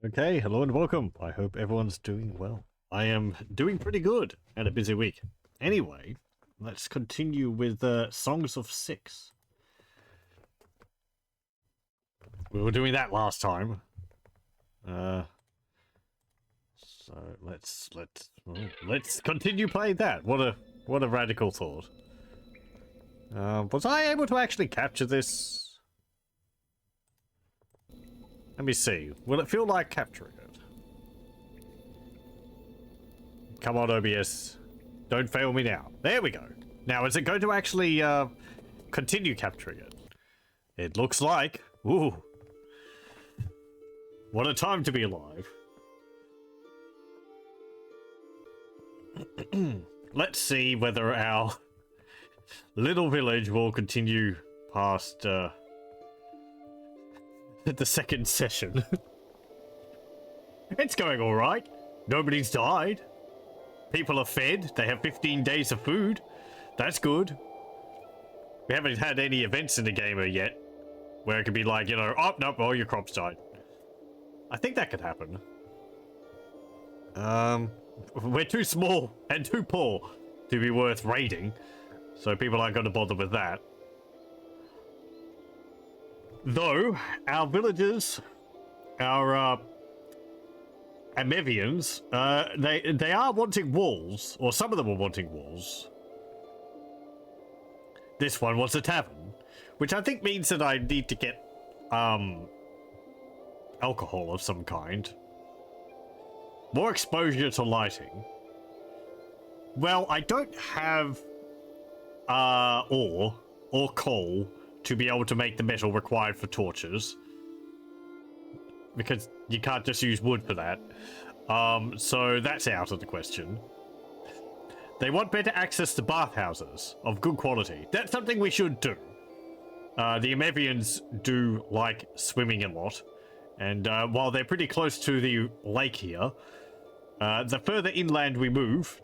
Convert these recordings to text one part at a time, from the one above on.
Okay, hello and welcome. I hope everyone's doing well. I am doing pretty good and a busy week. Anyway, let's continue with Songs of Six. We were doing that last time. So let's continue playing that. What a radical thought. Was I able to actually capture this? Let me see. Will it feel like capturing it? Come on, OBS. Don't fail me now. There we go. Now, is it going to actually continue capturing it? It looks like. Ooh. What a time to be alive. Let's see whether our little village will continue past the second session. It's going all right. Nobody's died. People are fed. They have 15 days of food. That's good. We haven't had any events in the gamer yet where it could be like, you know, oh, nope, all your crops died. I think that could happen. We're too small and too poor to be worth raiding, so people aren't going to bother with that. Though, our villagers, our Amevians, they are wanting walls, or some of them are wanting walls. This one wants a tavern, which I think means that I need to get alcohol of some kind. More exposure to lighting. Well, I don't have ore or coal to be able to make the metal required for torches, because you can't just use wood for that. So that's out of the question. They want better access to bathhouses of good quality. That's something we should do. The Amevians do like swimming a lot, and while they're pretty close to the lake here, the further inland we move,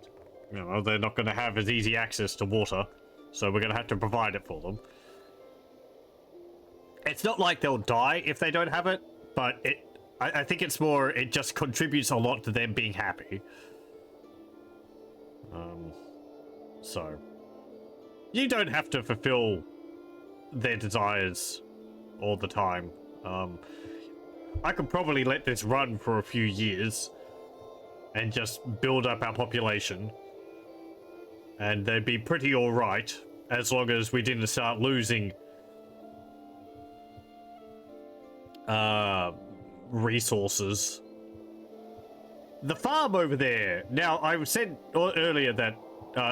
you know, they're not going to have as easy access to water, so we're going to have to provide it for them. It's not like they'll die if they don't have it, but I think it's more, it just contributes a lot to them being happy. So, you don't have to fulfill their desires all the time. I could probably let this run for a few years and just build up our population, and they'd be pretty alright as long as we didn't start losing resources. The farm over there. Now, I said earlier that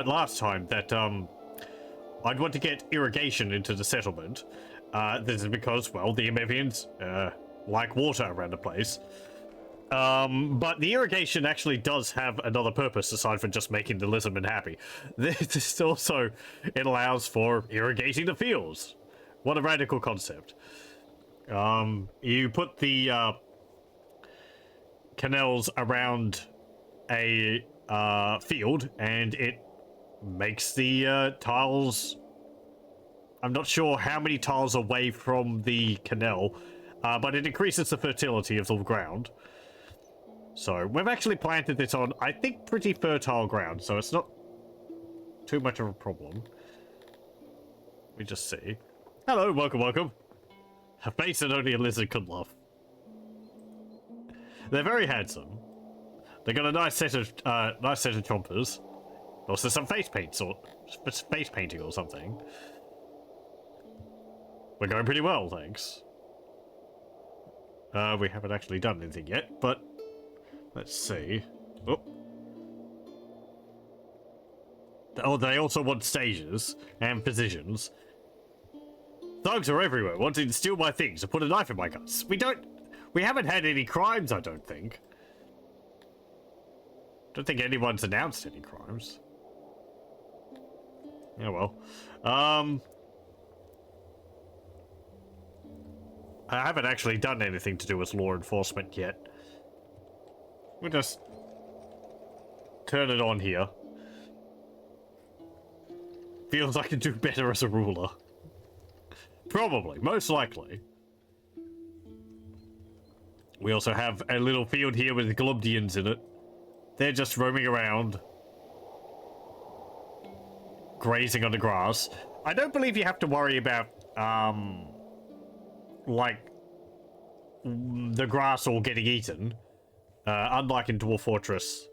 last time that I'd want to get irrigation into the settlement. This is because, well, the Amevians like water around the place. But the irrigation actually does have another purpose aside from just making the lizardmen happy. This also, it allows for irrigating the fields. What a radical concept. You put the canals around a field, and it makes the tiles. I'm not sure how many tiles away from the canal, but it increases the fertility of the ground. So we've actually planted this on, I think, pretty fertile ground, so it's not too much of a problem. We just see. Hello, welcome, welcome. A face that only a lizard could love. They're very handsome. They got a nice set of chompers. Also some face paints or face painting or something. We're going pretty well, thanks. We haven't actually done anything yet, but let's see. Oh, they also want stages and positions. Thugs are everywhere, wanting to steal my things or put a knife in my guts. We haven't had any crimes, I don't think. Don't think anyone's announced any crimes. Yeah, well. I haven't actually done anything to do with law enforcement yet. We'll just turn it on here. Feels I can do better as a ruler. Probably, most likely. We also have a little field here with Globdians in it. They're just roaming around, grazing on the grass. I don't believe you have to worry about, like, the grass all getting eaten. Unlike in Dwarf Fortress,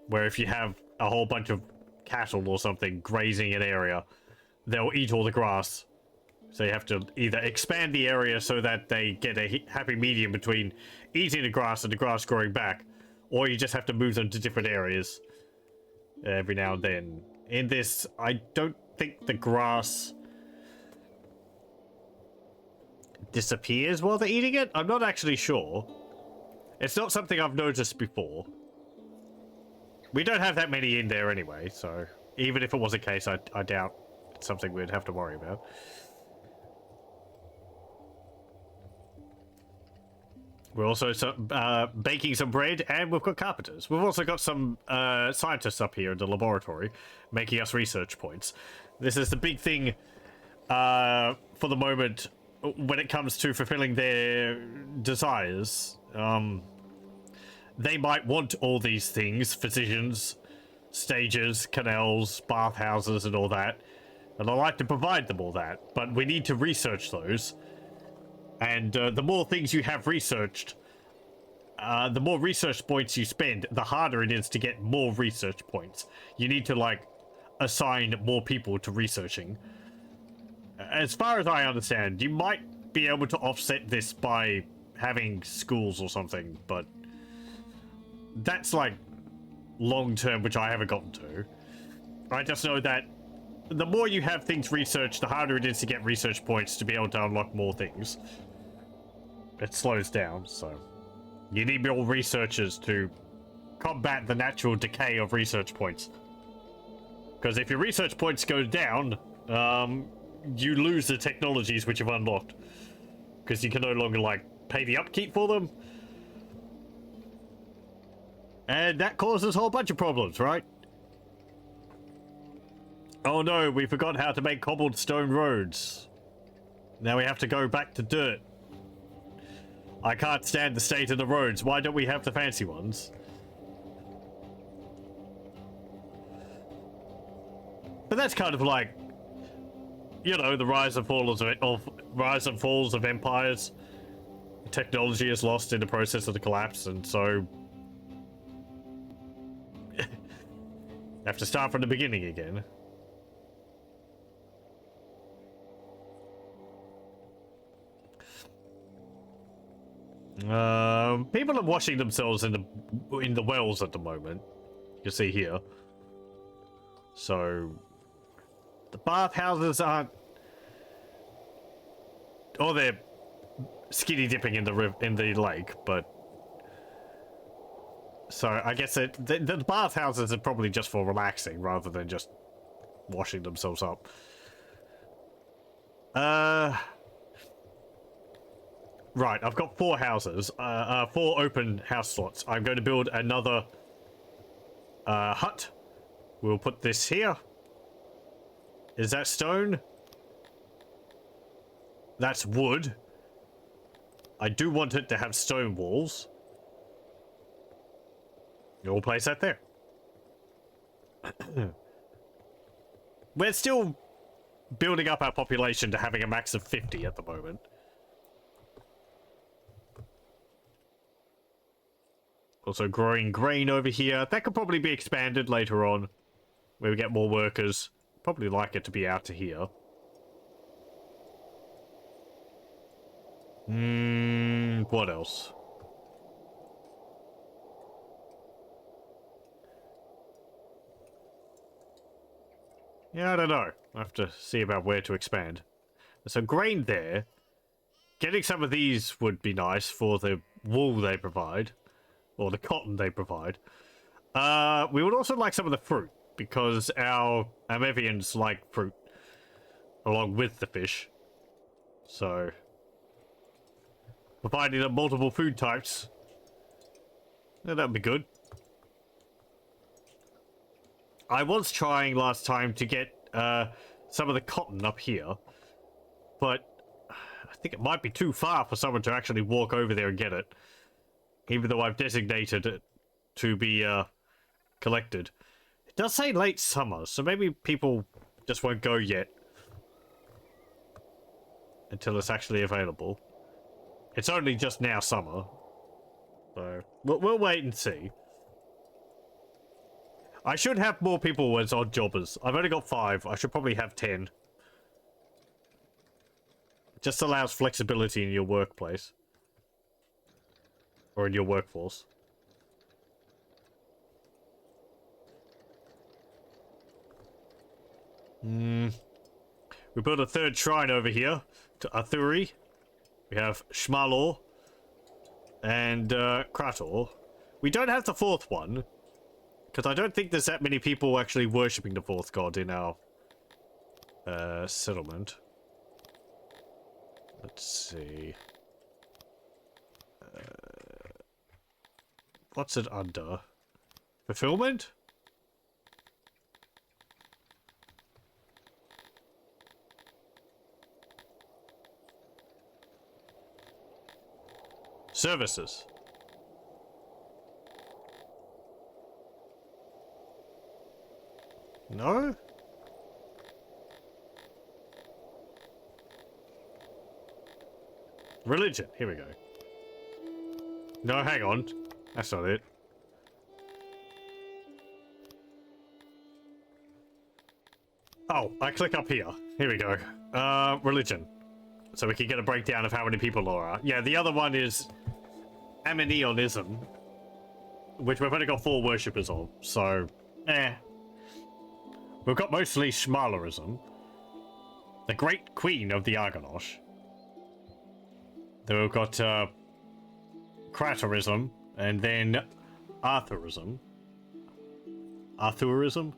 where if you have a whole bunch of cattle or something grazing an area, they'll eat all the grass. So you have to either expand the area so that they get a happy medium between eating the grass and the grass growing back, or you just have to move them to different areas every now and then. In this, I don't think the grass disappears while they're eating it. I'm not actually sure. It's not something I've noticed before. We don't have that many in there anyway, so even if it was a case, I doubt it's something we'd have to worry about. We're also baking some bread, and we've got carpenters. We've also got some scientists up here in the laboratory, making us research points. This is the big thing for the moment when it comes to fulfilling their desires. They might want all these things, physicians, stages, canals, bathhouses, and all that. And I like to provide them all that, but we need to research those. And the more things you have researched, the more research points you spend, the harder it is to get more research points. You need to, like, assign more people to researching. As far as I understand, you might be able to offset this by having schools or something, but that's, like, long-term, which I haven't gotten to. I just know that the more you have things researched, the harder it is to get research points to be able to unlock more things. It slows down, so you need more researchers to combat the natural decay of research points. Because if your research points go down, you lose the technologies which you've unlocked. Because you can no longer, like, pay the upkeep for them. And that causes a whole bunch of problems, right? Oh no, we forgot how to make cobblestone roads. Now we have to go back to dirt. I can't stand the state of the roads. Why don't we have the fancy ones? But that's kind of like, you know, the rise and falls of empires. Technology is lost in the process of the collapse, and so have to start from the beginning again. People are washing themselves in the wells at the moment. You see here. So the bathhouses aren't, or they're skinny dipping in the lake, but so I guess the bathhouses are probably just for relaxing rather than just washing themselves up. Right, I've got 4 houses, 4 open house slots. I'm going to build another hut. We'll put this here. Is that stone? That's wood. I do want it to have stone walls. We'll place that there. We're still building up our population to having a max of 50 at the moment. Also growing grain over here. That could probably be expanded later on, where we get more workers. Probably like it to be out to here. What else? Yeah, I don't know. I have to see about where to expand. So grain there. Getting some of these would be nice for the wool they provide. Or the cotton they provide. We would also like some of the fruit, because our Amevians like fruit, along with the fish. So, providing them multiple food types, yeah, that'd be good. I was trying last time to get some of the cotton up here, but I think it might be too far for someone to actually walk over there and get it. even though I've designated it to be collected. It does say late summer, so maybe people just won't go yet until it's actually available. It's only just now summer, so we'll wait and see. I should have more people as odd jobbers. I've only got 5. I should probably have 10. It just allows flexibility in your workplace. Or in your workforce. We built a 3rd shrine over here to Athuri. We have Shmalor and Krator. We don't have the 4th one, because I don't think there's that many people actually worshipping the 4th god in our settlement. Let's see. What's it under? Fulfillment? Services. No? Religion. Here we go. No, hang on. That's not it. Oh, I click up here. Here we go. Religion. So we can get a breakdown of how many people there are. Yeah, the other one is Ameneonism, which we've only got 4 worshippers of, so we've got mostly Shmalarism, the Great Queen of the Argonosh. Then we've got Kratorism, and then Arthurism. Arthurism?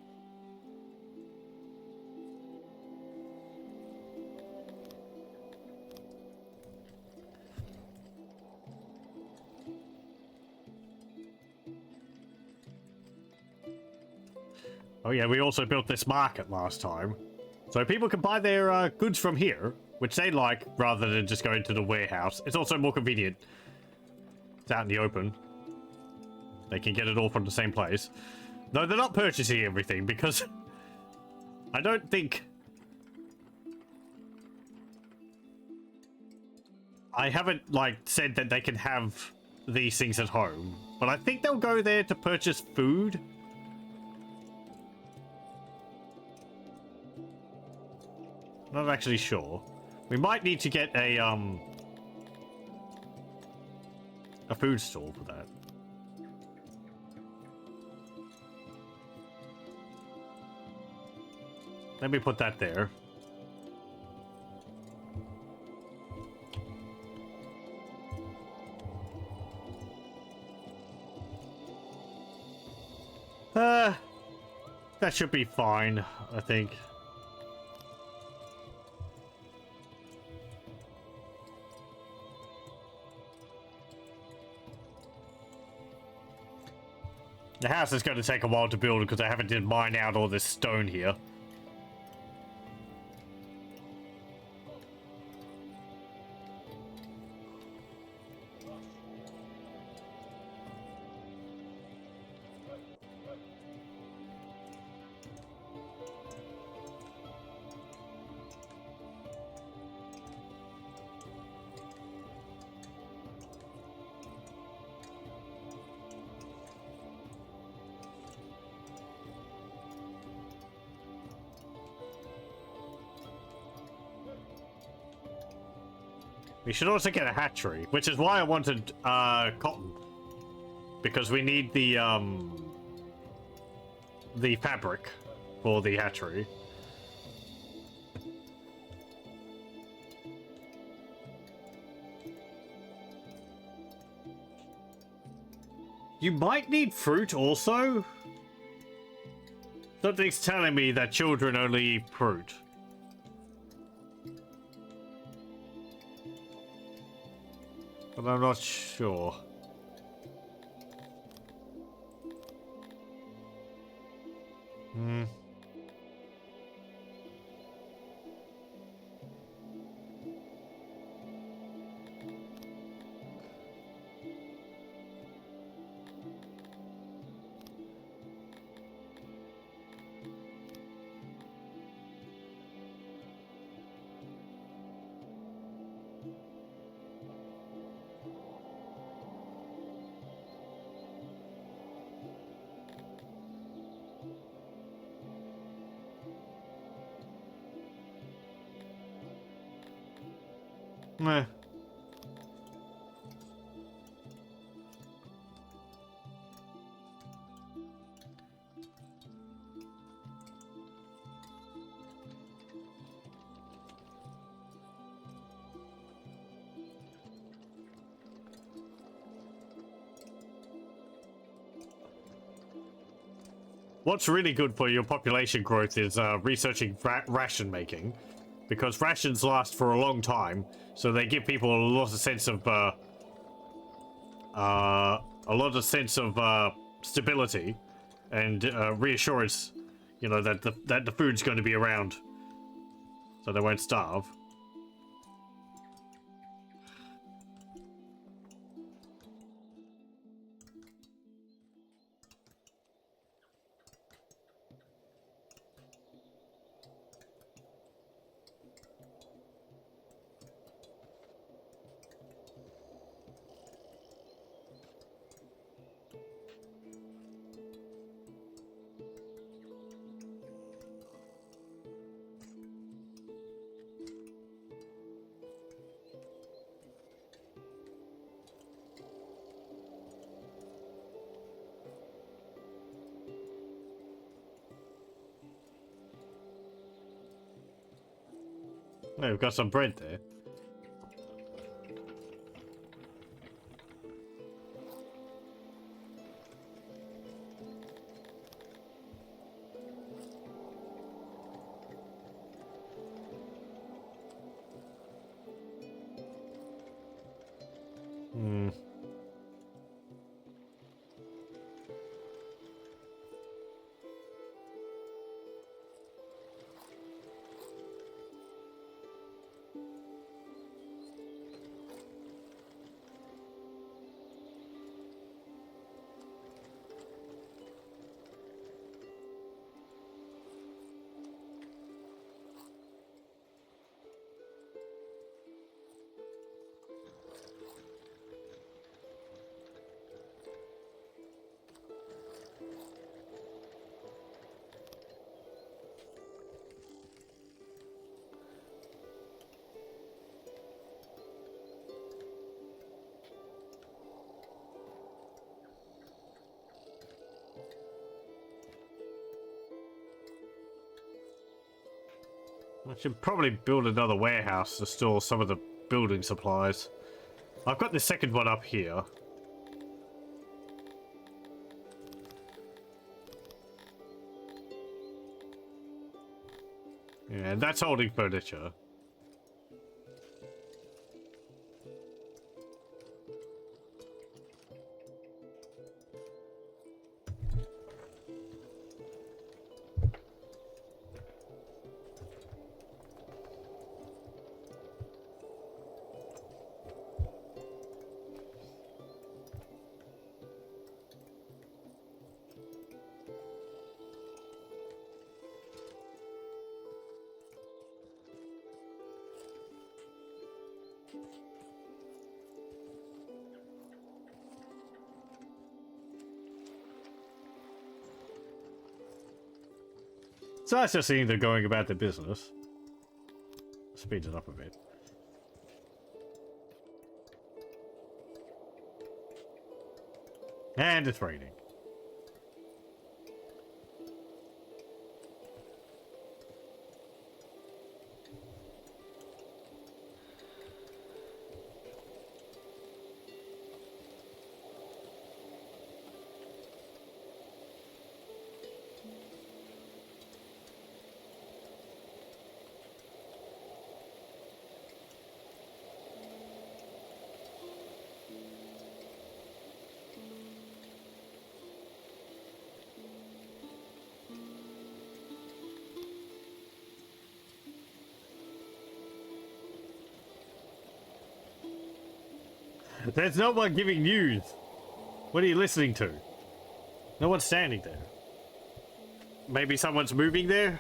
Oh yeah, we also built this market last time. So people can buy their goods from here, which they like, rather than just going to the warehouse. It's also more convenient. It's out in the open. They can get it all from the same place. No, they're not purchasing everything, because I don't think... I haven't, like, said that they can have these things at home, but I think they'll go there to purchase food. Not actually sure. We might need to get a food stall for that. Let me put that there. That should be fine, I think. The house is going to take a while to build because I haven't did mine out all this stone here. We should also get a hatchery, which is why I wanted cotton, because we need the fabric for the hatchery. You might need fruit also. Something's telling me that children only eat fruit. But I'm not sure. Meh. What's really good for your population growth is researching ration making, because rations last for a long time, so they give people a lot of sense of stability and reassurance, you know, that the food's going to be around, so they won't starve. Oh, we've got some bread there. Hmm. I should probably build another warehouse to store some of the building supplies. I've got the second one up here. Yeah, and that's holding furniture. So that's just seeing they're going about their business. Speeds it up a bit. And it's raining. There's no one giving news. What are you listening to? No one's standing there. Maybe someone's moving there?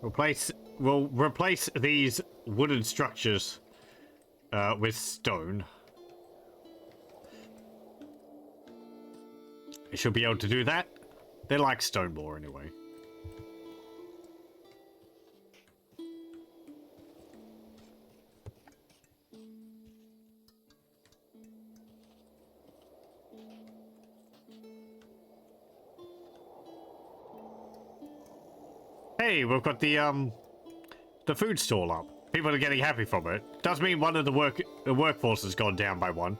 We'll replace these wooden structures with stone. It should be able to do that. They like stone more anyway. Hey, we've got the food stall up. People are getting happy from it. Does mean one of the workforce has gone down by one.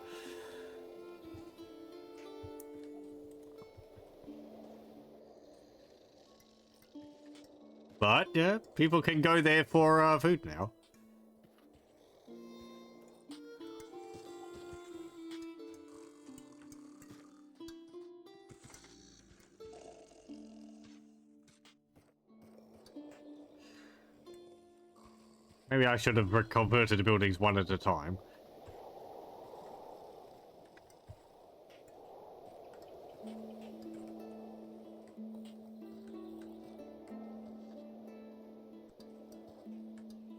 But yeah, people can go there for food now. Maybe I should have converted the buildings one at a time.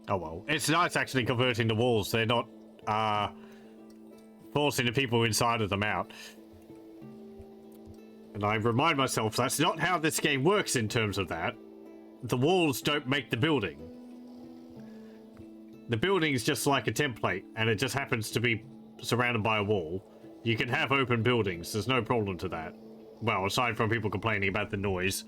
Oh well. It's nice actually converting the walls. They're not forcing the people inside of them out. And I remind myself that's not how this game works in terms of that. The walls don't make the building. The building is just like a template, and it just happens to be surrounded by a wall. You can have open buildings, there's no problem to that. Well, aside from people complaining about the noise.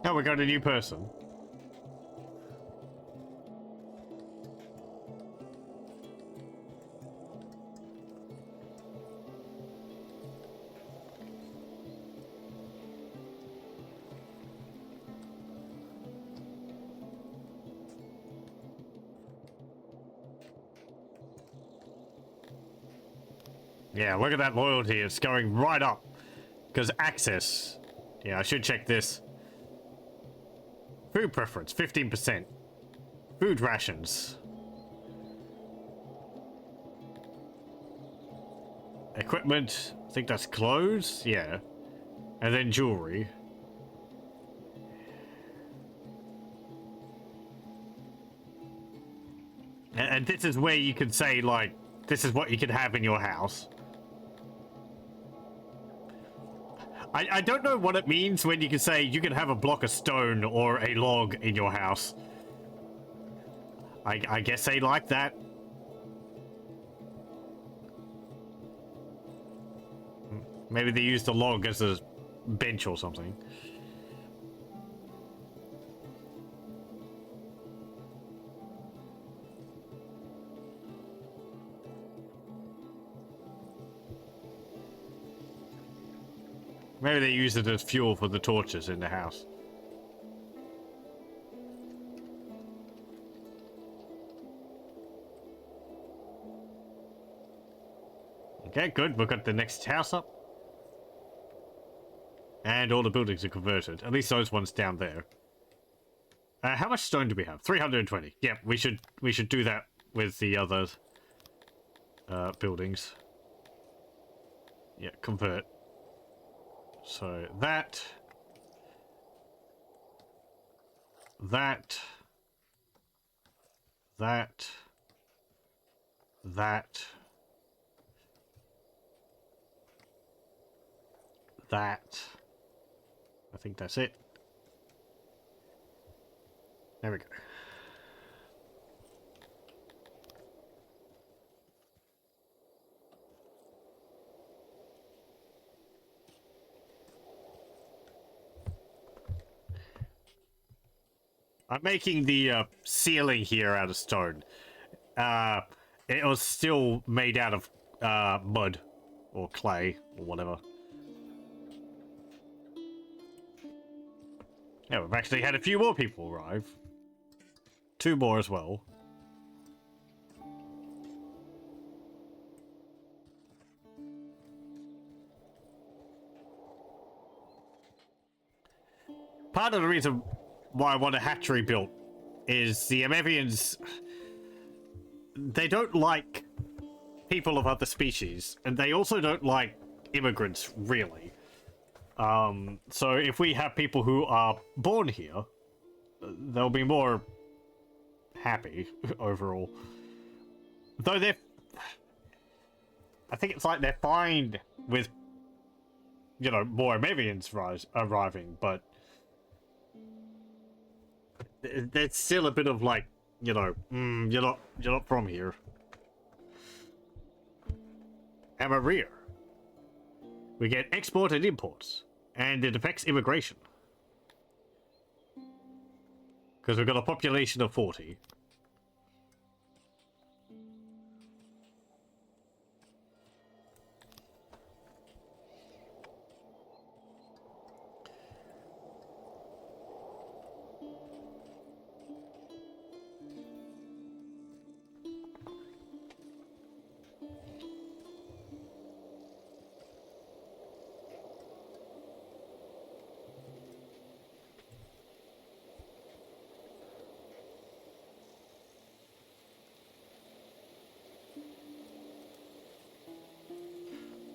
Oh, we got a new person. Yeah, look at that loyalty. It's going right up. Because access. Yeah, I should check this. Food preference, 15%. Food rations. Equipment, I think that's clothes, yeah. And then jewelry. And this is where you can say, like, this is what you can have in your house. I don't know what it means when you can say you can have a block of stone or a log in your house. I guess they like that. Maybe they use the log as a bench or something. Maybe they use it as fuel for the torches in the house. Okay, good. We've got the next house up. And all the buildings are converted. At least those ones down there. How much stone do we have? 320. Yeah, we should do that with the other buildings. Yeah, convert. So that, that, that, that, that. I think that's it. There we go. I'm making the ceiling here out of stone. It was still made out of mud or clay or whatever. Yeah, we've actually had a few more people arrive. 2 more as well. part of the reason why I want a hatchery built is the Amevians, they don't like people of other species, and they also don't like immigrants, really. So if we have people who are born here, they'll be more happy overall. Though they're... I think it's like they're fine with, you know, more Amevians arriving, but there's still a bit of like, you know, you're not from here. Ameria. We get export and imports, and it affects immigration. Because we've got a population of 40.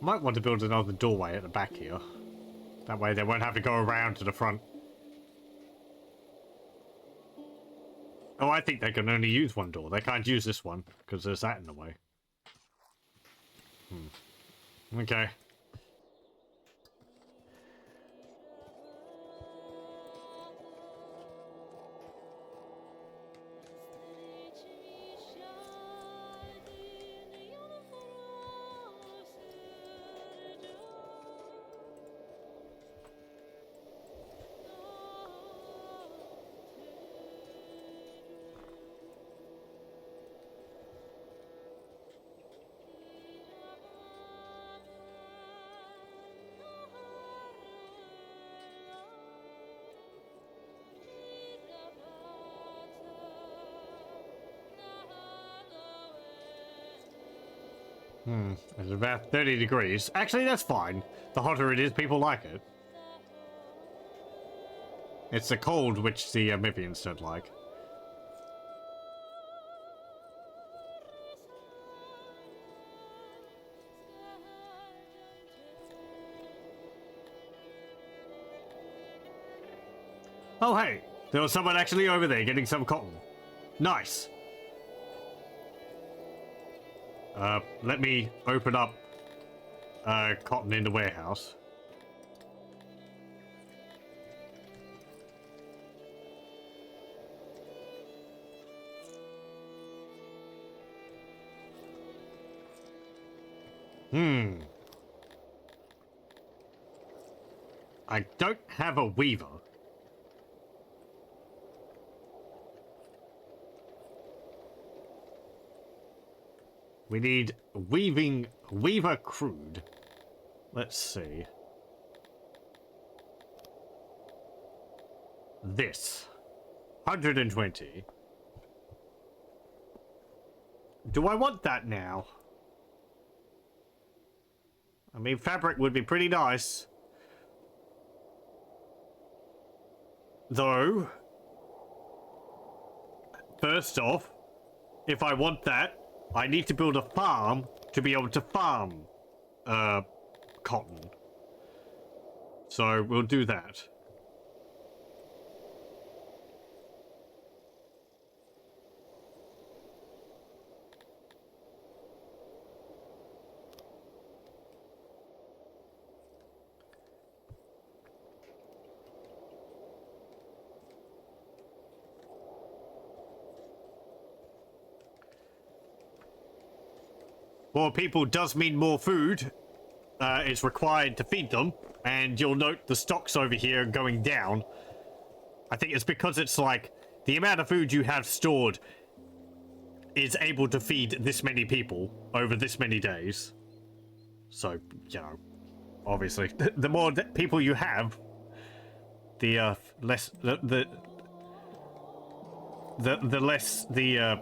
Might want to build another doorway at the back here. That way they won't have to go around to the front. Oh, I think they can only use one door. They can't use this one, because there's that in the way. Okay. It's about 30 degrees. Actually, that's fine. The hotter it is, people like it. It's the cold which the Amevians don't like. Oh, hey! There was someone actually over there getting some cotton. Nice! Let me open up cotton in the warehouse. I don't have a weaver. We need weaver crude. Let's see. This. 120. Do I want that now? I mean, fabric would be pretty nice. Though, first off, if I want that, I need to build a farm to be able to farm cotton. So we'll do that. More people does mean more food is required to feed them, and you'll note the stocks over here going down. I think it's because it's like the amount of food you have stored is able to feed this many people over this many days. So, you know, obviously, the more people you have, the less the less the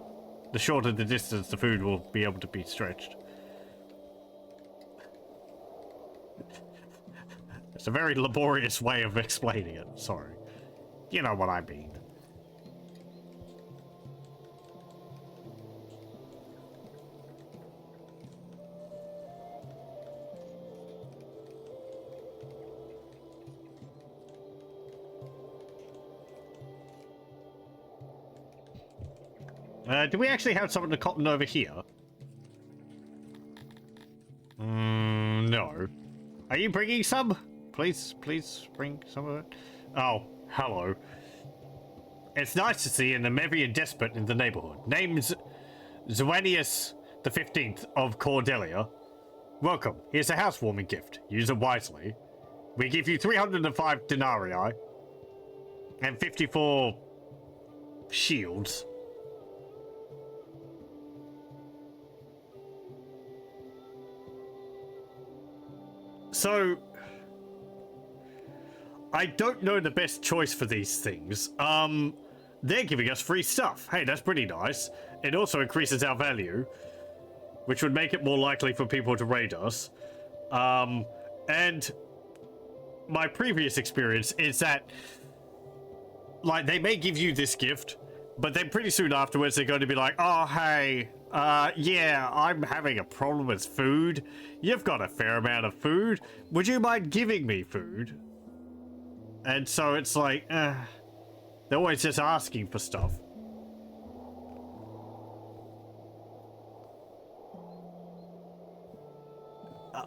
shorter the distance the food will be able to be stretched. It's a very laborious way of explaining it, sorry. You know what I mean. Do we actually have some of the cotton over here? No. Are you bringing some? Please bring some of it. Oh, hello. It's nice to see an Amevian despot in the neighborhood. Name's Zuanius the 15th of Cordelia. Welcome. Here's a housewarming gift. Use it wisely. We give you 305 denarii and 54 shields. So, I don't know the best choice for these things. They're giving us free stuff. Hey, that's pretty nice. It also increases our value, which would make it more likely for people to raid us. And my previous experience is that, like, they may give you this gift, but then pretty soon afterwards they're going to be like, oh, hey, yeah, I'm having a problem with food. You've got a fair amount of food. Would you mind giving me food? And so it's like, they're always just asking for stuff.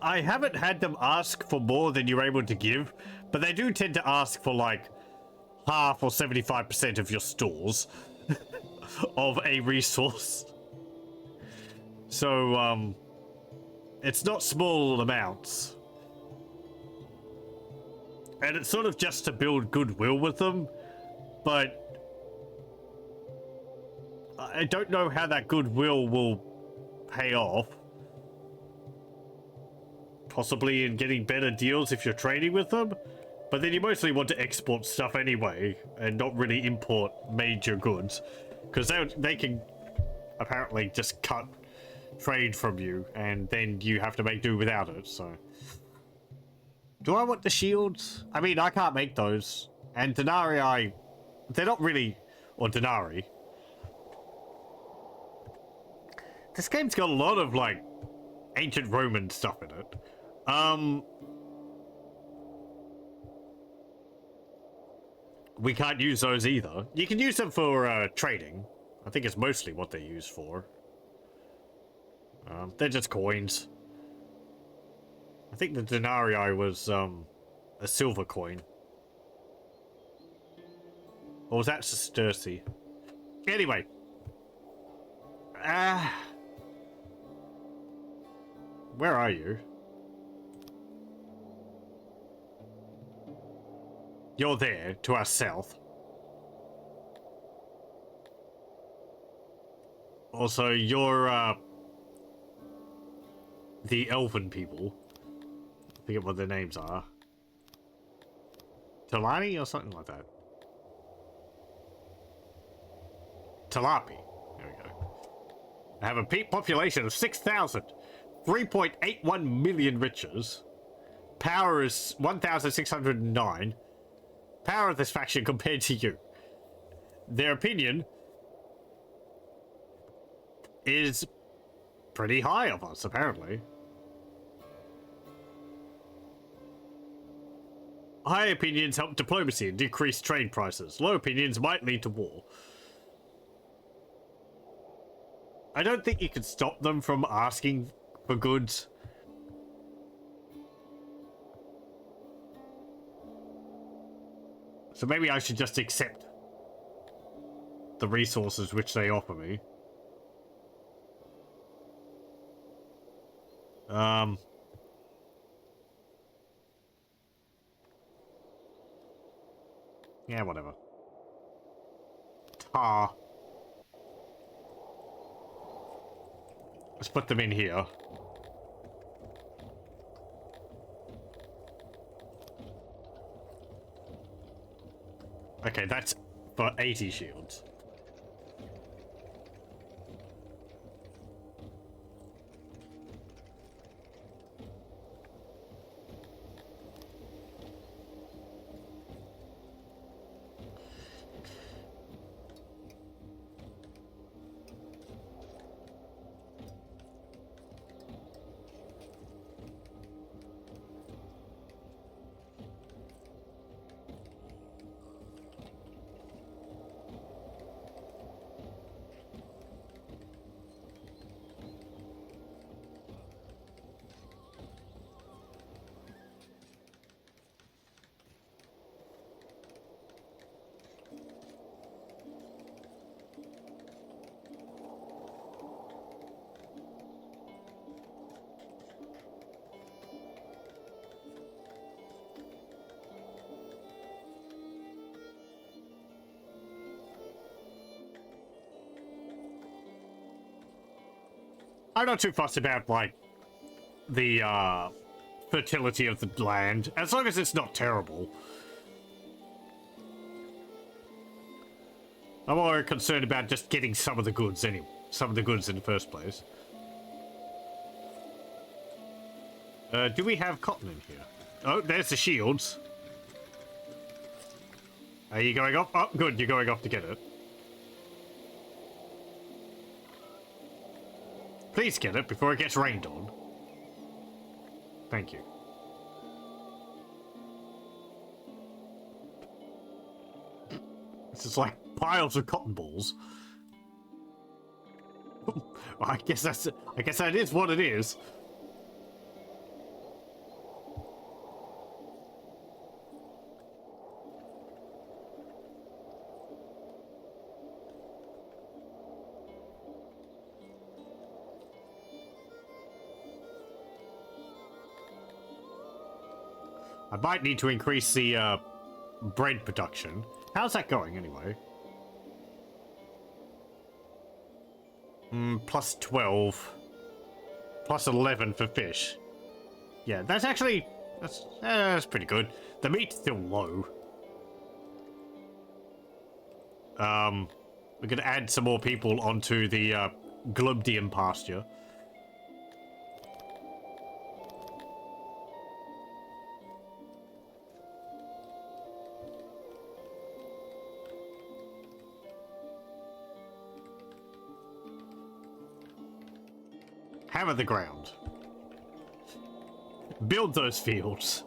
I haven't had them ask for more than you're able to give, but they do tend to ask for like half or 75% of your stores of a resource. So, it's not small amounts. And it's sort of just to build goodwill with them, but I don't know how that goodwill will pay off. Possibly in getting better deals if you're trading with them, but then you mostly want to export stuff anyway and not really import major goods, because they can apparently just cut trade from you and then you have to make do without it. So do I want the shields? I mean, I can't make those, and denarii, they're not really, or denarii. This game's got a lot of like ancient Roman stuff in it. We can't use those either. You can use them for trading. I think it's mostly what they're used for. They're just coins. I think the denarii was a silver coin. Or was that sesterce? Anyway. Where are you? You're there, to our south. Also, you're, the elven people. I forget what their names are. Talani or something like that. Talapi. There we go. I have a peak population of 6,000. 3.81 million riches. Power is 1,609. Power of this faction compared to you. Their opinion is pretty high of us, apparently. High opinions help diplomacy and decrease trade prices. Low opinions might lead to war. I don't think you can stop them from asking for goods. So maybe I should just accept the resources which they offer me. Yeah, whatever. Tar. Let's put them in here. Okay, that's for 80 shields. I'm not too fussed about, like, the, fertility of the land, as long as it's not terrible. I'm more concerned about just getting some of the goods anyway. Some of the goods in the first place. Do we have cotton in here? Oh, there's the shields. Are you going off? Oh, good, you're going off to get it. Please get it before it gets rained on. Thank you. This is like piles of cotton balls. I guess that is what it is. I might need to increase the bread production. How's that going anyway? Plus 12. Plus 11 for fish. Yeah, that's actually... That's pretty good. The meat's still low. We're gonna add some more people onto the Glubdian pasture. Hammer the ground. Build those fields.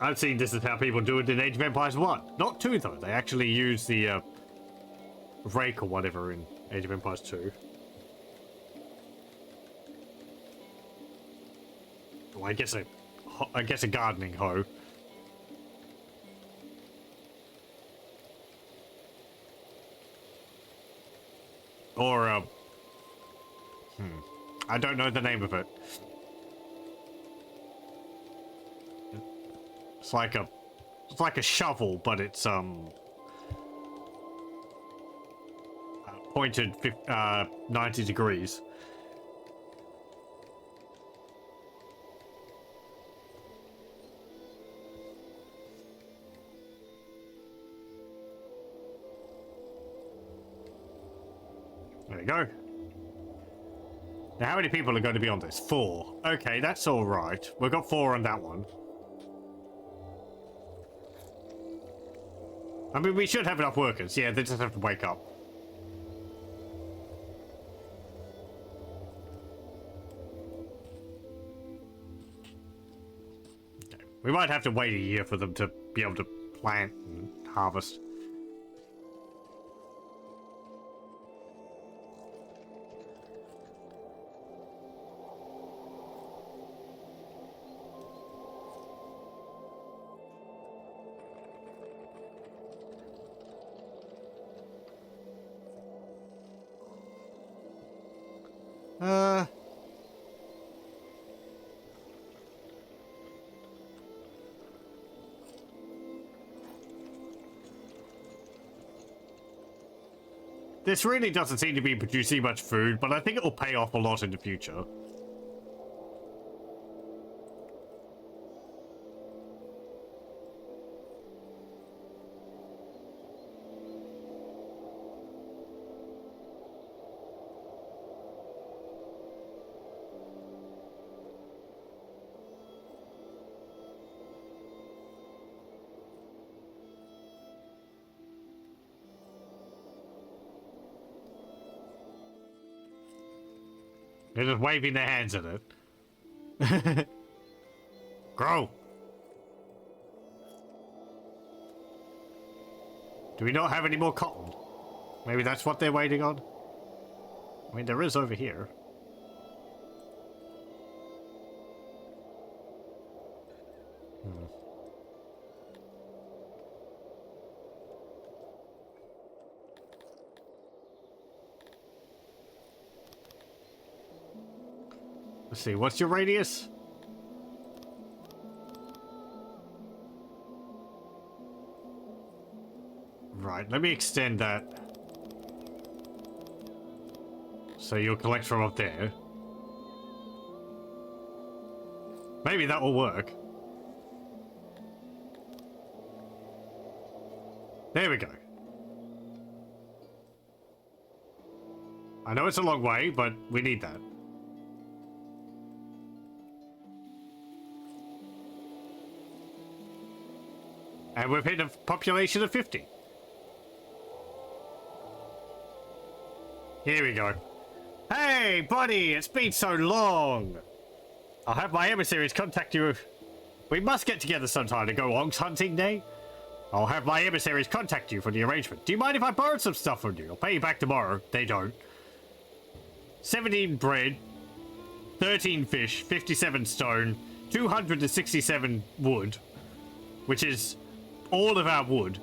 I've seen this is how people do it in Age of Empires 1. Not 2 though, they actually use the rake or whatever in Age of Empires 2. Well, I guess a gardening hoe. Or I don't know the name of it. It's like a shovel, but it's pointed 90 degrees. There you go. Now, how many people are going to be on this? 4. Okay, that's all right. We've got 4 on that one. I mean, we should have enough workers. Yeah, they just have to wake up. Okay. We might have to wait a year for them to be able to plant and harvest. This really doesn't seem to be producing much food, but I think it will pay off a lot in the future. They're just waving their hands at it. Grow! Do we not have any more cotton? Maybe that's what they're waiting on? I mean, there is over here. Let's see, what's your radius? Right, let me extend that. So you'll collect from up there. Maybe that will work. There we go. I know it's a long way, but we need that. And we've hit a population of 50. Here we go. Hey, buddy, it's been so long. I'll have my emissaries contact you. We must get together sometime to go ox hunting day. I'll have my emissaries contact you for the arrangement. Do you mind if I borrow some stuff from you? I'll pay you back tomorrow. They don't. 17 bread, 13 fish, 57 stone, 267 wood, which is all of our wood,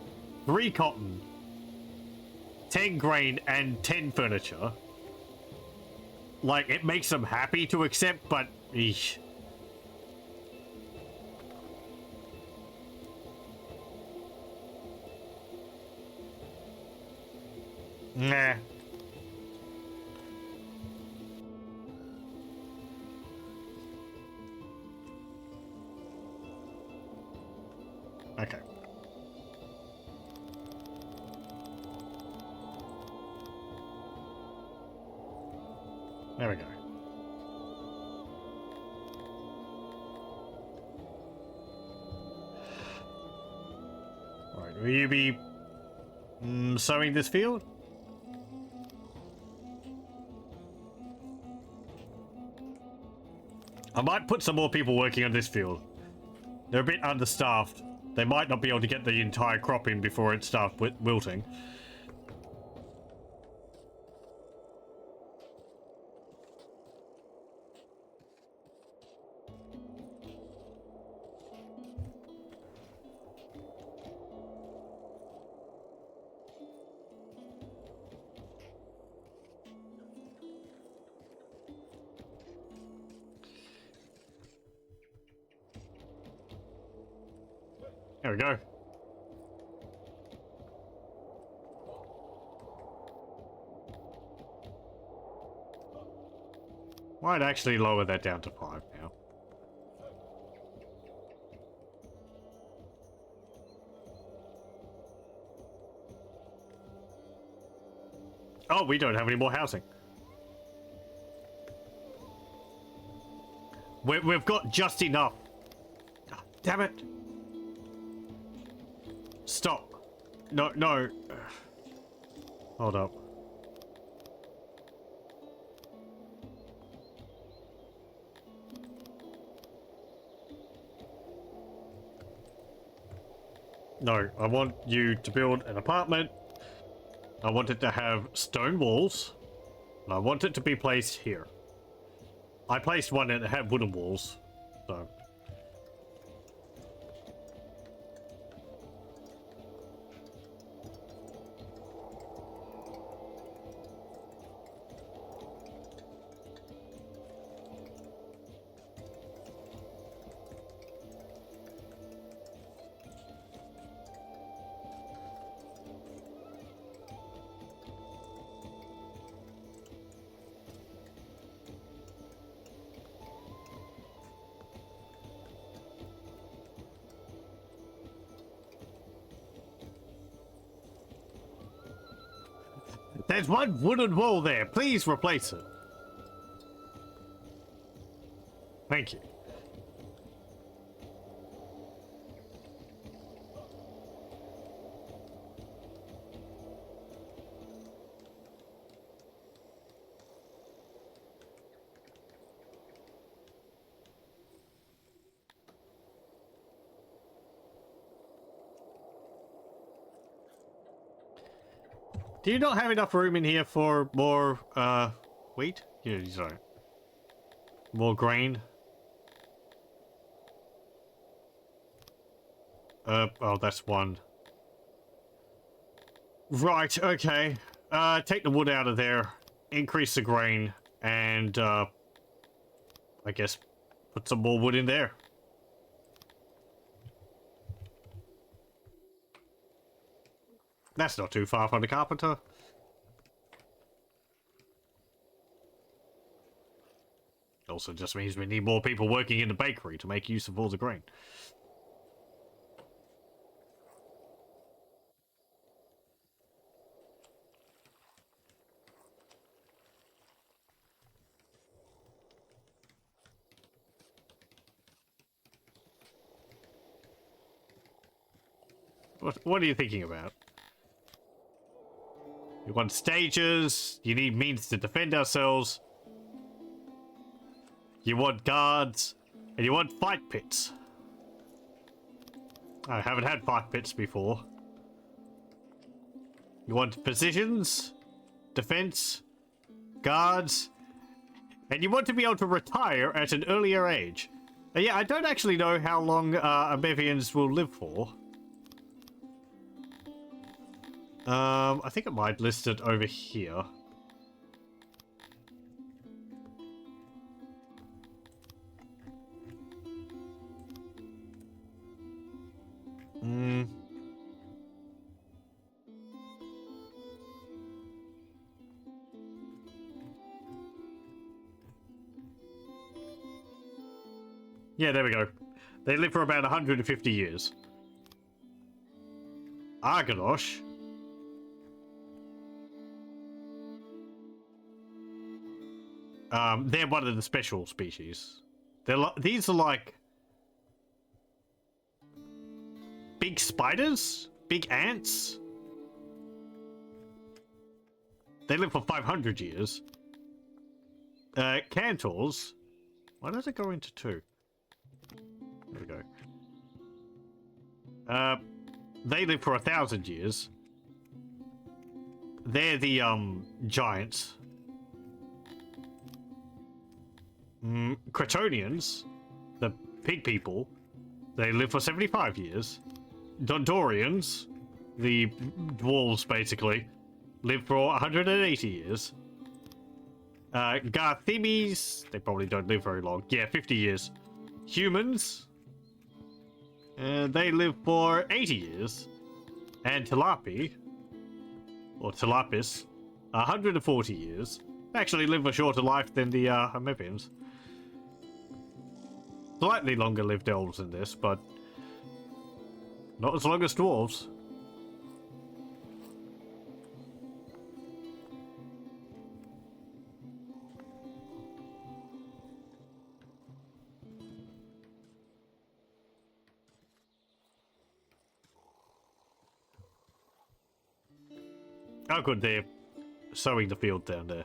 3 cotton, 10 grain, and 10 furniture. Like, it makes them happy to accept, but eesh. Nah. Okay. There we go. Right, will you be sowing this field? I might put some more people working on this field. They're a bit understaffed. They might not be able to get the entire crop in before it starts wilting. There we go. Might actually lower that down to 5 now. Oh, we don't have any more housing. We've got just enough. Oh, damn it. Stop. No, no. Hold up. No, I want you to build an apartment. I want it to have stone walls. And I want it to be placed here. I placed one that had wooden walls, so... There's one wooden wall there. Please replace it. Thank you. Do you not have enough room in here for more, wheat? Yeah, sorry. More grain? Oh, that's one. Right, okay. Take the wood out of there, increase the grain, and, I guess put some more wood in there. That's not too far from the carpenter. also just means we need more people working in the bakery to make use of all the grain. What are you thinking about? You want stages, you need means to defend ourselves, you want guards, and you want fight pits. I haven't had fight pits before. You want positions, defense, guards, and you want to be able to retire at an earlier age. Yeah, I don't actually know how long Amevians will live for. I think it might list it over here. Yeah, there we go. They live for about 150 years. Arganosh. They're one of the special species. These are like big spiders, big ants. They live for 500 years. Cantors. Why does it go into 2? There we go. They live for 1,000 years. They're the giants. Cretonians, the pig people, they live for 75 years. Dondorians, the dwarves basically, live for 180 years. Garthimes, they probably don't live very long. Yeah, 50 years. Humans, they live for 80 years. And Tilapi, or Tilapis, 140 years. They actually live a shorter life than the Amevians. Slightly longer lived elves than this, but not as long as dwarves. Oh good, they're sowing the field down there.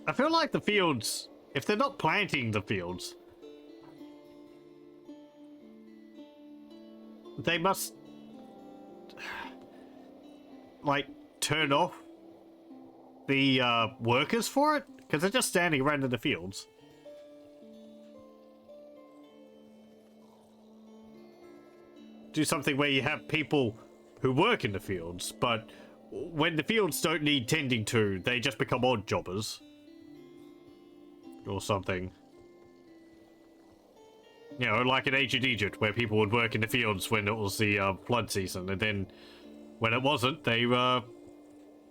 I feel like the fields, if they're not planting the fields, they must, like, turn off the workers for it? Because they're just standing around in the fields. Do something where you have people who work in the fields, but when the fields don't need tending to, they just become odd jobbers. Or something. You know, like in ancient Egypt, where people would work in the fields when it was the flood season, and then when it wasn't, they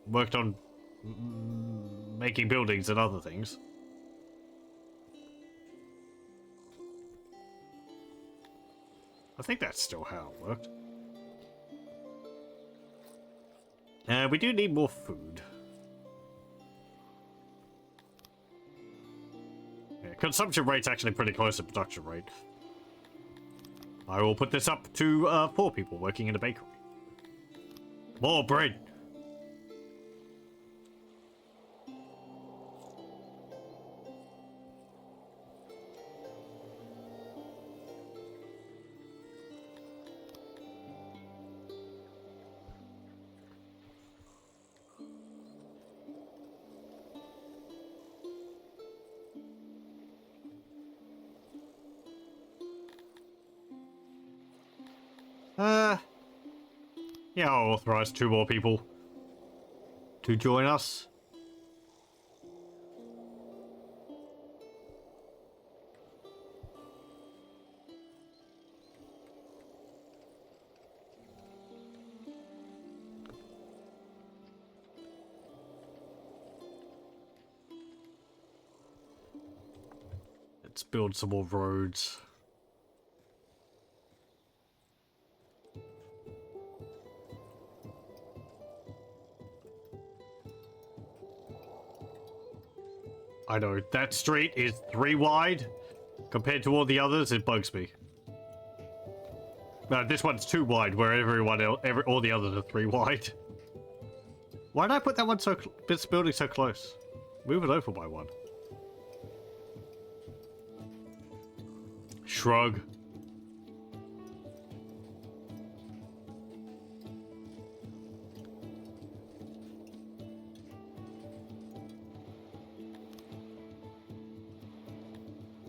worked on making buildings and other things. I think that's still how it worked. We do need more food. Yeah, consumption rate's actually pretty close to production rate. I will put this up to 4 people working in a bakery. More bread! Yeah, I'll authorize 2 more people to join us. Let's build some more roads. I know, that street is 3 wide. Compared to all the others, it bugs me. This one's 2 wide, where everyone else, all the others are 3 wide. Why did I put that one this building so close? Move it over by 1. Shrug.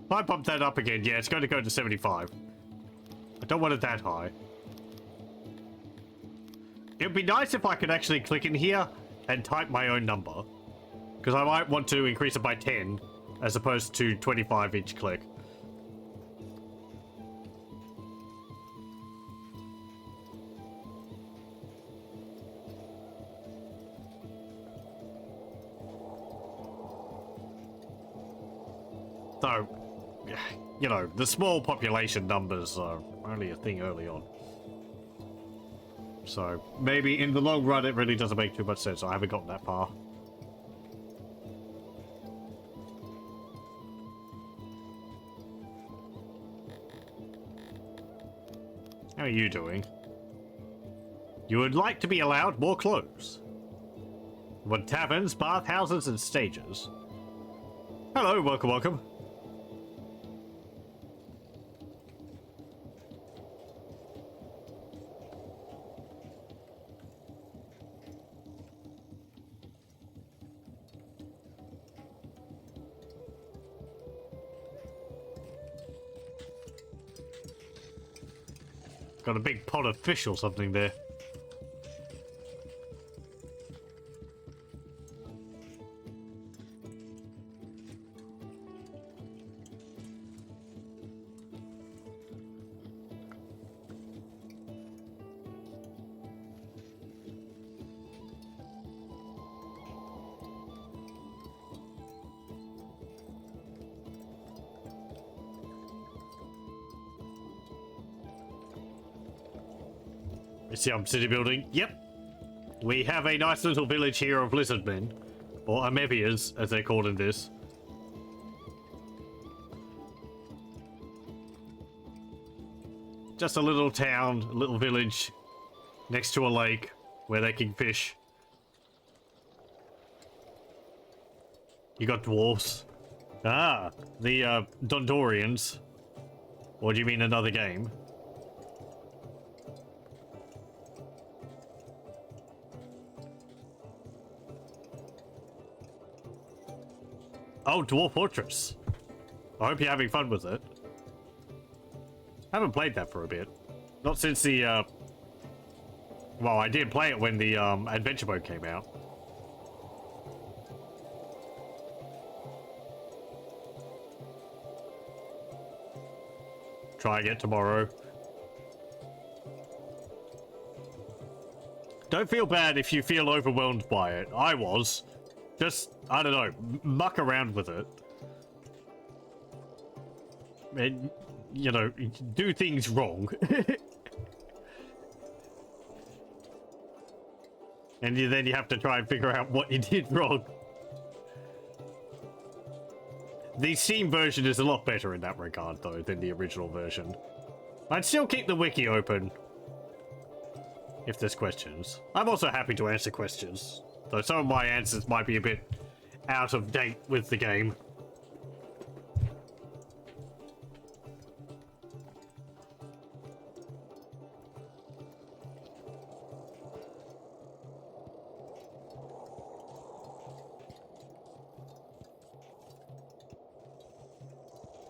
If I bump that up again, yeah, it's going to go to 75. I don't want it that high. It would be nice if I could actually click in here and type my own number. Because I might want to increase it by 10 as opposed to 25 each click. So, you know, the small population numbers are only a thing early on. So, maybe in the long run it really doesn't make too much sense. I haven't gotten that far. How are you doing? You would like to be allowed more clothes. You want taverns, bathhouses, and stages. Hello, welcome, welcome. Got a big pot of fish or something there. You see, I'm city building. Yep. We have a nice little village here of lizardmen. Or Amevias, as they're called in this. Just a little town, a little village, next to a lake, where they can fish. You got dwarfs. Ah, the Dondorians. Or do you mean another game? Oh, Dwarf Fortress. I hope you're having fun with it. I haven't played that for a bit. Not since the, well, I did play it when the, adventure mode came out. Try again tomorrow. Don't feel bad if you feel overwhelmed by it. I was. Just, I don't know, muck around with it. And, you know, do things wrong. And then you have to try and figure out what you did wrong. The Steam version is a lot better in that regard, though, than the original version. I'd still keep the wiki open. If there's questions. I'm also happy to answer questions. Though some of my answers might be a bit out of date with the game.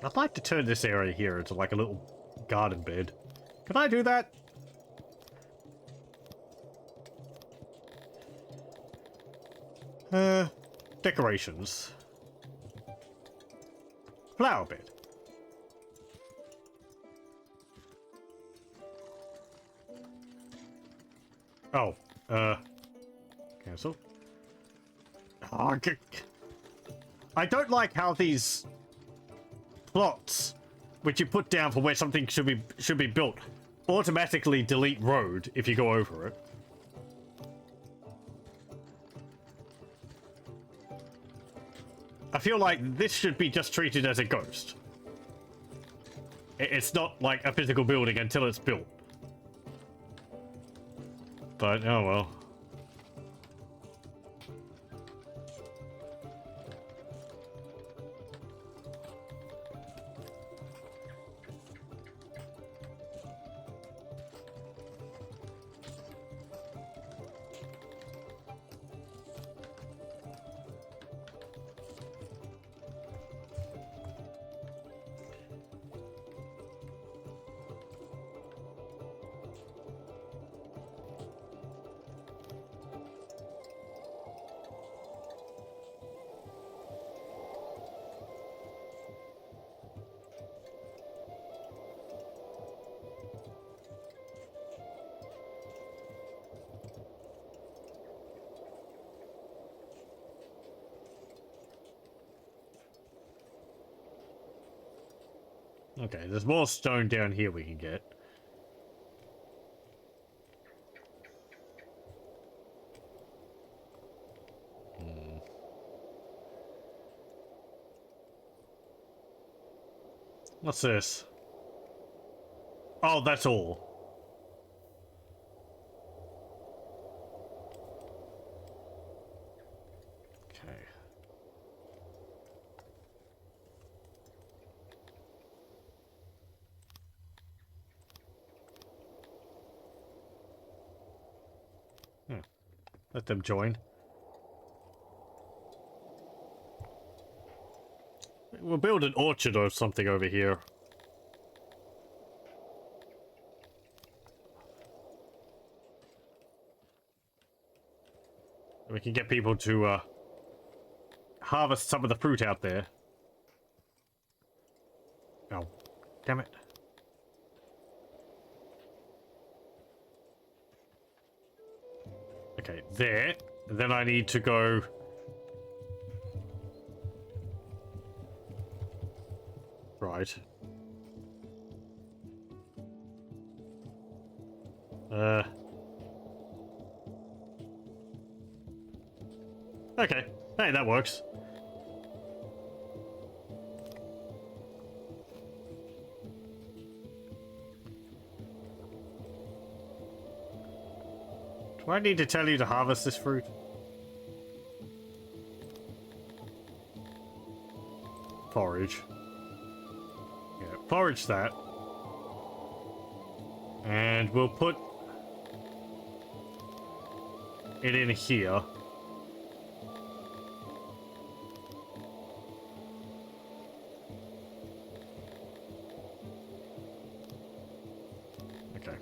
I'd like to turn this area here into like a little garden bed. Can I do that? Decorations. Flower bed. Oh, cancel. Oh, I don't like how these plots, which you put down for where something should be built, automatically delete road if you go over it. I feel like this should be just treated as a ghost. It's not like a physical building until it's built. But, oh well. Okay, there's more stone down here we can get. What's this? Oh, that's all. Okay. Let them join. We'll build an orchard or something over here. We can get people to harvest some of the fruit out there. Oh, damn it. Okay, there. And then I need to go... Right. Okay. Hey, that works. Do I need to tell you to harvest this fruit? Forage. Yeah, forage that. And we'll put it in here. Okay.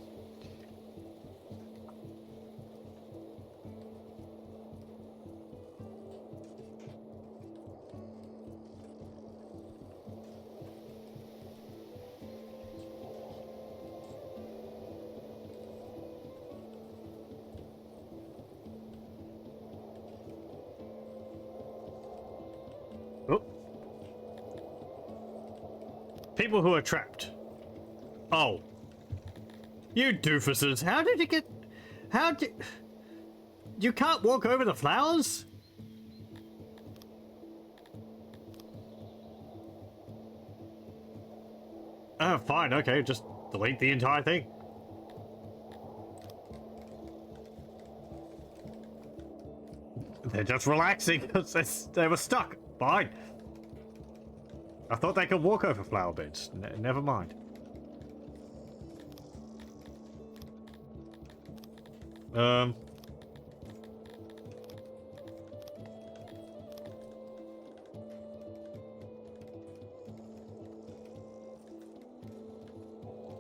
Oh. People who are trapped. Oh. You doofuses, how did it get... How did... You can't walk over the flowers? Oh, fine, okay, just delete the entire thing. They're just relaxing because they were stuck. Fine. I thought they could walk over flower beds. Never mind.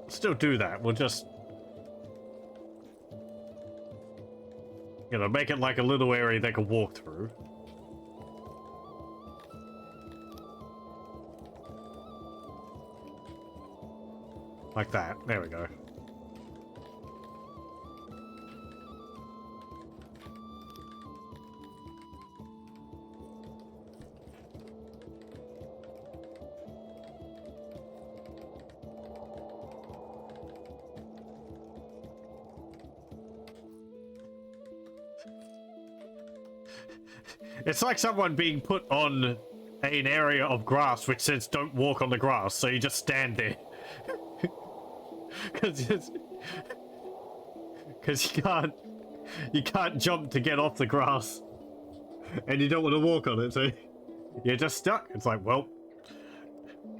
Still do that. We'll just... You know, make it like a little area they can walk through. Like that. There we go. It's like someone being put on an area of grass which says don't walk on the grass, so you just stand there. Because you can't jump to get off the grass, and you don't want to walk on it, so you're just stuck. It's like, well,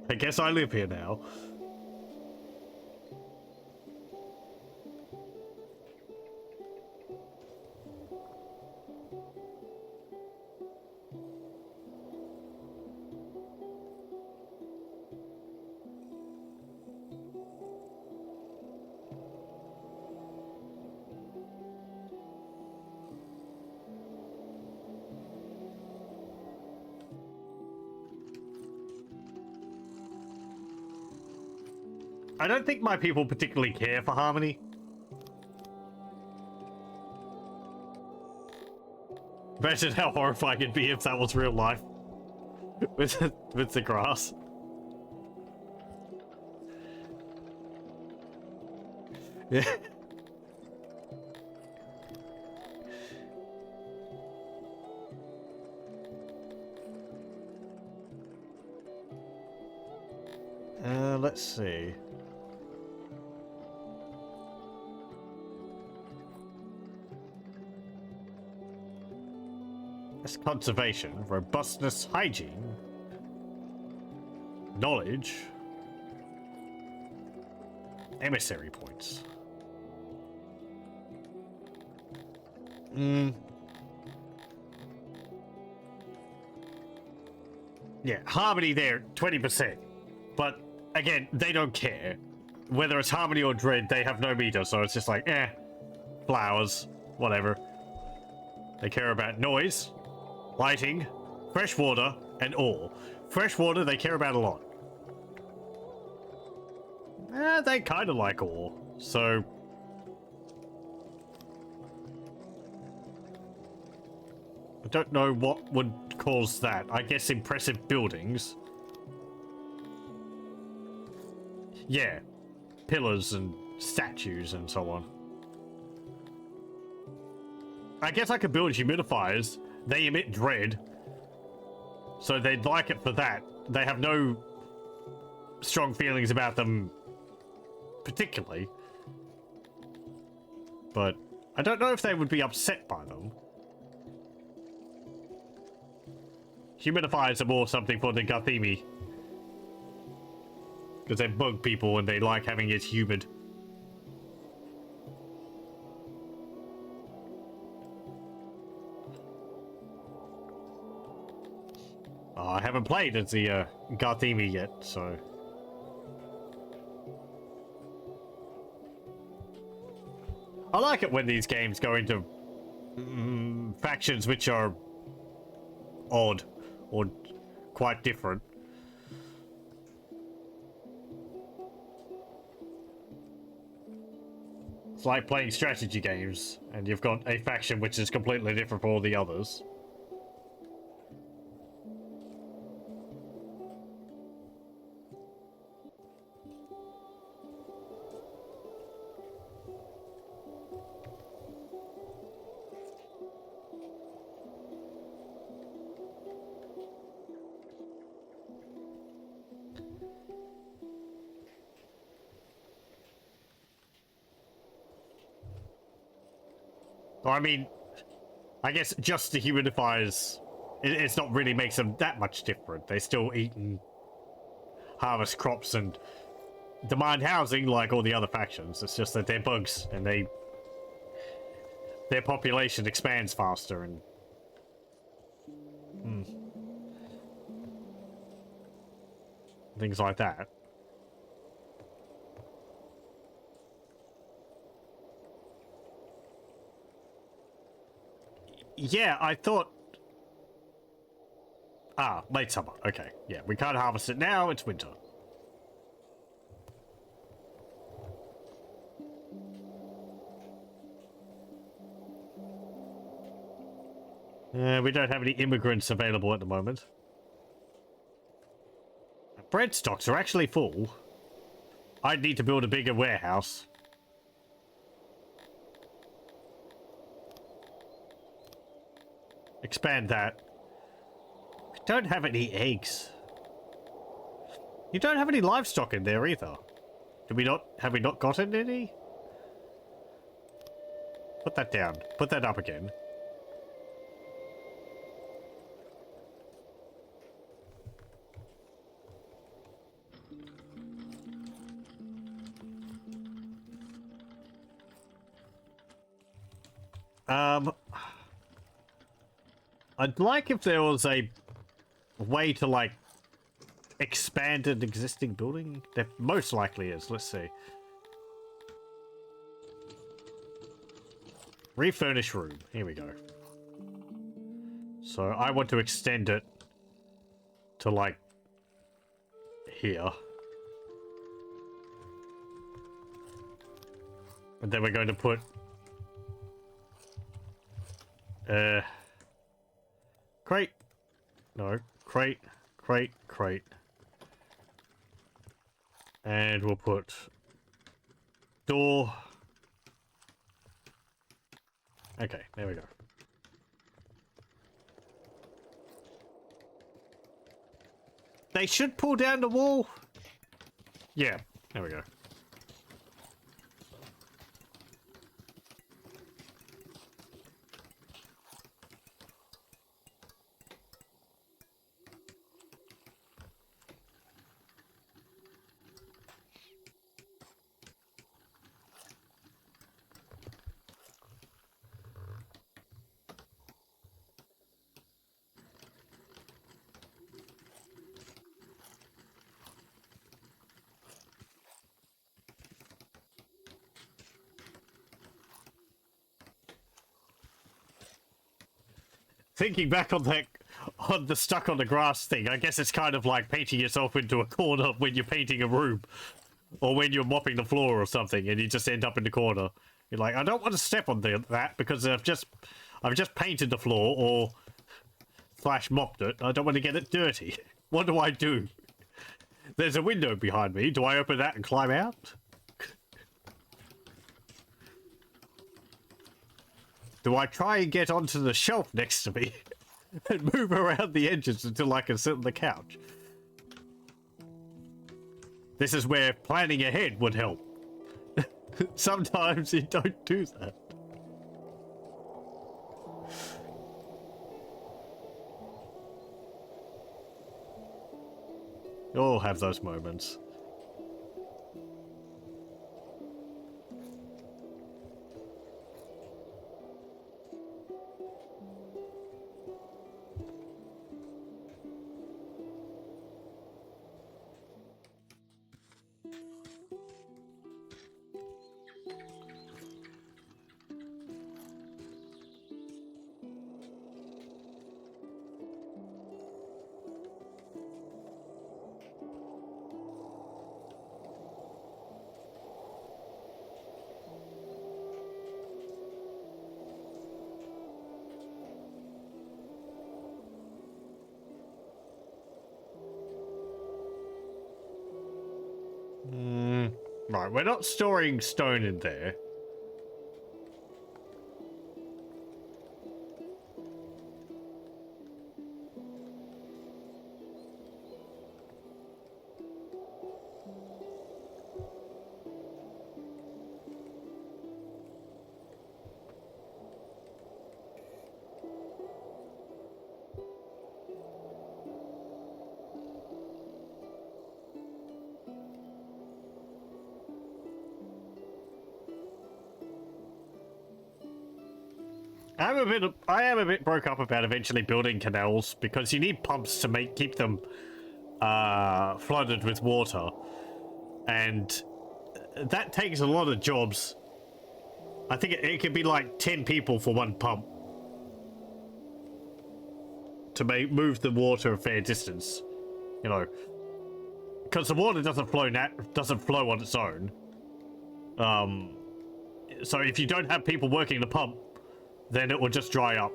I guess I live here now. I don't think my people particularly care for harmony. Imagine how horrifying it'd be if that was real life. with the grass. Yeah. Let's see. That's conservation, robustness, hygiene, knowledge, emissary points. Yeah, harmony there, 20%. But again, they don't care. Whether it's harmony or dread, they have no meter, so it's just like, flowers, whatever. They care about noise, lighting, fresh water, and ore. Fresh water they care about a lot. They kind of like ore, so... I don't know what would cause that. I guess impressive buildings. Yeah. Pillars and statues and so on. I guess I could build humidifiers. They emit dread. So they'd like it for that. They have no strong feelings about them particularly. But I don't know if they would be upset by them. Humidifiers are more something for the Gathemi. Because they bug people and they like having it humid. I haven't played as the Gathemi yet, so... I like it when these games go into factions which are odd or quite different. It's like playing strategy games and you've got a faction which is completely different from all the others. I mean, I guess just the humidifiers, it's not really makes them that much different. They still eat and harvest crops and demand housing like all the other factions. It's just that they're bugs and their population expands faster and things like that. Yeah, I thought... Ah, late summer. Okay, yeah, we can't harvest it now, it's winter. We don't have any immigrants available at the moment. Bread stocks are actually full. I'd need to build a bigger warehouse. Expand that. We don't have any eggs. You don't have any livestock in there either. Did we not? Have we not gotten any? Put that down. Put that up again. I'd like if there was a way to, like, expand an existing building. There most likely is. Let's see. Refurnish room. Here we go. So I want to extend it to, like, here. And then we're going to put crate. No, crate, crate, crate. And we'll put door. Okay, there we go. They should pull down the wall. Yeah, there we go. Thinking back on that, on the stuck on the grass thing, I guess it's kind of like painting yourself into a corner when you're painting a room. Or when you're mopping the floor or something and you just end up in the corner. You're like, I don't want to step on that because I've just painted the floor or / mopped it. I don't want to get it dirty. What do I do? There's a window behind me. Do I open that and climb out? Do I try and get onto the shelf next to me and move around the edges until I can sit on the couch? This is where planning ahead would help. Sometimes you don't do that. You all have those moments. Right, we're not storing stone in there. I am a bit broke up about eventually building canals because you need pumps to keep them flooded with water, and that takes a lot of jobs. I think it could be like 10 people for one pump to move the water a fair distance, you know, because the water doesn't flow on its own. So if you don't have people working the pump, then it will just dry up.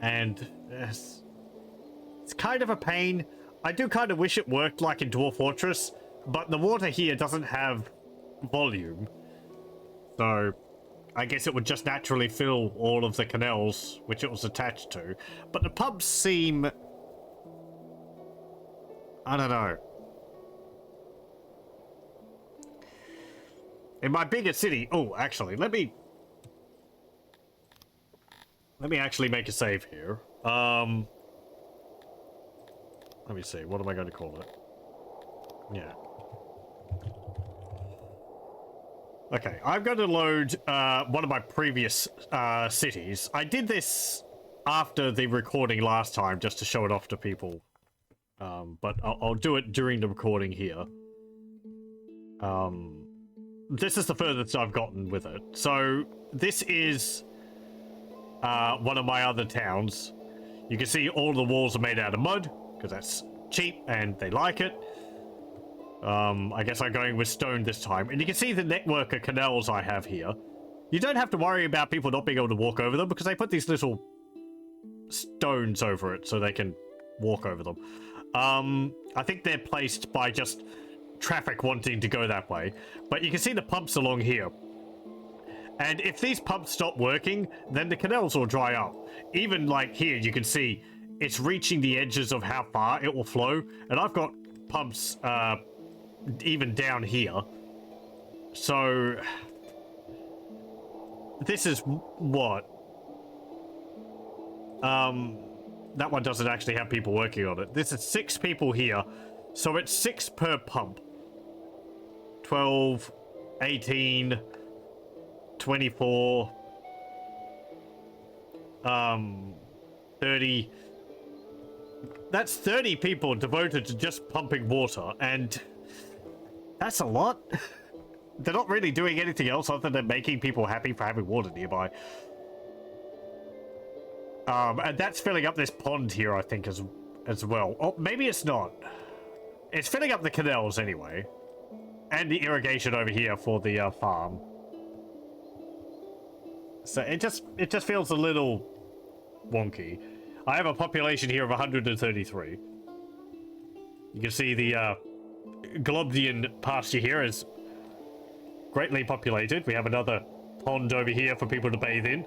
And it's kind of a pain. I do kind of wish it worked like in Dwarf Fortress, but the water here doesn't have volume. So I guess it would just naturally fill all of the canals which it was attached to. But the pubs seem... I don't know. In my bigger city... Oh, actually, let me actually make a save here. Let me see. What am I going to call it? Yeah. Okay, I'm going to load one of my previous cities. I did this after the recording last time just to show it off to people. But I'll do it during the recording here. This is the furthest I've gotten with it. So this is one of my other towns. You can see all the walls are made out of mud because that's cheap and they like it. I guess I'm going with stone this time. And you can see the network of canals I have here. You don't have to worry about people not being able to walk over them because they put these little stones over it so they can walk over them. I think they're placed by just traffic wanting to go that way. But you can see the pumps along here. And if these pumps stop working, then the canals will dry up. Even like here, you can see it's reaching the edges of how far it will flow. And I've got pumps, even down here. So this is what that one doesn't actually have people working on it. This is 6 people here, so it's 6 per pump. 12, 18, 24, 30. That's 30 people devoted to just pumping water, and that's a lot. They're not really doing anything else other than making people happy for having water nearby. And that's filling up this pond here, I think, as well. Oh, maybe it's not. It's filling up the canals anyway. And the irrigation over here for the farm. So it just feels a little wonky. I have a population here of 133. You can see the Globdian pasture here is greatly populated. We have another pond over here for people to bathe in.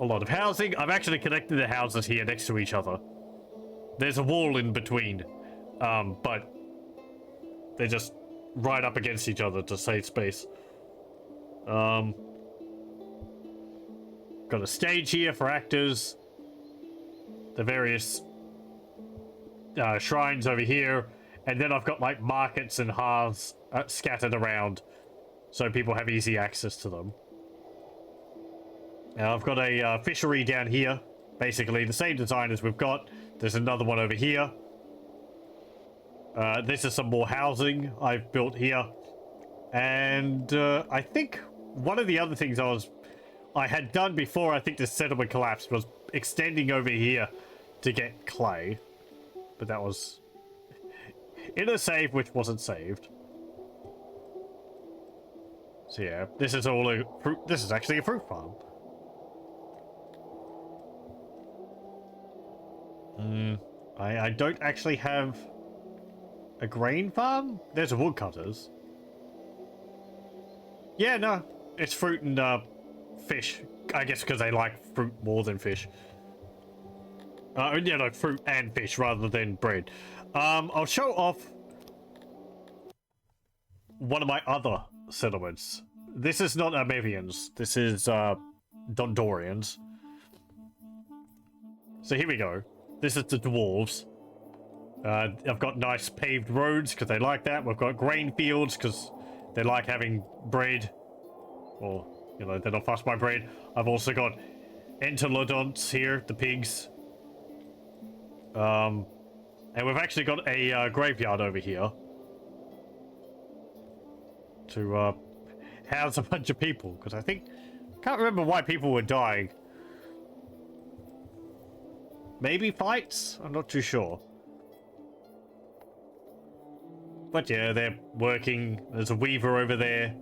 A lot of housing. I've actually connected the houses here next to each other. There's a wall in between, but they're just right up against each other to save space. Got a stage here for actors. The various shrines over here. And then I've got like markets and hearths scattered around so people have easy access to them. Now I've got a fishery down here. Basically the same design as we've got. There's another one over here. This is some more housing I've built here. And I think one of the other things I had done before I think the settlement collapsed was extending over here to get clay. But that was in a save which wasn't saved. So yeah, this is all a fruit. This is actually a fruit farm. I don't actually have a grain farm. There's a woodcutters. Yeah, no, it's fruit and fish. I guess because they like fruit more than fish. Yeah, no, fruit and fish rather than bread. I'll show off one of my other settlements. This is not Amevians. This is Dondorians. So here we go. This is the dwarves. I've got nice paved roads because they like that. We've got grain fields because they like having bread. Or, you know, they're not fussed by bread. I've also got entelodonts here, the pigs. And we've actually got a graveyard over here to house a bunch of people, because I can't remember why people were dying. Maybe fights? I'm not too sure. But yeah, they're working. There's a weaver over there.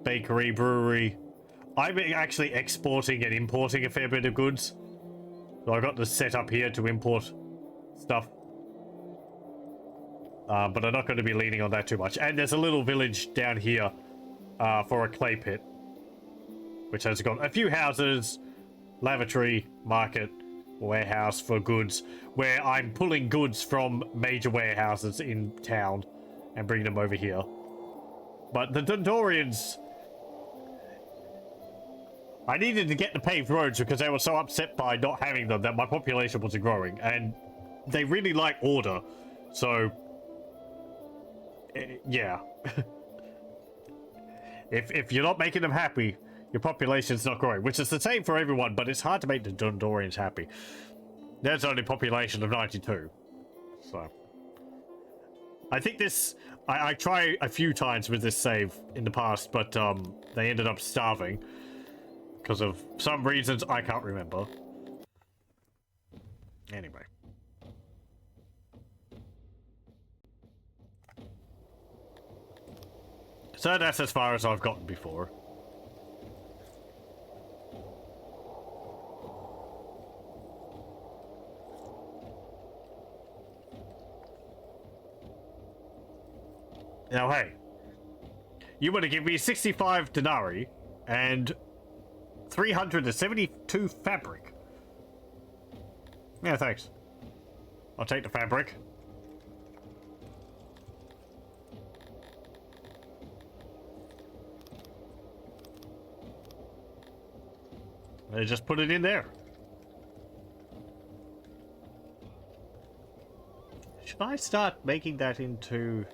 Bakery, brewery. I'm actually exporting and importing a fair bit of goods. So I got the setup here to import stuff. But I'm not going to be leaning on that too much. And there's a little village down here for a clay pit. which has got a few houses, lavatory, market, warehouse for goods, where I'm pulling goods from major warehouses in town and bringing them over here. But the Dundorians, I needed to get the paved roads because they were so upset by not having them that my population wasn't growing, and they really like order, so yeah. if you're not making them happy, your population's not growing, which is the same for everyone, but it's hard to make the Dundorians happy. There's only a population of 92, so I think this, I tried a few times with this save in the past, but they ended up starving because of some reasons I can't remember. Anyway. So that's as far as I've gotten before. Now, hey, you want to give me 65 denarii and 372 fabric. Yeah, thanks. I'll take the fabric. They just put it in there. Should I start making that into...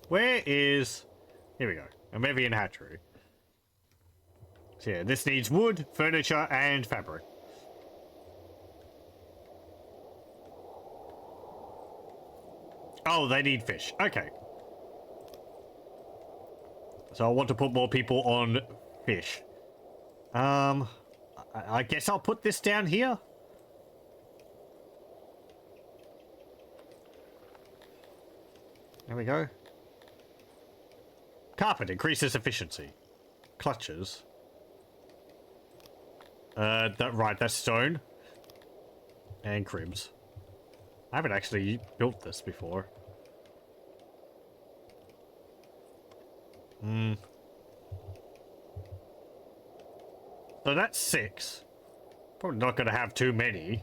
Where is... Here we go. Amevian hatchery. So yeah, this needs wood, furniture, and fabric. Oh, they need fish. Okay. So I want to put more people on fish. I guess I'll put this down here. There we go. Carpet increases efficiency. Clutches. Right, that's stone. And cribs. I haven't actually built this before. So that's 6. Probably not going to have too many.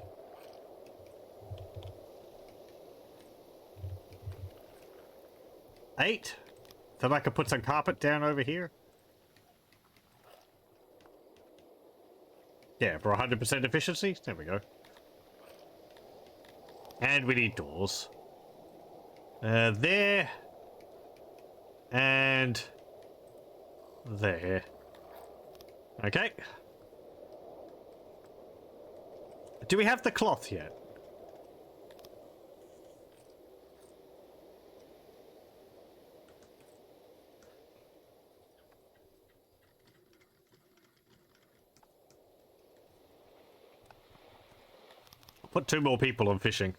Eight. Then I could put some carpet down over here. Yeah, for 100% efficiency. There we go. And we need doors. There. And... there. Okay. Do we have the cloth yet? Put 2 more people on fishing.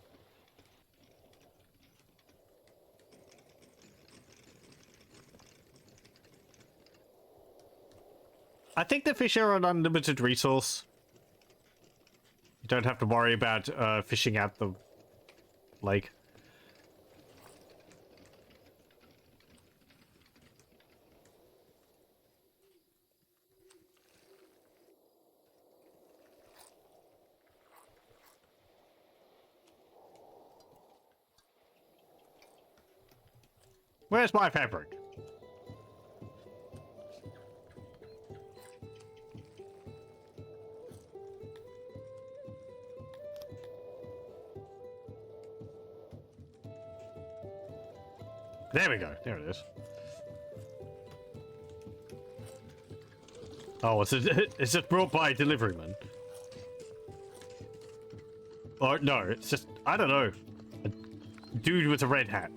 I think the fish are an unlimited resource. You don't have to worry about fishing out the lake. Where's my fabric? There we go. There it is. Oh, it's just brought by a deliveryman. Oh, no, it's just, I don't know. A dude with a red hat.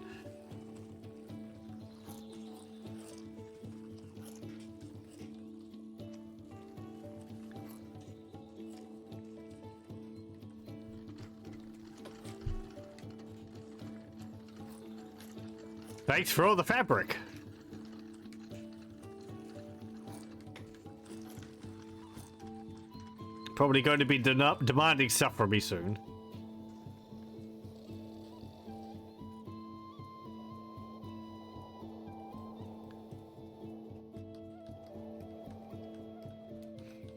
Thanks for all the fabric. Probably going to be demanding stuff from me soon.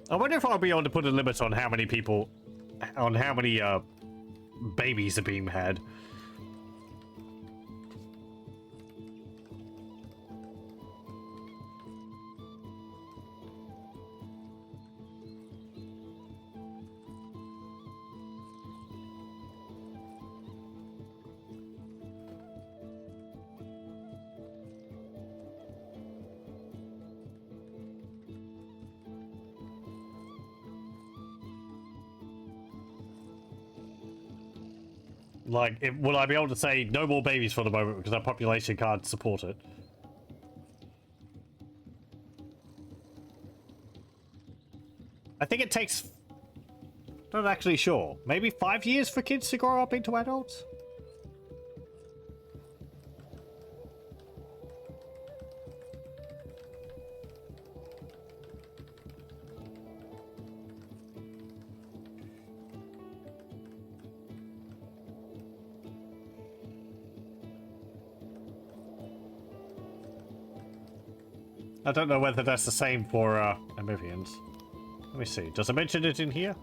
I wonder if I'll be able to put a limit on how many people, on how many babies are being had. Like, will I be able to say no more babies for the moment because our population can't support it? I think it takes... Not actually sure. Maybe 5 years for kids to grow up into adults? I don't know whether that's the same for Amevians. Let me see. Does it mention it in here?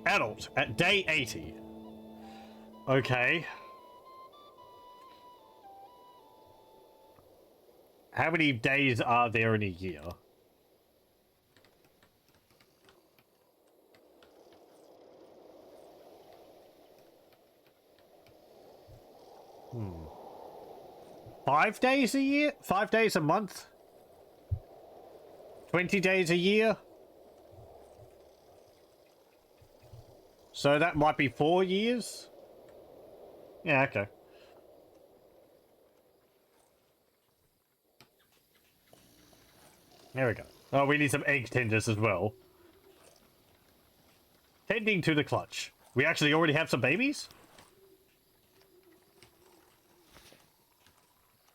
Adult at day 80. Okay. How many days are there in a year? Hmm. 5 days a year? 5 days a month? 20 days a year? So that might be 4 years? Yeah, okay. There we go. Oh, we need some egg tenders as well. Tending to the clutch. We actually already have some babies?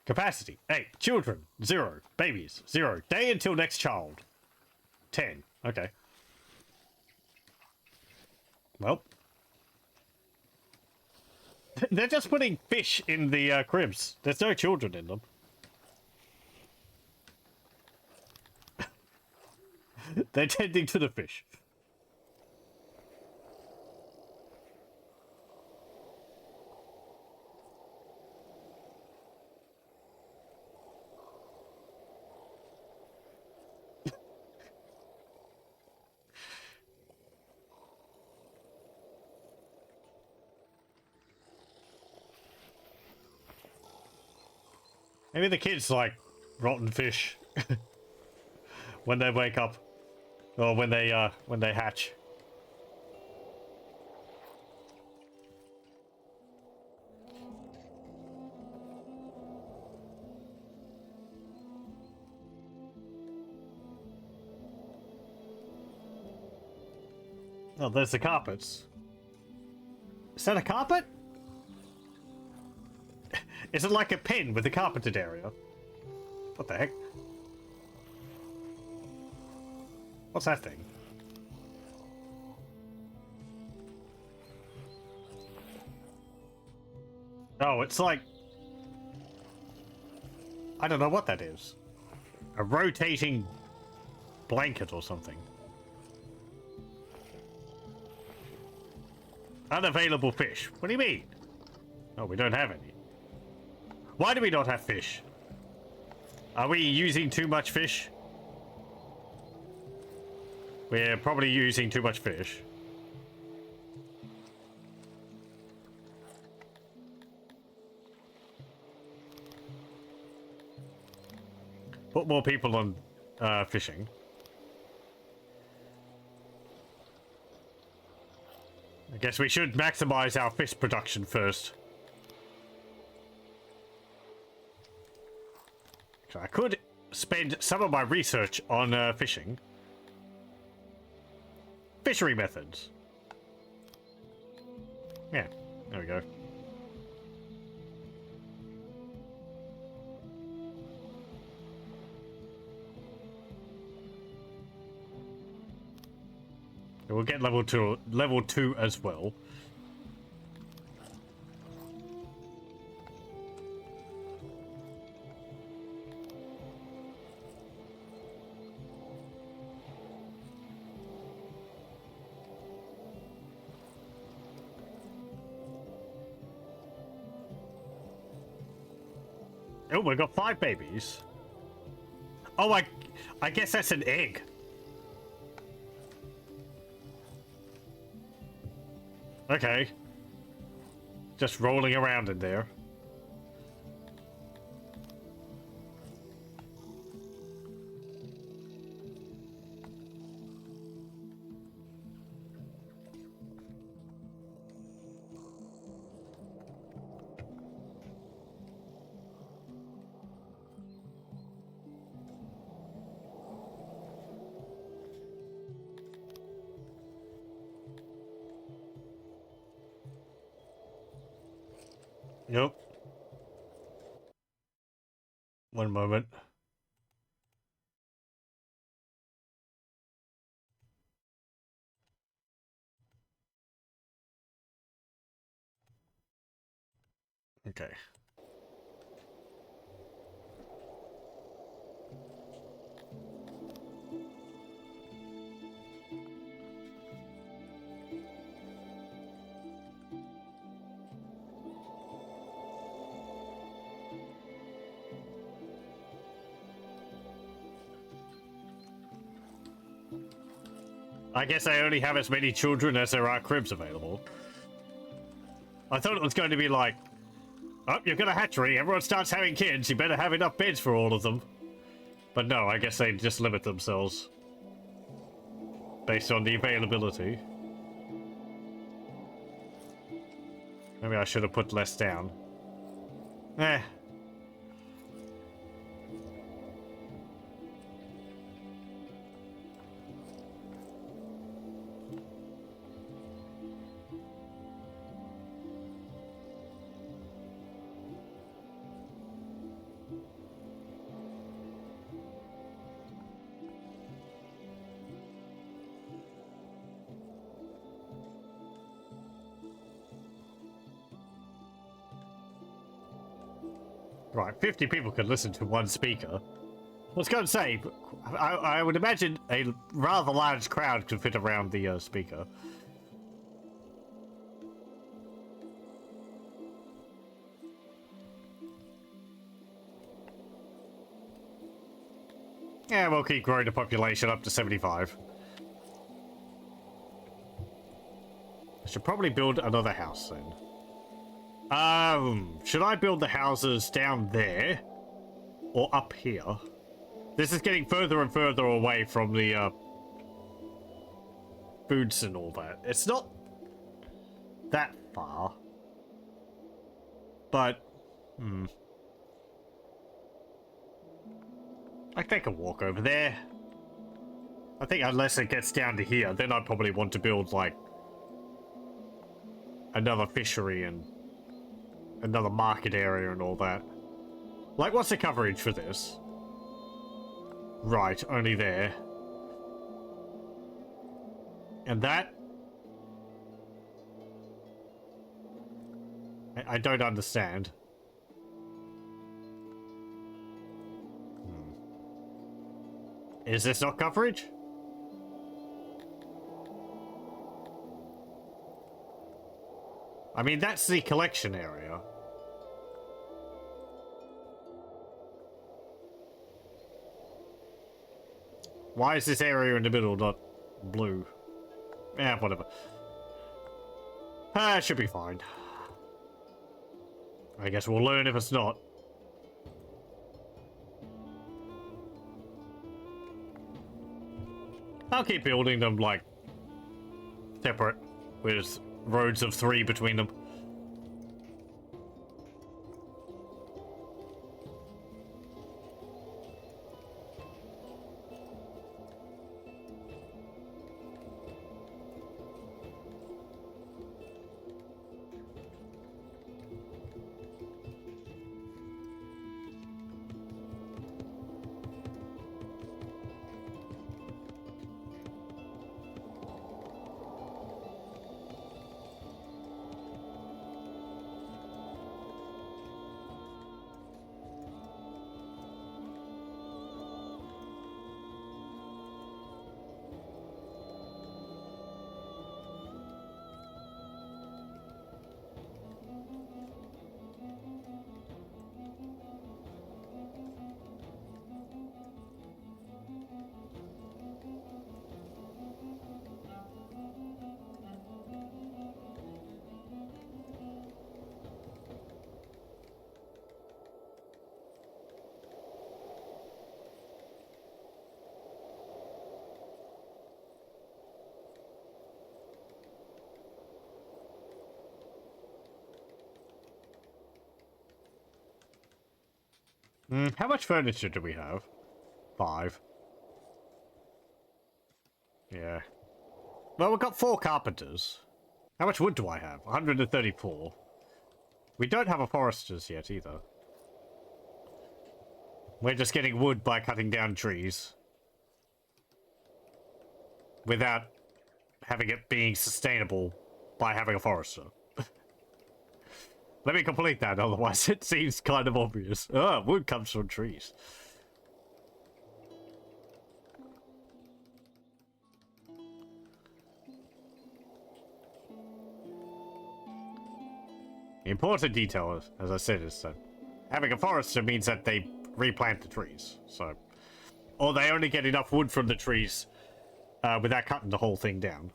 Capacity. 8. Children. 0. Babies. 0. Day until next child. 10. Okay. Well. They're just putting fish in the cribs. There's no children in them. They're tending to the fish. Maybe the kids like rotten fish when they wake up. Or when they hatch. Oh, there's the carpets. Is that a carpet? Is it like a pen with a carpeted area? What the heck? What's that thing? Oh, it's like... I don't know what that is. A rotating blanket or something. Unavailable fish. What do you mean? Oh, we don't have any. Why do we not have fish? Are we using too much fish? We're probably using too much fish. Put more people on fishing. I guess we should maximize our fish production first. So I could spend some of my research on fishing. Fishery methods. Yeah, there we go. We'll get level two as well. Oh, we got 5 babies. Oh, I guess that's an egg. Okay. Just rolling around in there. Yep. One moment. Okay. I guess I only have as many children as there are cribs available. I thought it was going to be like, oh, you've got a hatchery, everyone starts having kids, you better have enough beds for all of them. But no, I guess they just limit themselves based on the availability. Maybe I should have put less down. Eh. Right, 50 people could listen to one speaker. I was going to say, I would imagine a rather large crowd could fit around the speaker. Yeah, we'll keep growing the population up to 75. I should probably build another house then. Should I build the houses down there? Or up here? This is getting further and further away from the, foods and all that. It's not that far. But, I think I can walk over there. I think unless it gets down to here, then I'd probably want to build, like, another fishery and another market area and all that. Like, what's the coverage for this? Right, only there. And that? I don't understand. Is this not coverage? I mean, that's the collection area. Why is this area in the middle not blue? Eh, whatever. Should be fine. I guess we'll learn if it's not. I'll keep building them, like, separate, with roads of 3 between them. How much furniture do we have? 5. Yeah. Well, we've got 4 carpenters. How much wood do I have? 134. We don't have a foresters yet either. We're just getting wood by cutting down trees. Without having it being sustainable by having a forester. Let me complete that, otherwise it seems kind of obvious. Oh, wood comes from trees. The important detail, as I said, is that having a forester means that they replant the trees. So, or they only get enough wood from the trees without cutting the whole thing down.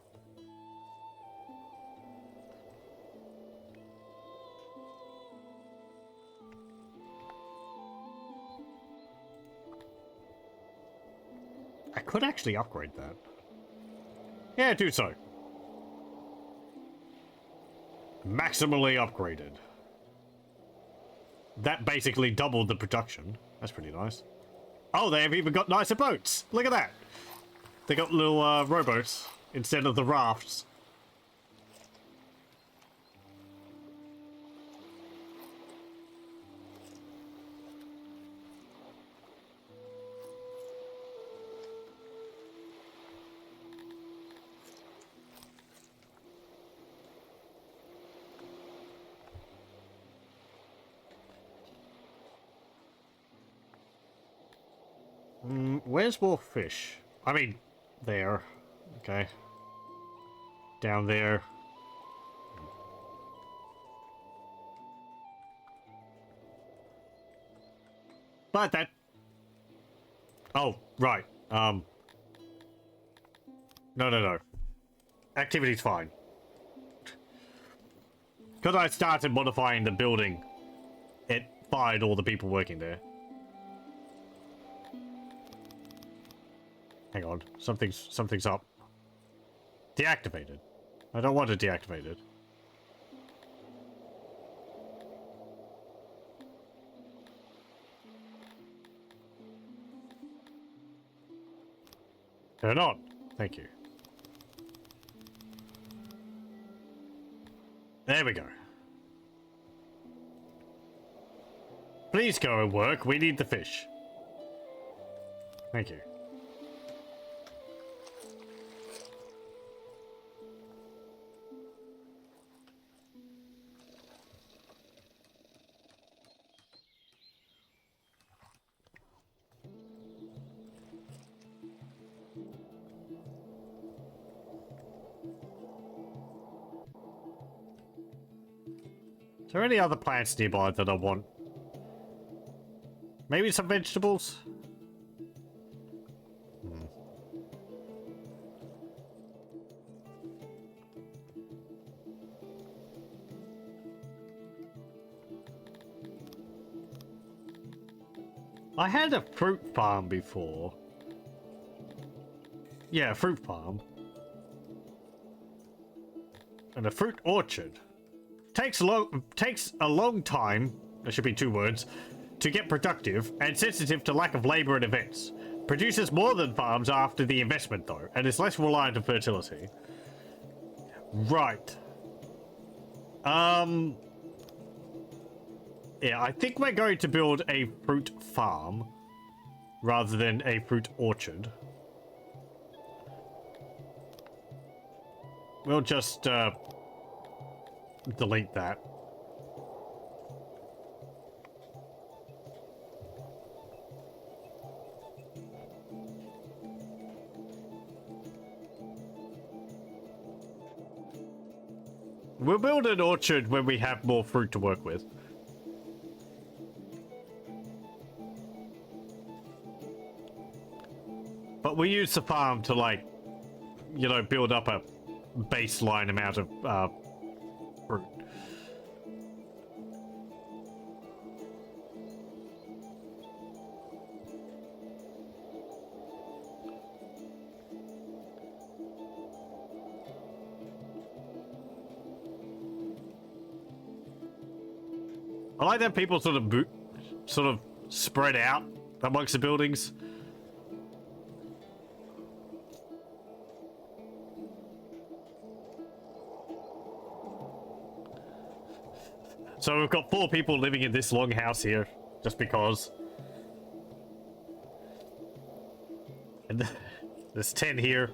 I could actually upgrade that. Yeah, do so. Maximally upgraded. That basically doubled the production. That's pretty nice. Oh, they have even got nicer boats. Look at that. They got little rowboats instead of the rafts. Where's more fish? I mean, there. Okay. Down there. But that... Oh, right. No. Activity's fine. Because I started modifying the building, it fired all the people working there. Hang on, something's up. Deactivated. I don't want it deactivated. Turn on. Thank you. There we go. Please go and work. We need the fish. Thank you. Is there any other plants nearby that I want? Maybe some vegetables? I had a fruit farm before. Yeah, a fruit farm. And a fruit orchard. Takes a long time, there should be 2 words, to get productive and sensitive to lack of labor and events. Produces more than farms after the investment though, and is less reliant on fertility. Right. Yeah, I think we're going to build a fruit farm rather than a fruit orchard. We'll just delete that. We'll build an orchard when we have more fruit to work with. But we use the farm to, like, you know, build up a baseline amount of fruit. I like that people sort of spread out amongst the buildings. So we've got 4 people living in this long house here, just because. And there's 10 here.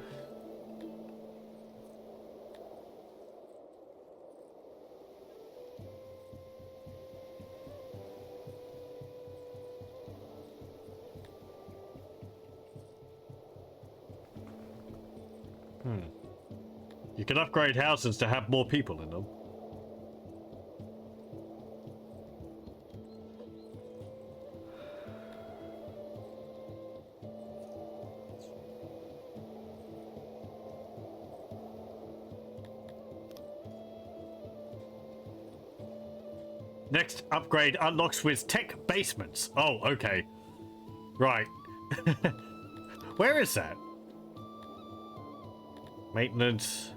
You can upgrade houses to have more people in them. Next upgrade unlocks with tech basements. Oh, okay. Right. Where is that? Maintenance.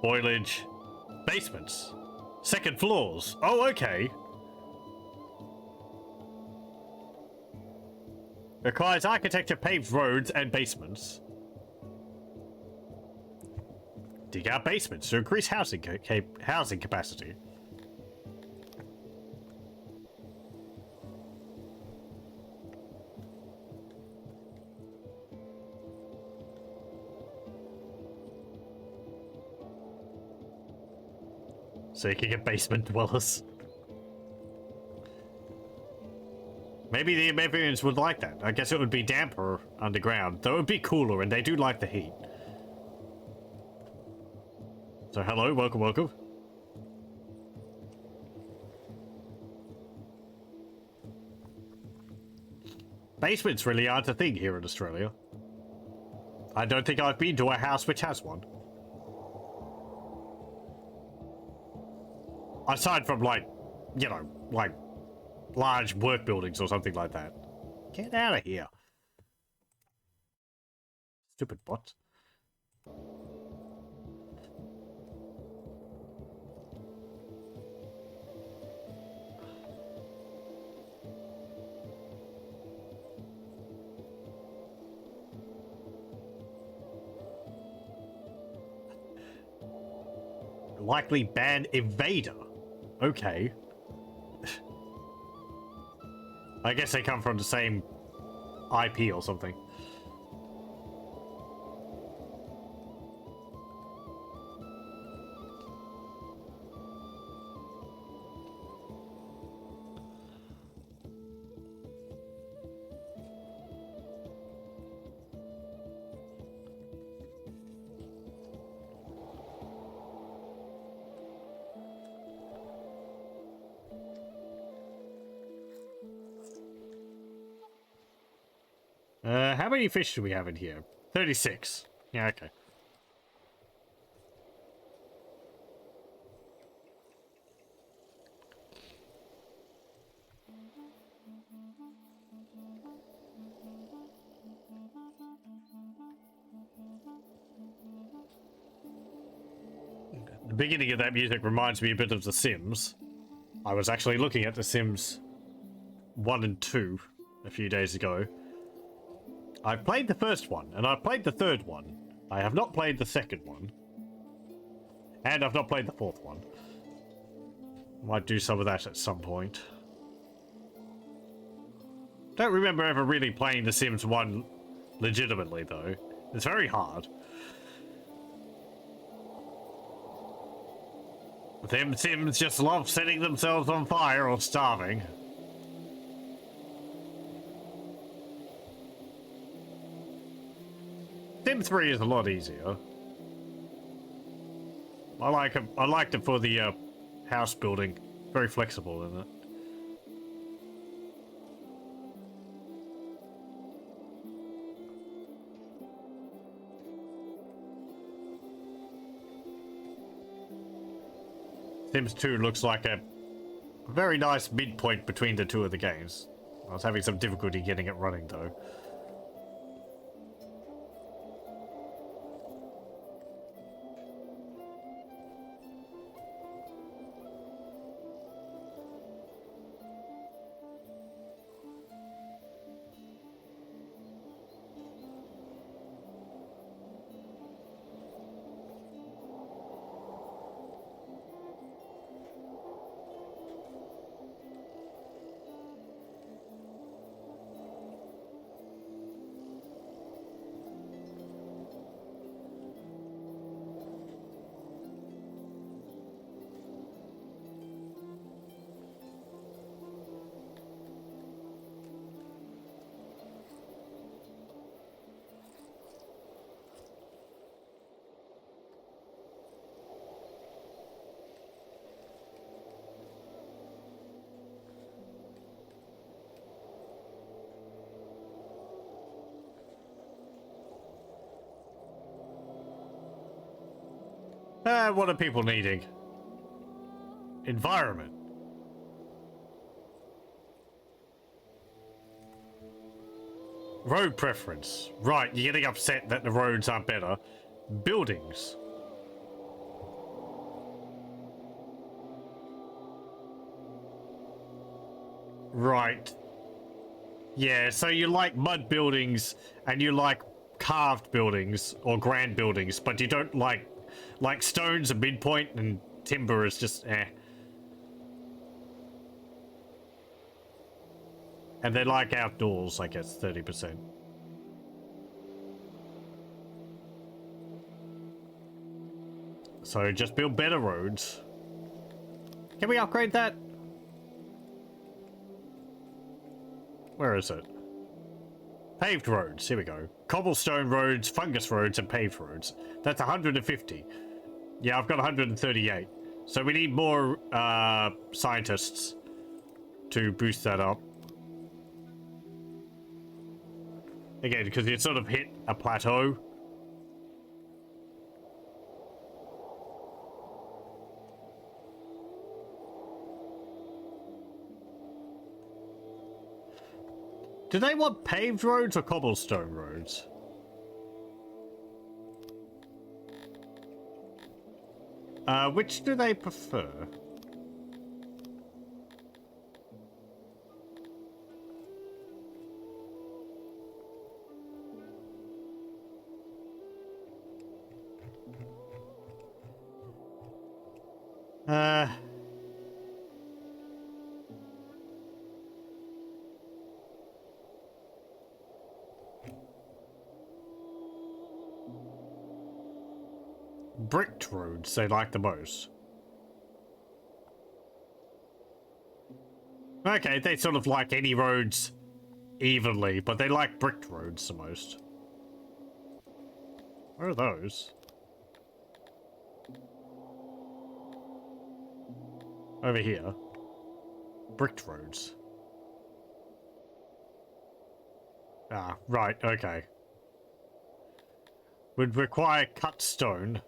Boilage. Basements. Second floors. Oh, okay. Requires architecture, paved roads, and basements. Dig out basements to increase housing capacity. So you can get basement dwellers. Maybe the Amevians would like that. I guess it would be damper underground, though it would be cooler, and they do like the heat. So hello, welcome, welcome. Basements really aren't a thing here in Australia. I don't think I've been to a house which has one. Aside from, like, you know, like, large work buildings or something like that. Get out of here. Stupid bot. Likely ban invader. Okay. I guess they come from the same IP or something. How many fish do we have in here? 36. Yeah, okay. The beginning of that music reminds me a bit of The Sims. I was actually looking at The Sims 1 and 2 a few days ago. I played the first one, and I played the third one. I have not played the second one. And I've not played the fourth one. Might do some of that at some point. Don't remember ever really playing The Sims 1 legitimately, though. It's very hard. Them Sims just love setting themselves on fire or starving. Sim 3 is a lot easier. I liked it for the house building. Very flexible, isn't it? Sims 2 looks like a very nice midpoint between the two of the games. I was having some difficulty getting it running, though. What are people needing? Environment. Road preference. Right, you're getting upset that the roads aren't better. Buildings. Right. Yeah, so you like mud buildings and you like carved buildings or grand buildings, but you don't like stone's a midpoint and timber is just eh. And they like outdoors, I guess, 30%. So just build better roads. Can we upgrade that? Where is it? Paved roads, here we go. Cobblestone roads, fungus roads, and paved roads. That's 150. Yeah, I've got 138. So we need more scientists to boost that up. Again, because it sort of hit a plateau. Do they want paved roads or cobblestone roads? Which do they prefer? Bricked roads they like the most. Okay, they sort of like any roads evenly, but they like bricked roads the most. Where are those? Over here. Bricked roads. Ah, right, okay. Would require cut stone.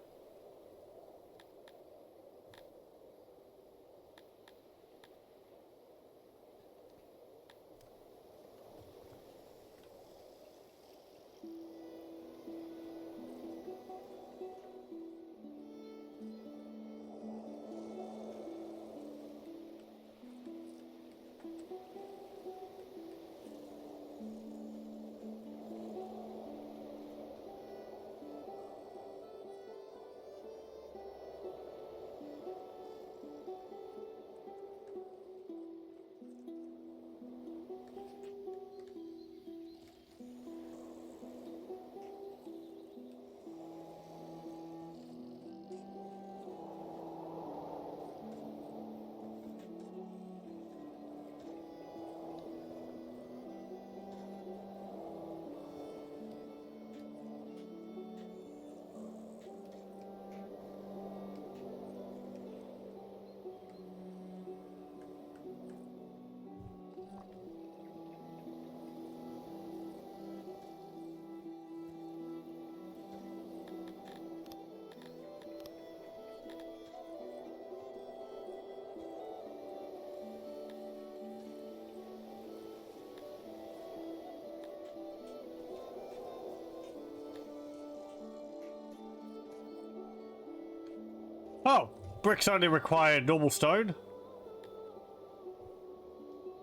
Oh, bricks only require normal stone?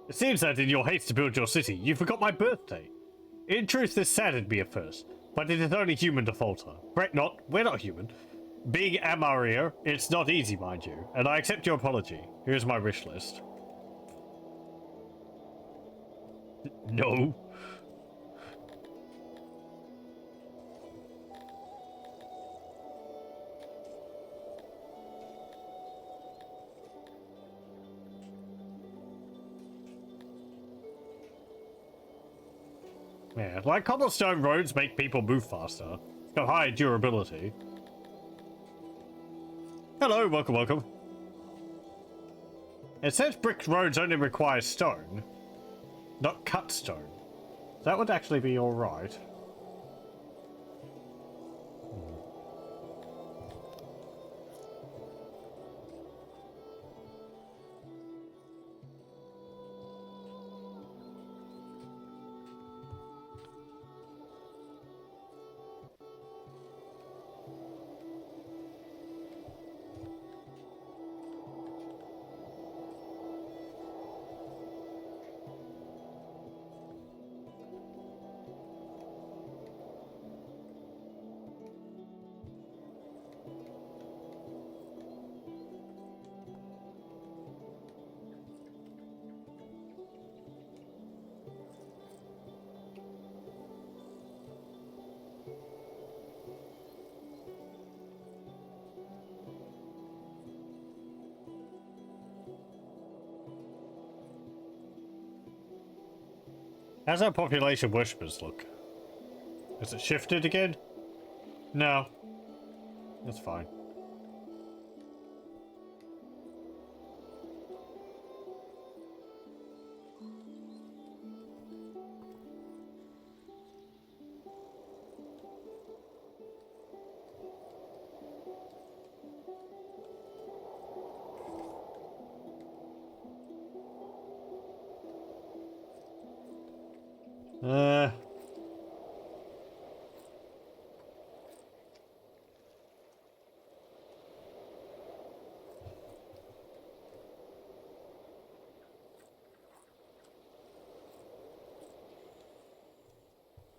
It seems that in your haste to build your city, you forgot my birthday. In truth, this saddened me at first, but it is only human to falter. Fret not, we're not human. Being Amevias, it's not easy, mind you, and I accept your apology. Here's my wish list. No. Yeah, like cobblestone roads make people move faster. It's got high durability. Hello, welcome, welcome. It says brick roads only require stone, not cut stone. That would actually be alright. How's our population worshippers look? Is it shifted again? No. That's fine.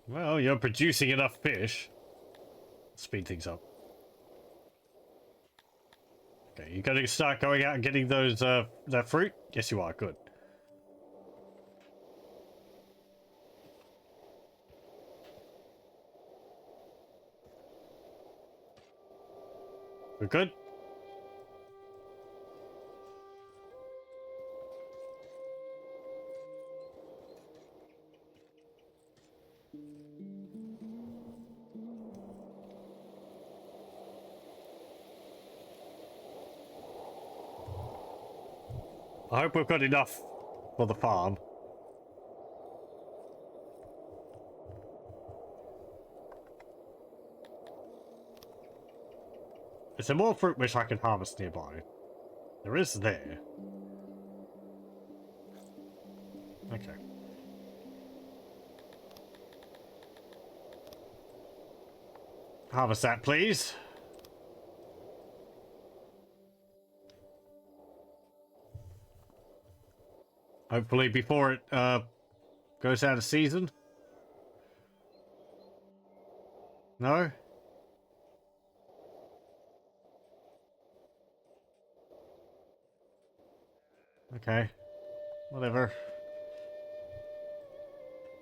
Well, you're producing enough fish. Speed things up. Okay, you gotta start going out and getting those, that fruit? Yes, you are. Good. We're good? I hope we've got enough for the farm. Is there more fruit which I can harvest nearby? There is there. Okay. Harvest that, please. Hopefully before it goes out of season. No? Okay. Whatever.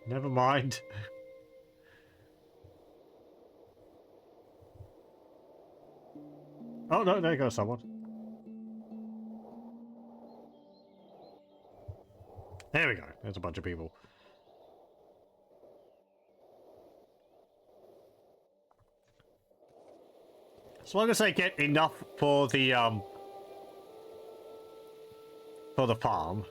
Never mind. Oh no, there goes someone. There we go. There's a bunch of people. As long as I get enough for the farm.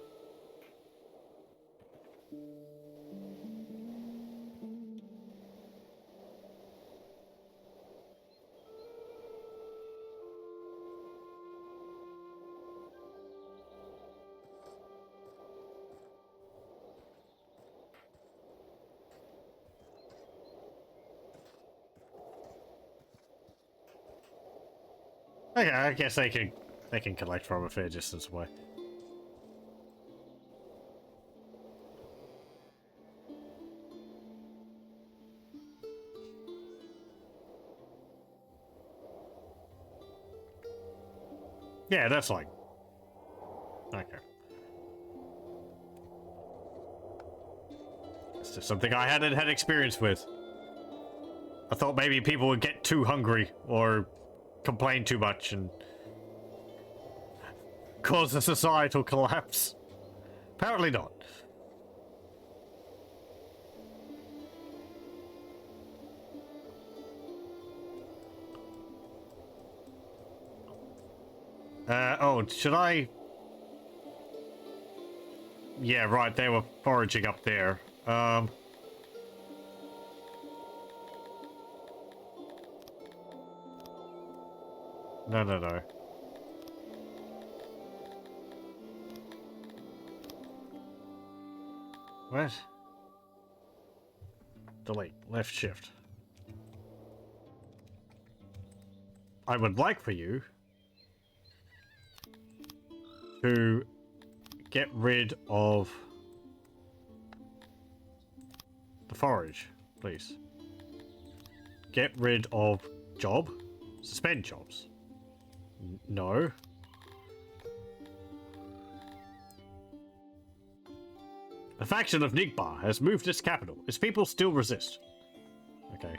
Okay, I guess they can collect from a fair distance away. Yeah, that's like... Okay. It's just something I hadn't had experience with. I thought maybe people would get too hungry or complain too much and cause a societal collapse. Apparently not. Oh, should I... Yeah, right, they were foraging up there. No, no, no. What? Delete. Left shift. I would like for you to get rid of the forage, please. Get rid of job. Suspend jobs. No. A faction of Nigbar has moved its capital. Its people still resist. Okay.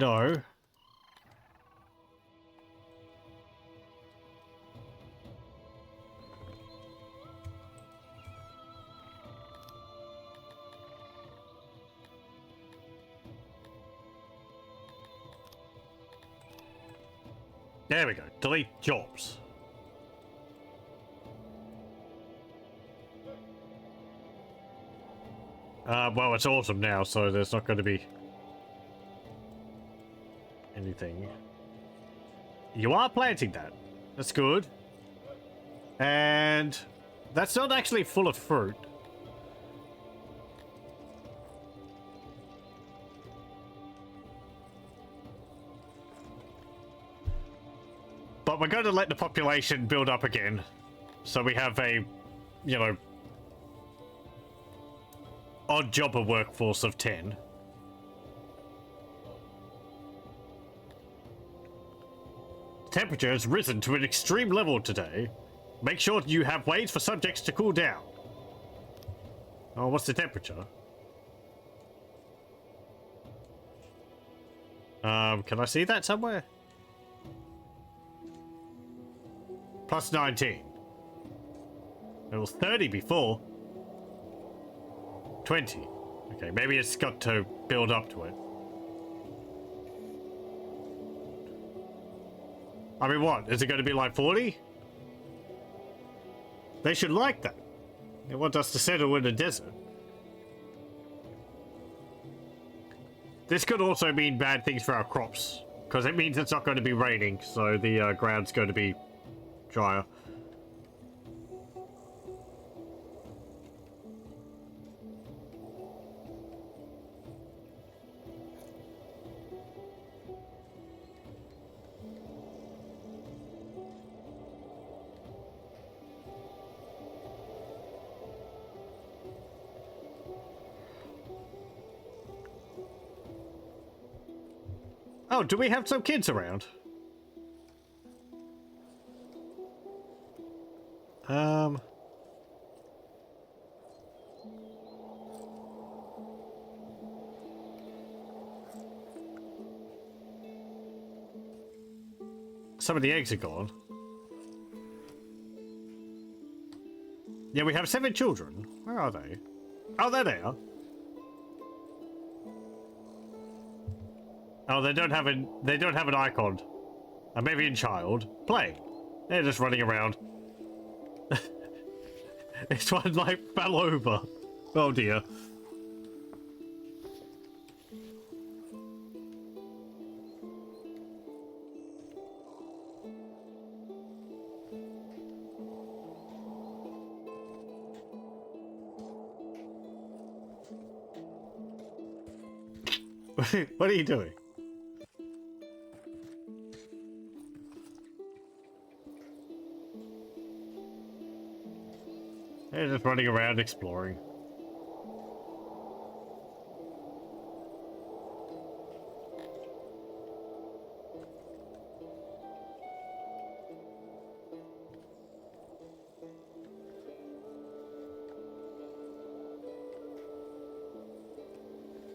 No. There we go. Delete jobs. Well, it's autumn now, so there's not going to be anything. You are planting that. That's good. And that's not actually full of fruit. But we're going to let the population build up again. So we have a, you know, odd jobber workforce of 10. Temperature has risen to an extreme level today. Make sure you have ways for subjects to cool down. Oh, what's the temperature? Can I see that somewhere? Plus 19. It was 30 before. 20. Okay, maybe it's got to build up to it. I mean, what? Is it going to be like 40? They should like that. They want us to settle in the desert. This could also mean bad things for our crops, because it means it's not going to be raining, so the ground's going to be drier. Oh, do we have some kids around? Some of the eggs are gone. Yeah, we have 7 children. Where are they? Oh, there they are. Oh, they don't have an icon. A Amevian child. Play. They're just running around. This one like fell over. Oh dear. What are you doing? They're just running around exploring.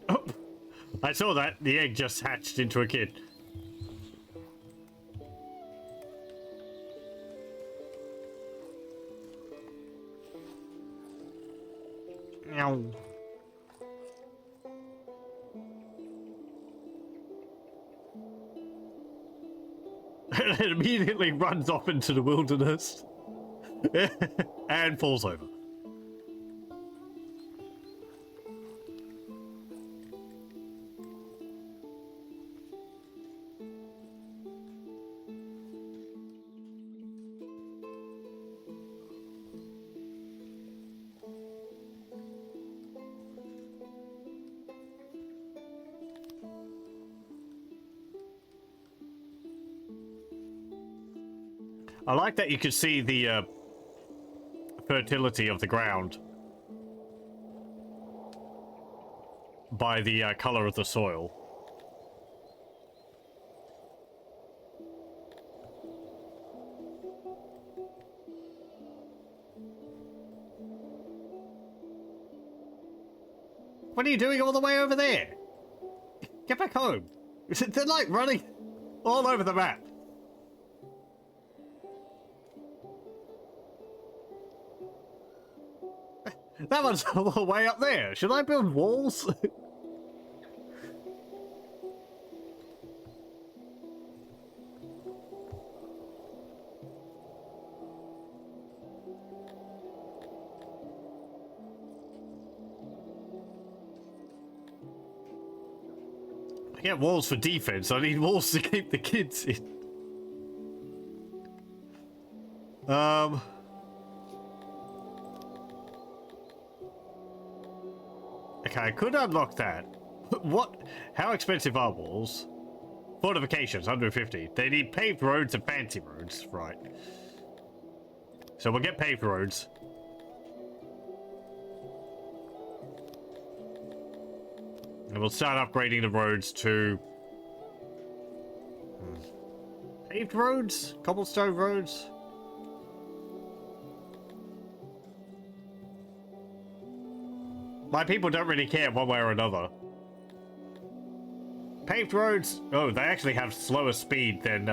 Oh, I saw that. The egg just hatched into a kid. Meow. It immediately runs off into the wilderness and falls over. I like that you can see the fertility of the ground by the color of the soil. What are you doing all the way over there? Get back home. They're like running all over the map. That one's all the way up there. Should I build walls? I get walls for defense. I need walls to keep the kids in. Okay, I could unlock that. What? How expensive are walls? Fortifications, 150. They need paved roads and fancy roads. Right. So we'll get paved roads. And we'll start upgrading the roads to... paved roads? Cobblestone roads? My people don't really care one way or another. Paved roads... oh, they actually have slower speed than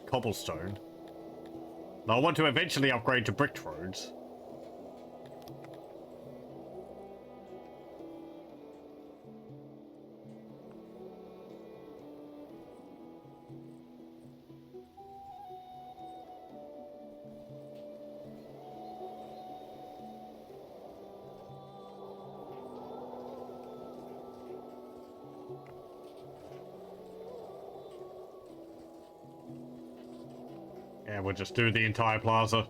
cobblestone. I want to eventually upgrade to bricked roads. Yeah, we'll just do the entire plaza.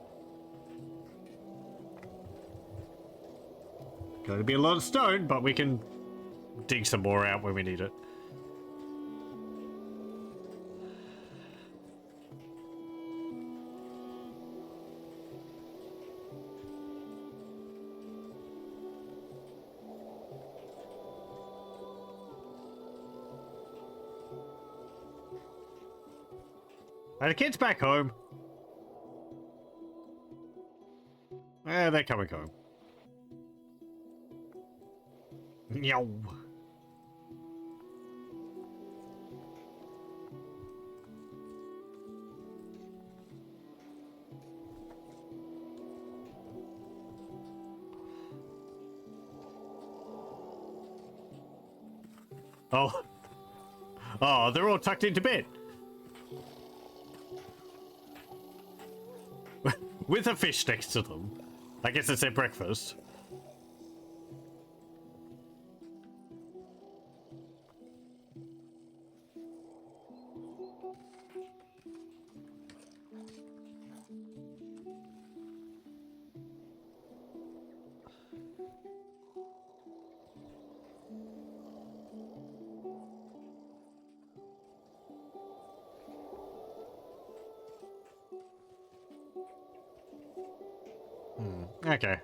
Going to be a lot of stone, but we can dig some more out when we need it. Are the kids back home? They're coming home. Meow. Oh. Oh, they're all tucked into bed. With a fish next to them. I guess it's their breakfast. Okay.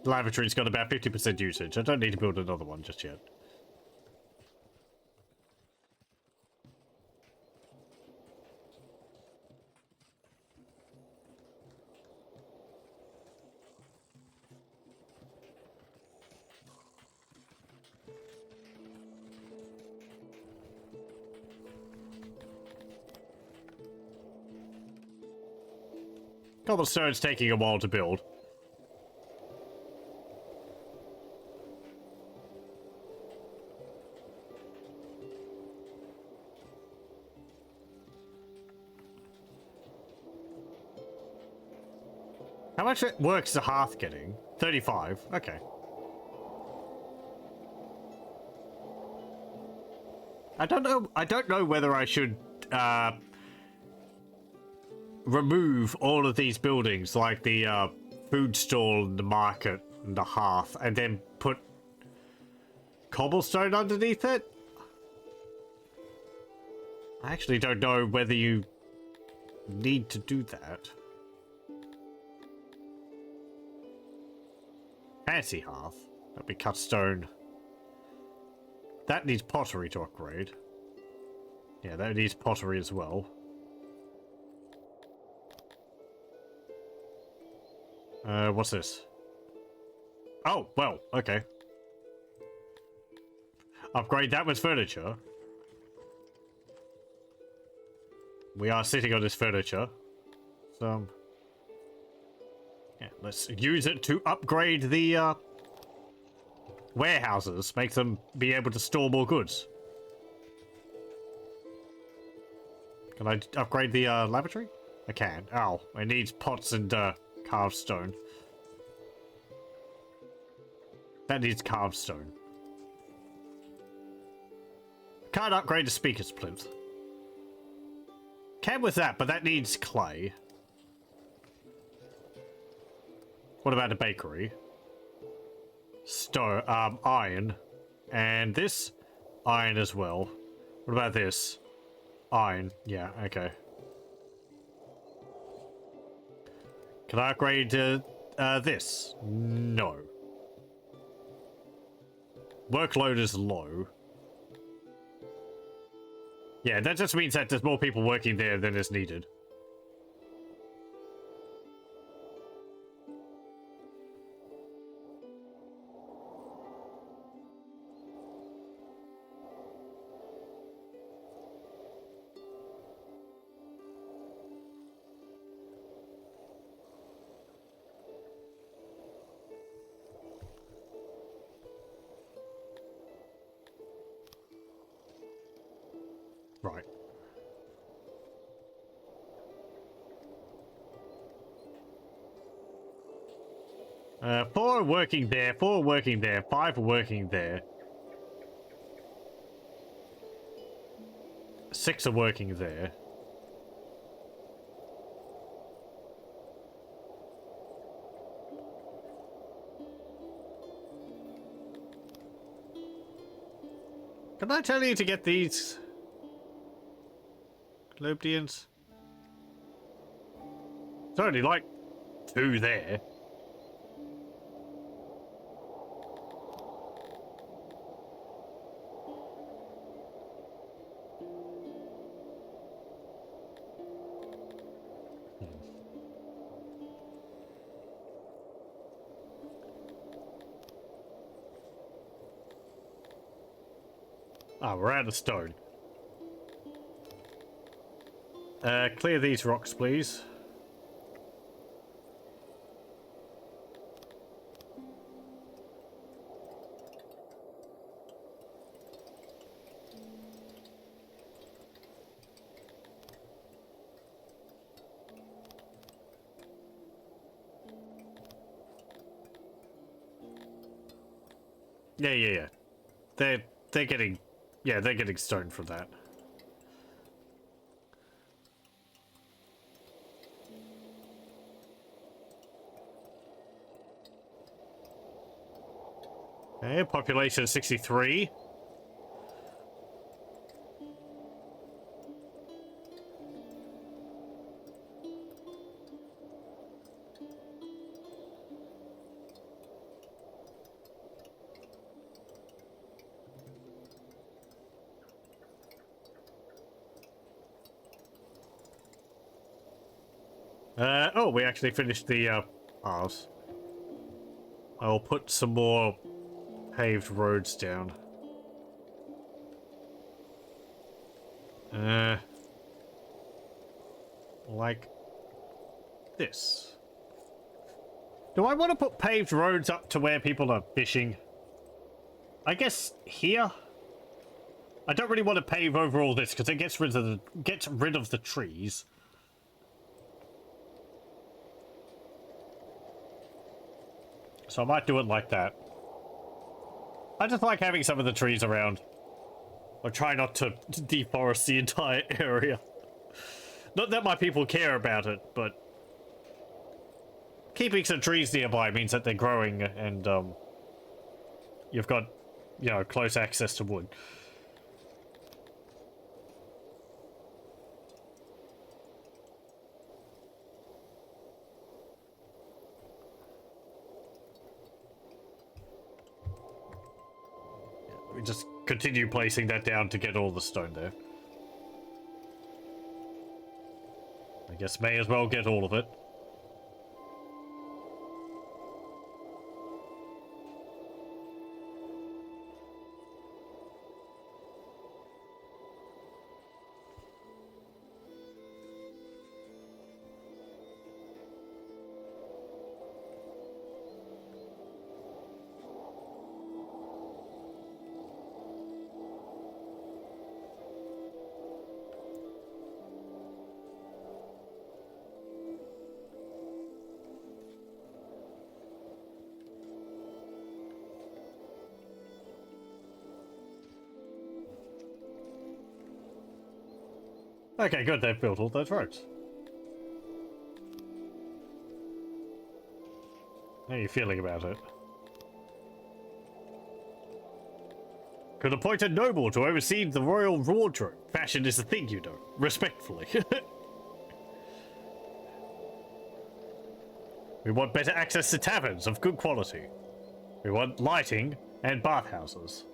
The lavatory's got about 50% usage. I don't need to build another one just yet. Cobblestone's taking a while to build. How much work is a hearth getting? 35. Okay. I don't know whether I should remove all of these buildings, like the food stall, the market, and the hearth, and then put cobblestone underneath it. I actually don't know whether you need to do that. Fancy hearth. That'd be cut stone. That needs pottery to upgrade. Yeah, that needs pottery as well. What's this? Oh, well, okay. Upgrade that with furniture. We are sitting on this furniture. So, yeah, let's use it to upgrade the warehouses. Make them be able to store more goods. Can I upgrade the laboratory? I can. Oh, it needs pots and carved stone. That needs carved stone. Can't upgrade the speaker's plinth. Can with that, but that needs clay. What about the bakery? Stone, iron. And this? Iron as well. What about this? Iron. Yeah, okay. Can I upgrade this? No. Workload is low. Yeah, that just means that there's more people working there than is needed. Right. Four are working there, 4 are working there, 5 are working there. 6 are working there. Can I tell you to get these Globdians? It's only like 2 there. Ah, we're out of stone. Clear these rocks, please. Yeah. They're getting, yeah, they're getting stone from that. Okay, population 63. Oh, we actually finished the paths. I'll put some more paved roads down. Like this. Do I want to put paved roads up to where people are fishing? I guess here? I don't really want to pave over all this because it gets rid of the trees. So I might do it like that. I just like having some of the trees around. I try not to deforest the entire area. Not that my people care about it, but keeping some trees nearby means that they're growing and you've got, you know, close access to wood. We just continue placing that down to get all the stone there. I guess may as well get all of it. Okay, good. They've built all those roads. How are you feeling about it? Could appoint a noble to oversee the royal wardrobe. Fashion is a thing, you know. Respectfully. We want better access to taverns of good quality. We want lighting and bathhouses.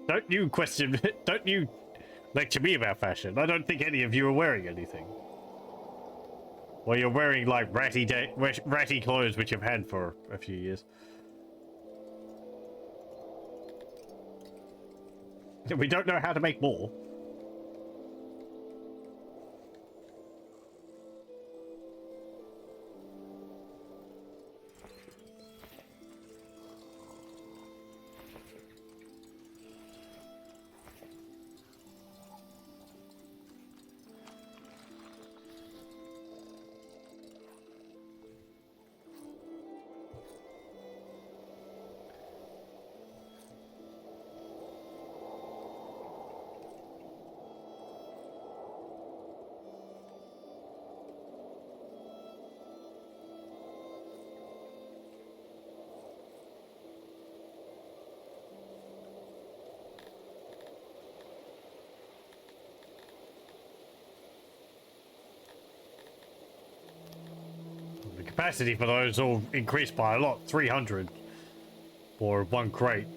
Don't you question, don't you lecture me about fashion. I don't think any of you are wearing anything. Well, you're wearing like ratty clothes which you've had for a few years. We don't know how to make more. Capacity for those all increased by a lot, 300 for one crate.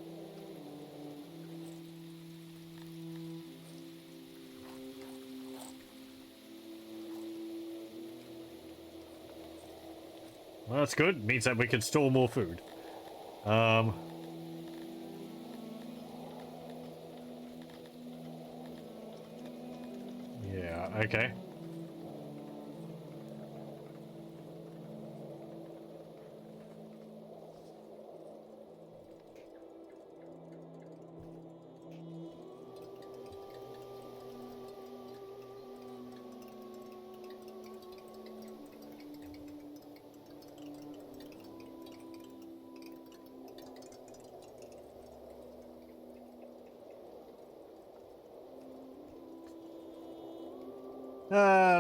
Well, that's good. Means that we can store more food. Yeah, okay.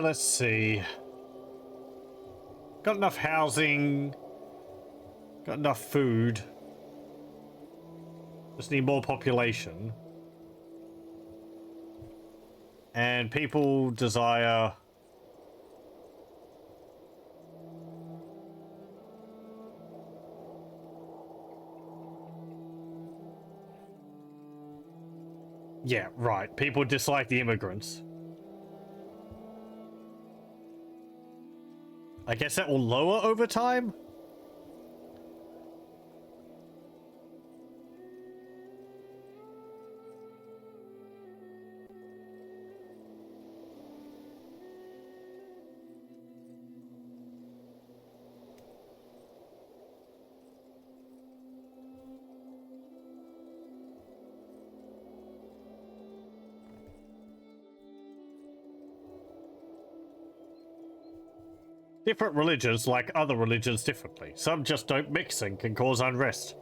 Let's see. Got enough housing. Got enough food. Just need more population. And people desire... Yeah, right. People dislike the immigrants. I guess that will lower over time? Different religions like other religions differently. Some just don't mix and can cause unrest.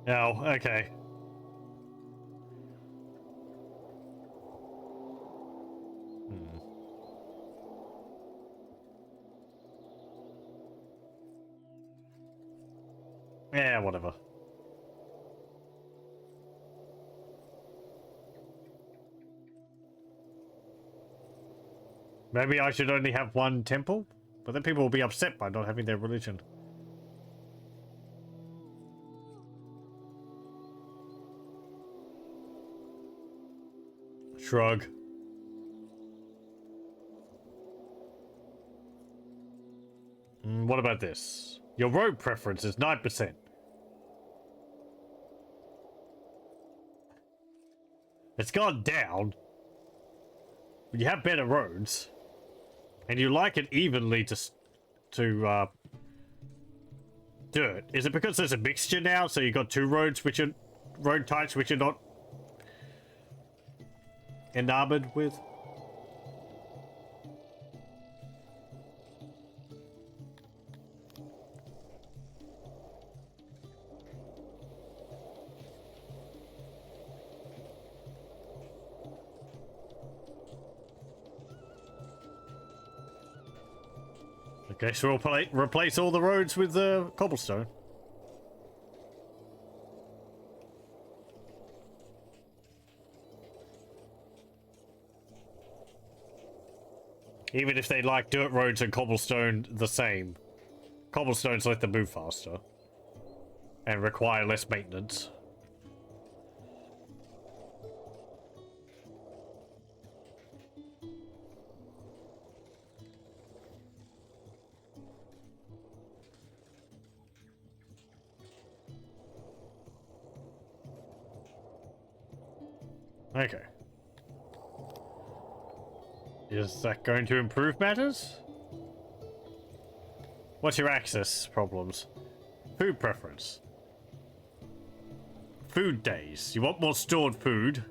Oh, okay. Yeah, whatever. Maybe I should only have one temple? But then people will be upset by not having their religion. Shrug. What about this? Your road preference is 9%. It's gone down. But you have better roads. And you like it evenly to dirt. Is it because there's a mixture now? So you got two roads which are road types which are not enamored with. Okay, so we'll replace all the roads with cobblestone. Even if they like dirt roads and cobblestone the same. Cobblestones let them move faster. And require less maintenance. Okay. Is that going to improve matters? What's your access problems? Food preference. Food days. You want more stored food?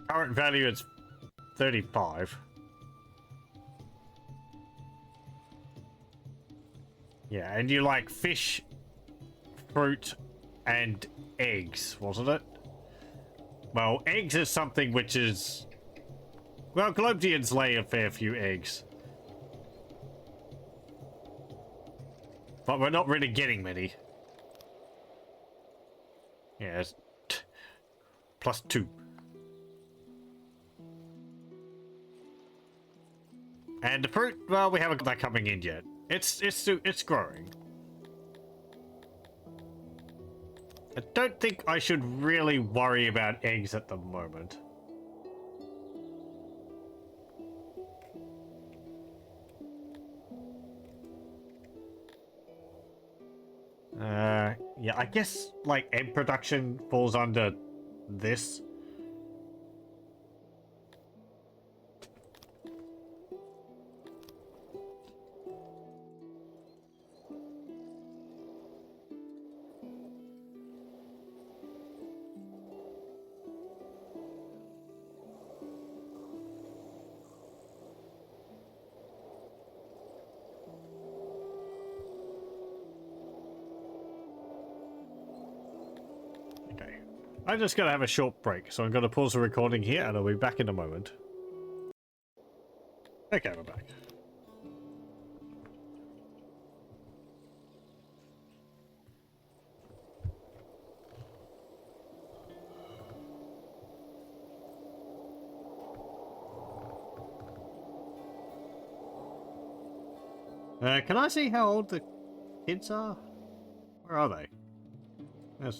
Current value is 35. Yeah, and you like fish, fruit, and eggs, wasn't it? Well, eggs is something which is... Well, Globedians lay a fair few eggs. But we're not really getting many. Yeah, it's +2. And the fruit, well, we haven't got that coming in yet. It's growing. I don't think I should really worry about eggs at the moment. Yeah, I guess, like, egg production falls under this. I'm just going to have a short break, so I'm going to pause the recording here, and I'll be back in a moment. Okay, we're back. Can I see how old the kids are? Where are they?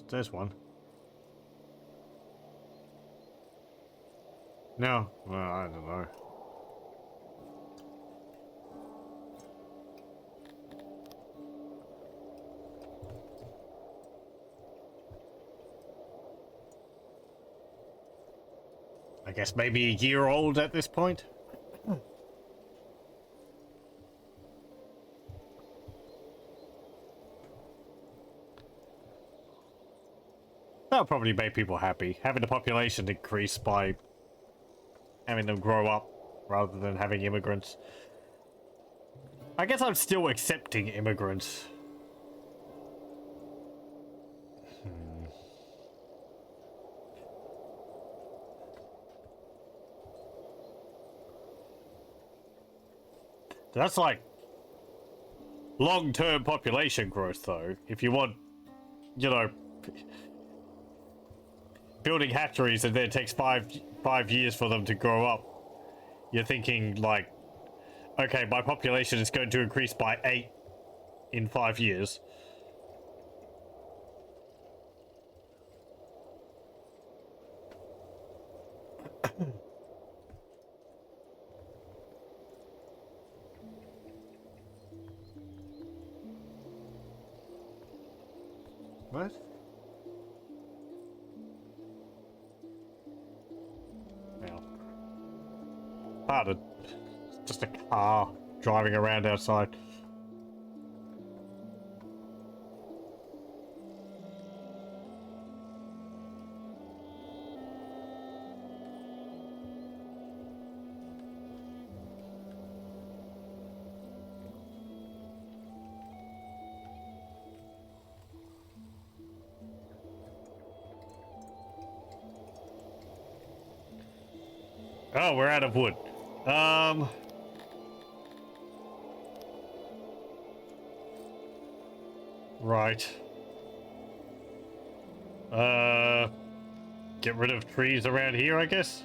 There's one. No, well, I don't know. I guess maybe a year old at this point? That'll probably make people happy. Having the population increase by having them grow up rather than having immigrants. I guess I'm still accepting immigrants. That's like long-term population growth, though. If you want, you know, building hatcheries and then it takes five years for them to grow up, you're thinking like, okay, my population is going to increase by 8 in 5 years. What? Well, pardon. It's just a car driving around outside. Oh, we're out of wood. Right. Get rid of trees around here, I guess?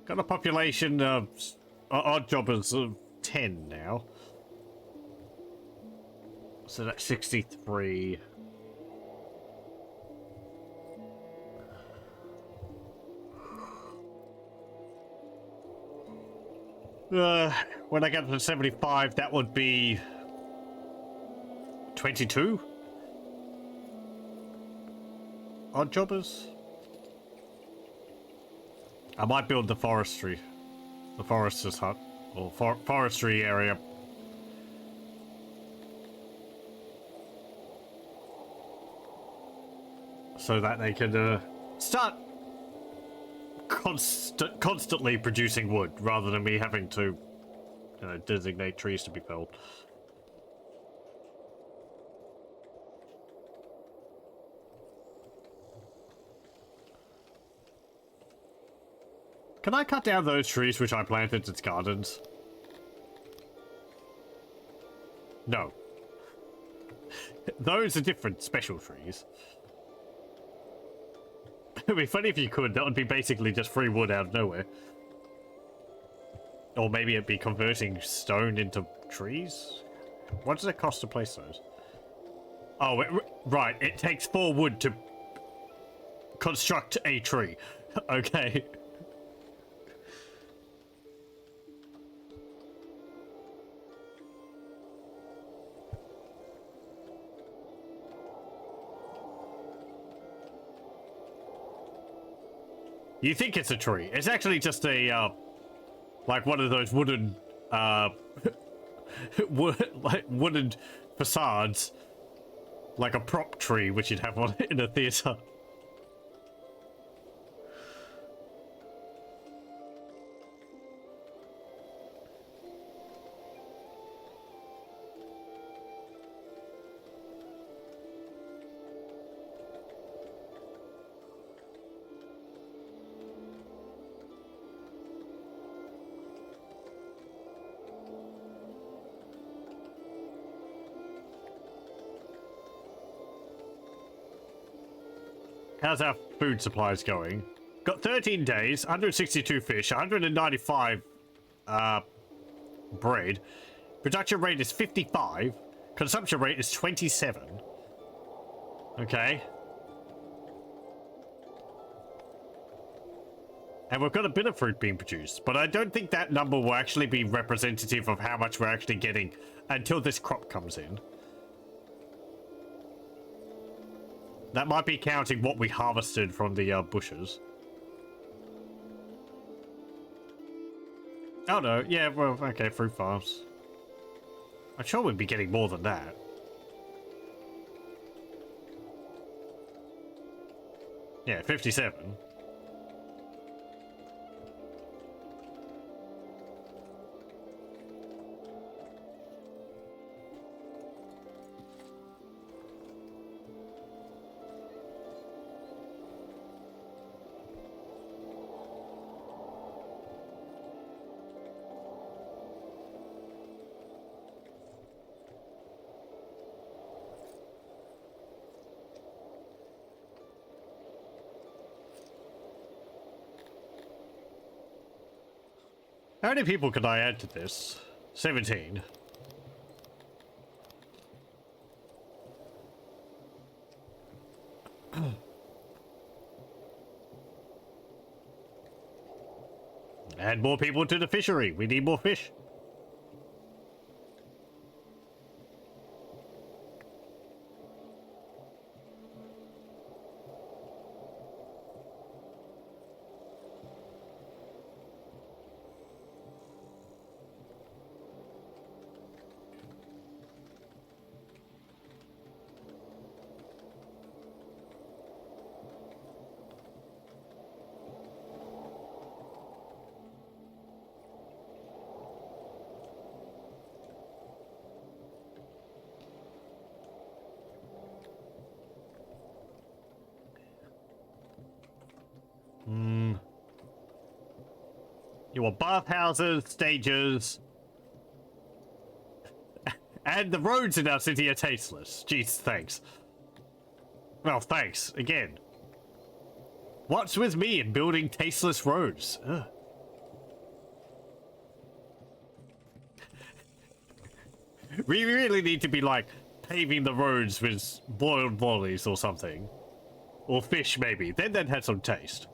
Got a population of odd jobbers of 10 now. So that's 63. When I get to 75, that would be 22 odd jobbers. I might build the forester's hut, or forestry area. So that they can start constantly producing wood, rather than me having to designate trees to be felled. Can I cut down those trees which I planted as gardens? No. Those are different special trees. It'd be funny if you could. That would be basically just free wood out of nowhere. Or maybe it'd be converting stone into trees? What does it cost to place those? Oh, right. It takes 4 wood to construct a tree. Okay. You think it's a tree. It's actually just a, like one of those wooden, wooden facades. Like a prop tree, which you'd have on in a theatre. How's our food supplies going? Got 13 days, 162 fish, 195 bread. Production rate is 55. Consumption rate is 27. Okay. And we've got a bit of fruit being produced, but I don't think that number will actually be representative of how much we're actually getting until this crop comes in. That might be counting what we harvested from the bushes. Oh no, yeah, well, okay, fruit farms. I'm sure we'd be getting more than that. Yeah, 57. How many people could I add to this? 17. Add more people to the fishery. We need more fish. You want bathhouses, stages, and the roads in our city are tasteless. Jeez, thanks. Well, thanks again. What's with me in building tasteless roads? Ugh. We really need to be like paving the roads with boiled lollies or something. Or fish, maybe. Then they'd have some taste.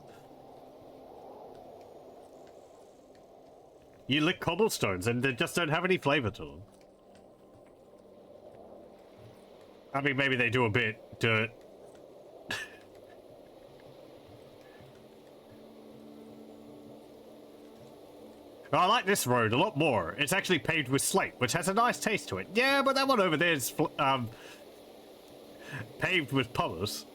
You lick cobblestones and they just don't have any flavor to them. I mean, maybe they do a bit dirt. I like this road a lot more. It's actually paved with slate, which has a nice taste to it. Yeah, but that one over there is paved with puddles.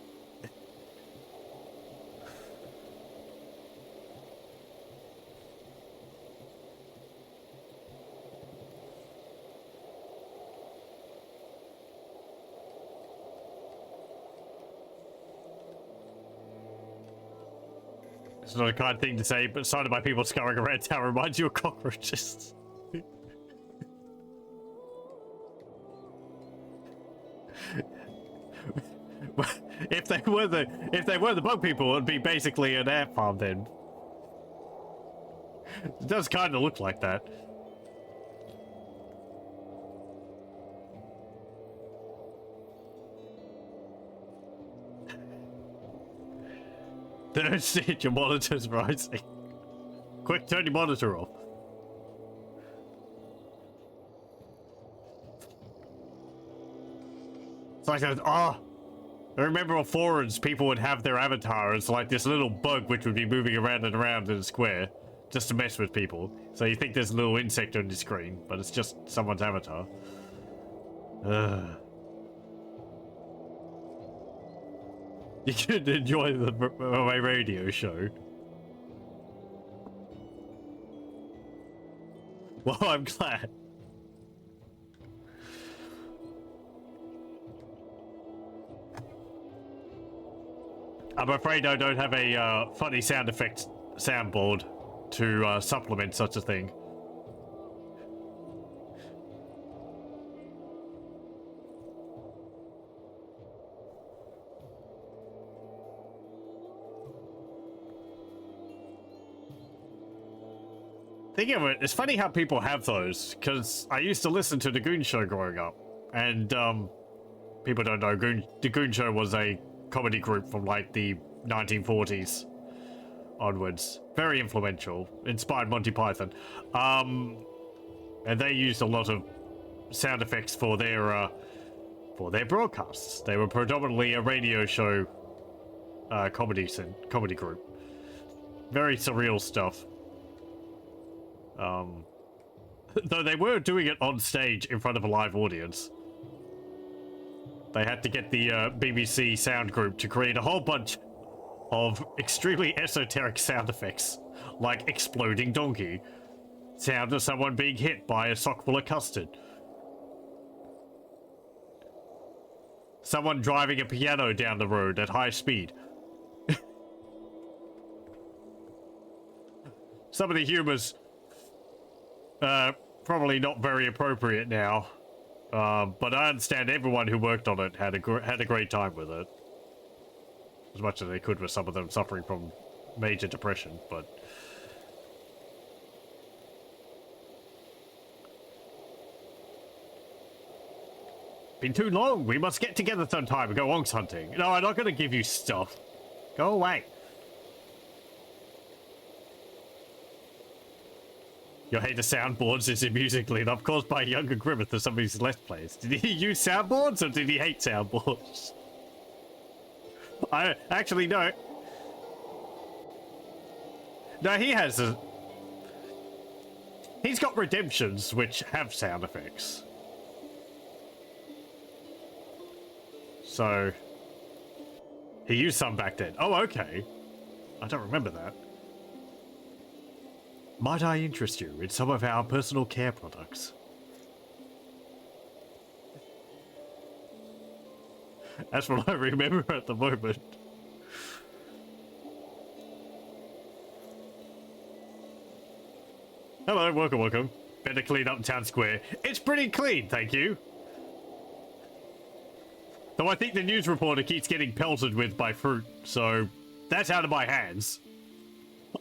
It's not a kind thing to say, but surrounded by people scurrying around town reminds you of cockroaches. if they were the bug people, it'd be basically an ant farm then. It does kind of look like that. Don't see it, your monitor's rising. Quick, turn your monitor off. It's like that. Oh, I remember on forums, people would have their avatar as like this little bug which would be moving around and around in a square just to mess with people. So you think there's a little insect on your screen, but it's just someone's avatar. Ugh. You should enjoy my radio show. Well, I'm glad. I'm afraid I don't have a funny sound effects soundboard to supplement such a thing. Think of it, it's funny how people have those, because I used to listen to the Goon Show growing up, and people don't know, the Goon Show was a comedy group from like the 1940s onwards. Very influential, inspired Monty Python. And they used a lot of sound effects for their broadcasts. They were predominantly a radio show comedy group. Very surreal stuff. Though they were doing it on stage in front of a live audience. They had to get the BBC sound group to create a whole bunch of extremely esoteric sound effects, like exploding donkey, sound of someone being hit by a sock full of custard, someone driving a piano down the road at high speed. Some of the humor's probably not very appropriate now, but I understand everyone who worked on it had a great time with it, as much as they could, with some of them suffering from major depression. But been too long. We must get together sometime and go ox hunting. No, I'm not going to give you stuff. Go away. Your hate of soundboards is amusingly enough caused by a younger Grimmeth of some of his Let's Plays. Did he use soundboards or did he hate soundboards? I actually no. No, he has a... He's got redemptions which have sound effects. So... He used some back then. Oh, okay. I don't remember that. Might I interest you in some of our personal care products? That's what I remember at the moment. Hello, welcome, welcome. Better clean up town square. It's pretty clean, thank you. Though I think the news reporter keeps getting pelted with by fruit, so that's out of my hands.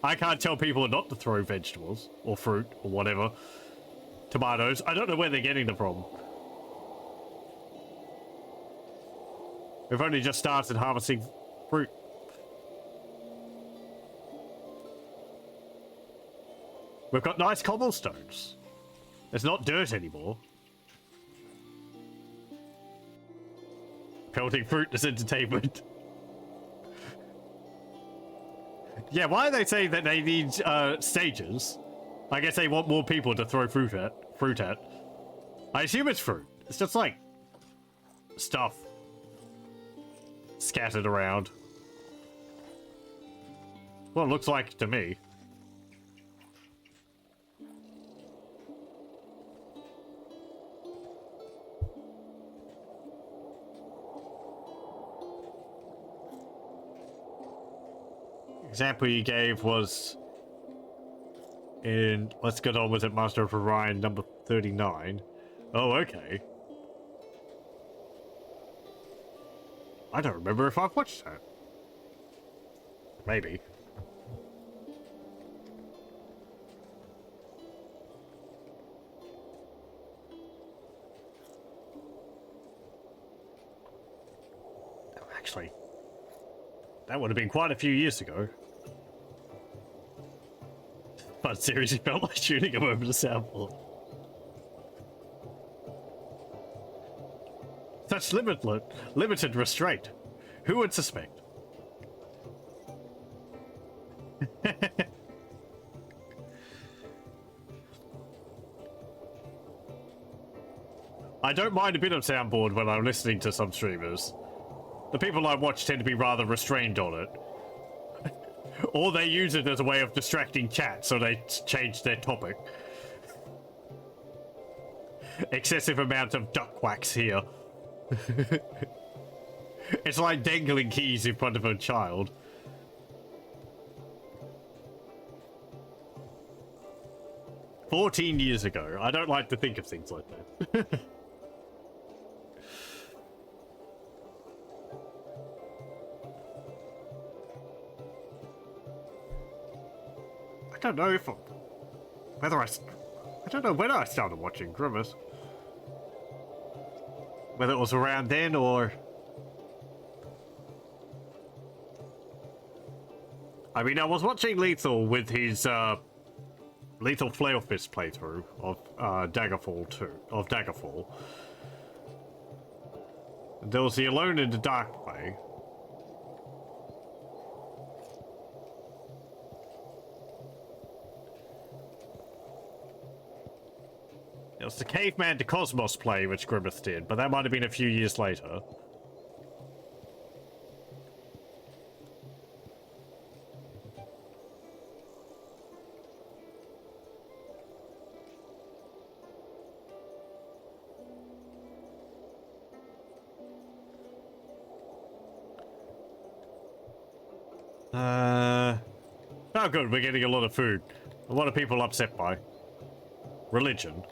I can't tell people not to throw vegetables, or fruit, or whatever. Tomatoes. I don't know where they're getting them from. We've only just started harvesting fruit. We've got nice cobblestones. It's not dirt anymore. Pelting fruit is entertainment. Yeah, why are they saying that they need stages? I guess they want more people to throw fruit at. I assume it's fruit. It's just like stuff scattered around. Well, it looks like to me. Example you gave was in Let's Get On With It, Master of Orion number 39. Oh, okay. I don't remember if I've watched that. Maybe. Actually, that would have been quite a few years ago. But seriously felt like shooting him over the soundboard. Such limited restraint. Who would suspect? I don't mind a bit of soundboard when I'm listening to some streamers. The people I watch tend to be rather restrained on it. Or they use it as a way of distracting chat, so they change their topic. Excessive amount of duck wax here. It's like dangling keys in front of a child. "14 years ago. I don't like to think of things like that. I don't know if I don't know when I started watching Grimace. Whether it was around then or... I mean, I was watching Lethal with his Lethal Flail Fist playthrough of Daggerfall 2, of Daggerfall. And there was the Alone in the Dark play. It was the Caveman to Cosmos play which Grimace did, but that might have been a few years later. Oh good, we're getting a lot of food. What are people upset by? Religion.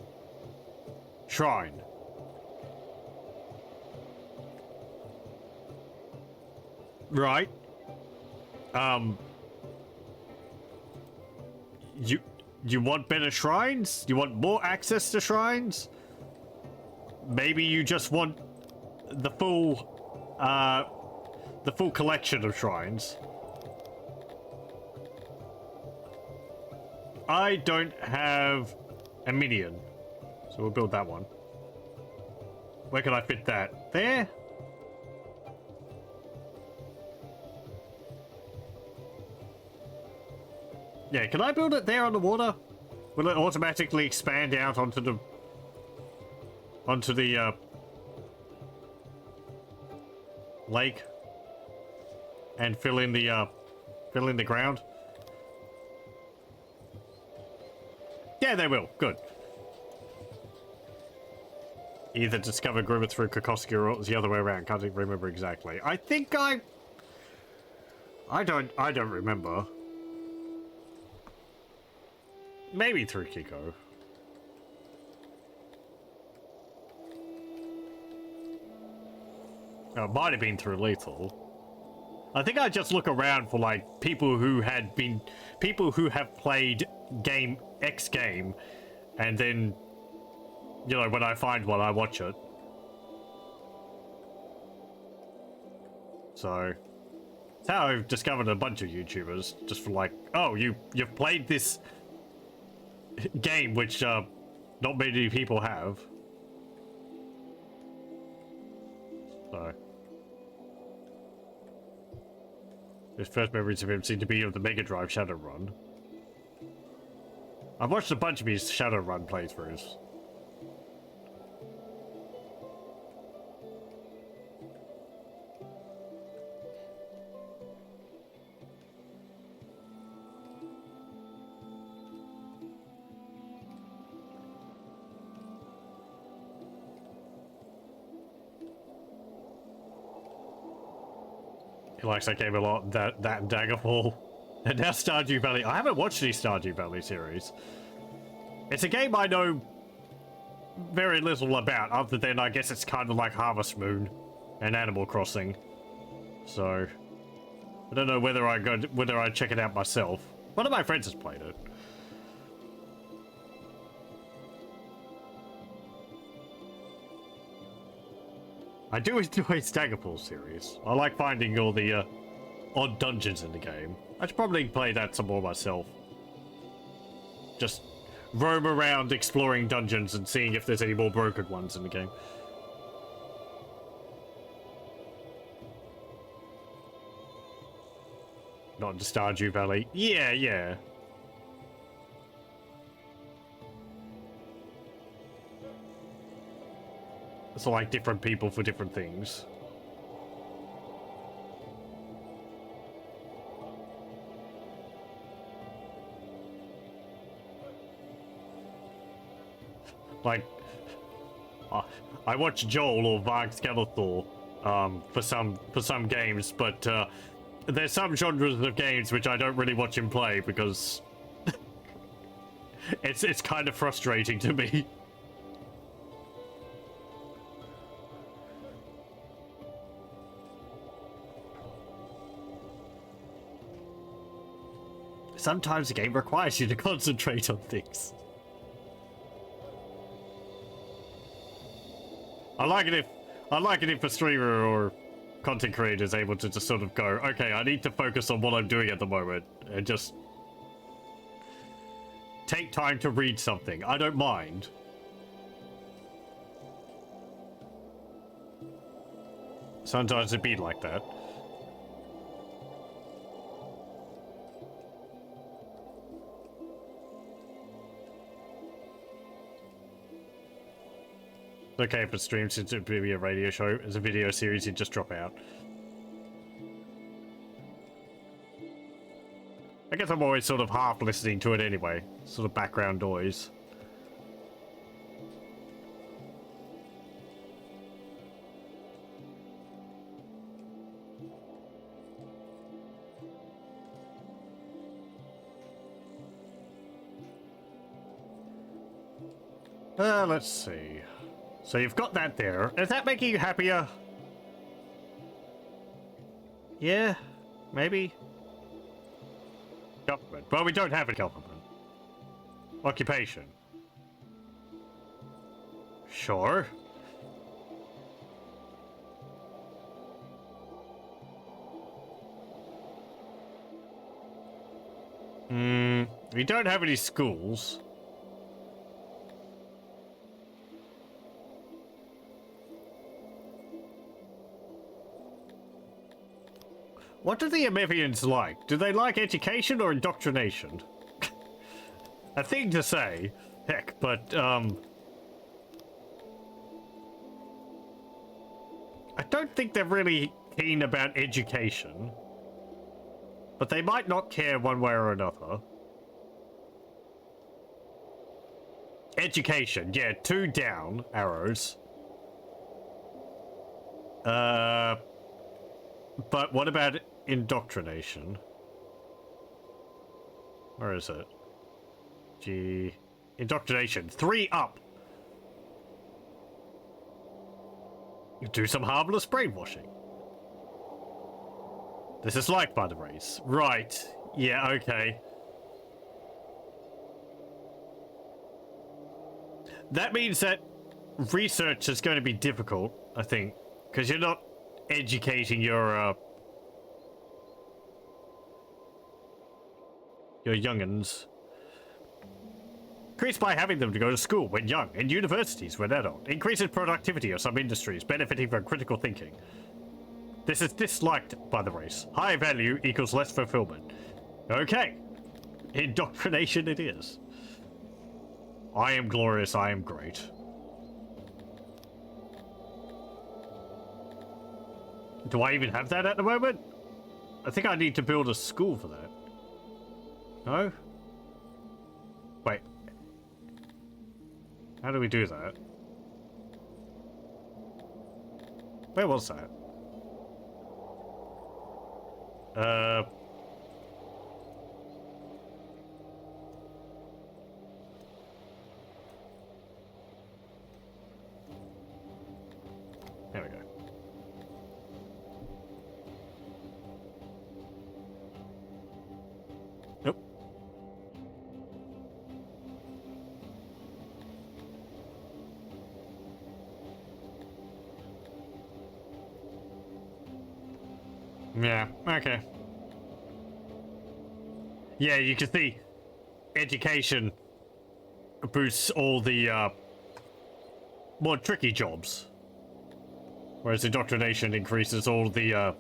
Shrine. Right. You want better shrines? You want more access to shrines? Maybe you just want the full collection of shrines. I don't have a minion, so we'll build that one. Where can I fit that? There? Yeah, can I build it there on the water? Will it automatically expand out onto the lake and fill in the ground? Yeah, they will. Good. Either discover Grimace through Kokoski or it was the other way around. Can't even remember exactly. I think I don't remember. Maybe through Kiko. Oh, it might have been through Lethal. I think I just look around for like people who have played game X game, and then, you know, when I find one, I watch it. So that's how I've discovered a bunch of YouTubers, just for like, oh, you've played this game, which not many people have. So his first memories of him seem to be of the Mega Drive Shadowrun. I've watched a bunch of his Shadowrun playthroughs. He likes that game a lot, that and Daggerfall. And now Stardew Valley. I haven't watched any Stardew Valley series. It's a game I know very little about, other than I guess it's kind of like Harvest Moon and Animal Crossing. So I don't know whether I check it out myself. One of my friends has played it. I do enjoy Staggerpool series. I like finding all the odd dungeons in the game. I should probably play that some more myself. Just roam around exploring dungeons and seeing if there's any more broken ones in the game. Not in Stardew Valley. Yeah. It's like different people for different things. Like, I watch Joel or Varg Skeletor for some games, but there's some genres of games which I don't really watch him play because it's kind of frustrating to me. Sometimes the game requires you to concentrate on things. I like it if a streamer or content creator is able to just sort of go, okay, I need to focus on what I'm doing at the moment and just take time to read something. I don't mind. Sometimes it be like that. Okay, if it streams, since it would be a radio show. As a video series, you'd just drop out. I guess I'm always sort of half listening to it anyway. Sort of background noise. Let's see. So you've got that there. Is that making you happier? Yeah, maybe. Government. Well, we don't have a government. Occupation. Sure. We don't have any schools. What do the Amevians like? Do they like education or indoctrination? A thing to say. Heck, but, I don't think they're really keen about education. But they might not care one way or another. Education, yeah, 2 down arrows. But what about indoctrination? Where is it? G. Indoctrination. 3 up. Do some harmless brainwashing. This is liked by the race. Right. Yeah, okay. That means that research is going to be difficult, I think. Because you're not educating your young'uns. Increased by having them to go to school when young and universities when adult. Increases productivity of some industries, benefiting from critical thinking. This is disliked by the race. High value equals less fulfillment. Okay. Indoctrination it is. I am glorious, I am great. Do I even have that at the moment? I think I need to build a school for that. No? Wait. How do we do that? Where was that? There we go. Nope. Yeah, okay. Yeah, you can see education boosts all the more tricky jobs. Whereas indoctrination increases all the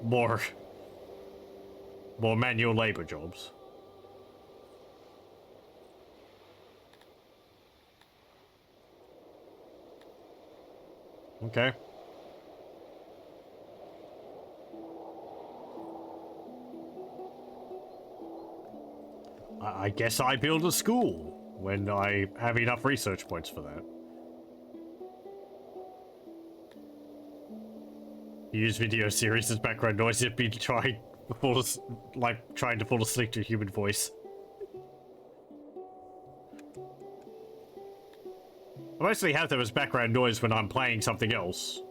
more manual labor jobs. Okay. I guess I build a school when I have enough research points for that. Use video series as background noise if be trying to fall asleep to a human voice. I mostly have them as background noise when I'm playing something else.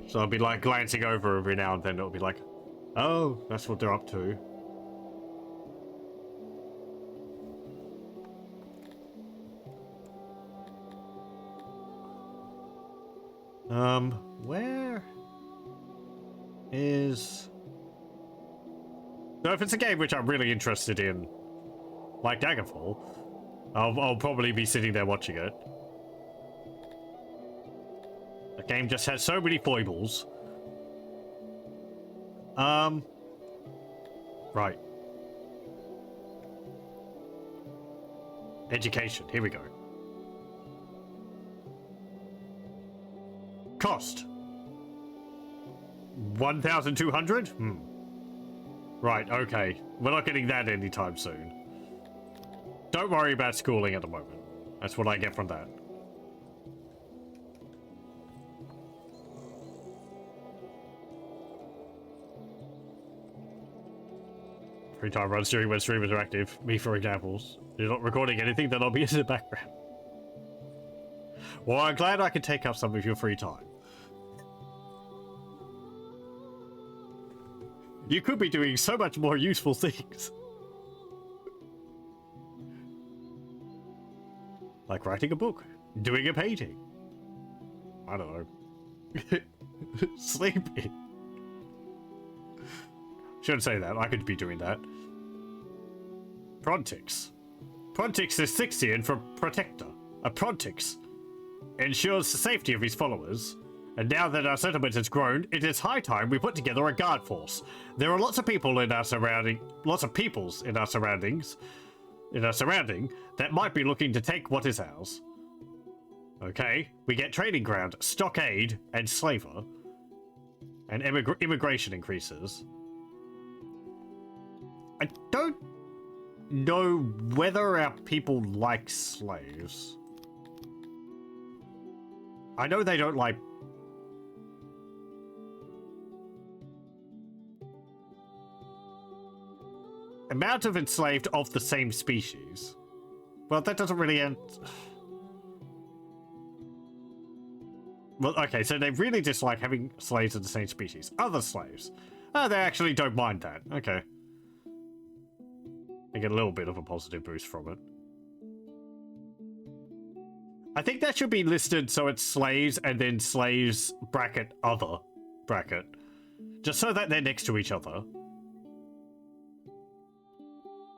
So I'll be like glancing over every now and then. It'll be like, oh, that's what they're up to. Where is... So if it's a game which I'm really interested in, like Daggerfall, I'll probably be sitting there watching it. The game just has so many foibles. Right. Education, here we go. Cost. 1,200? Right, okay. We're not getting that anytime soon. Don't worry about schooling at the moment. That's what I get from that. Free time runs during when streamers are active. Me, for examples. You're not recording anything, then I'll be in the background. Well, I'm glad I can take up some of your free time. You could be doing so much more useful things. Like writing a book, doing a painting. I don't know. Sleeping. Shouldn't say that, I could be doing that. Prontix. Prontix is 60 and for Protector. A Prontix ensures the safety of his followers. And now that our settlement has grown, it is high time we put together a guard force. There are lots of people in our surrounding, surrounding that might be looking to take what is ours. Okay, we get training ground, stockade, and slaver. And immigration increases. I don't know whether our people like slaves. I know they don't like... Amount of enslaved of the same species. Well, that doesn't really end... Well, okay, so they really dislike having slaves of the same species. Other slaves. Oh, they actually don't mind that. Okay. They get a little bit of a positive boost from it. I think that should be listed so it's slaves and then slaves bracket other bracket. Just so that they're next to each other.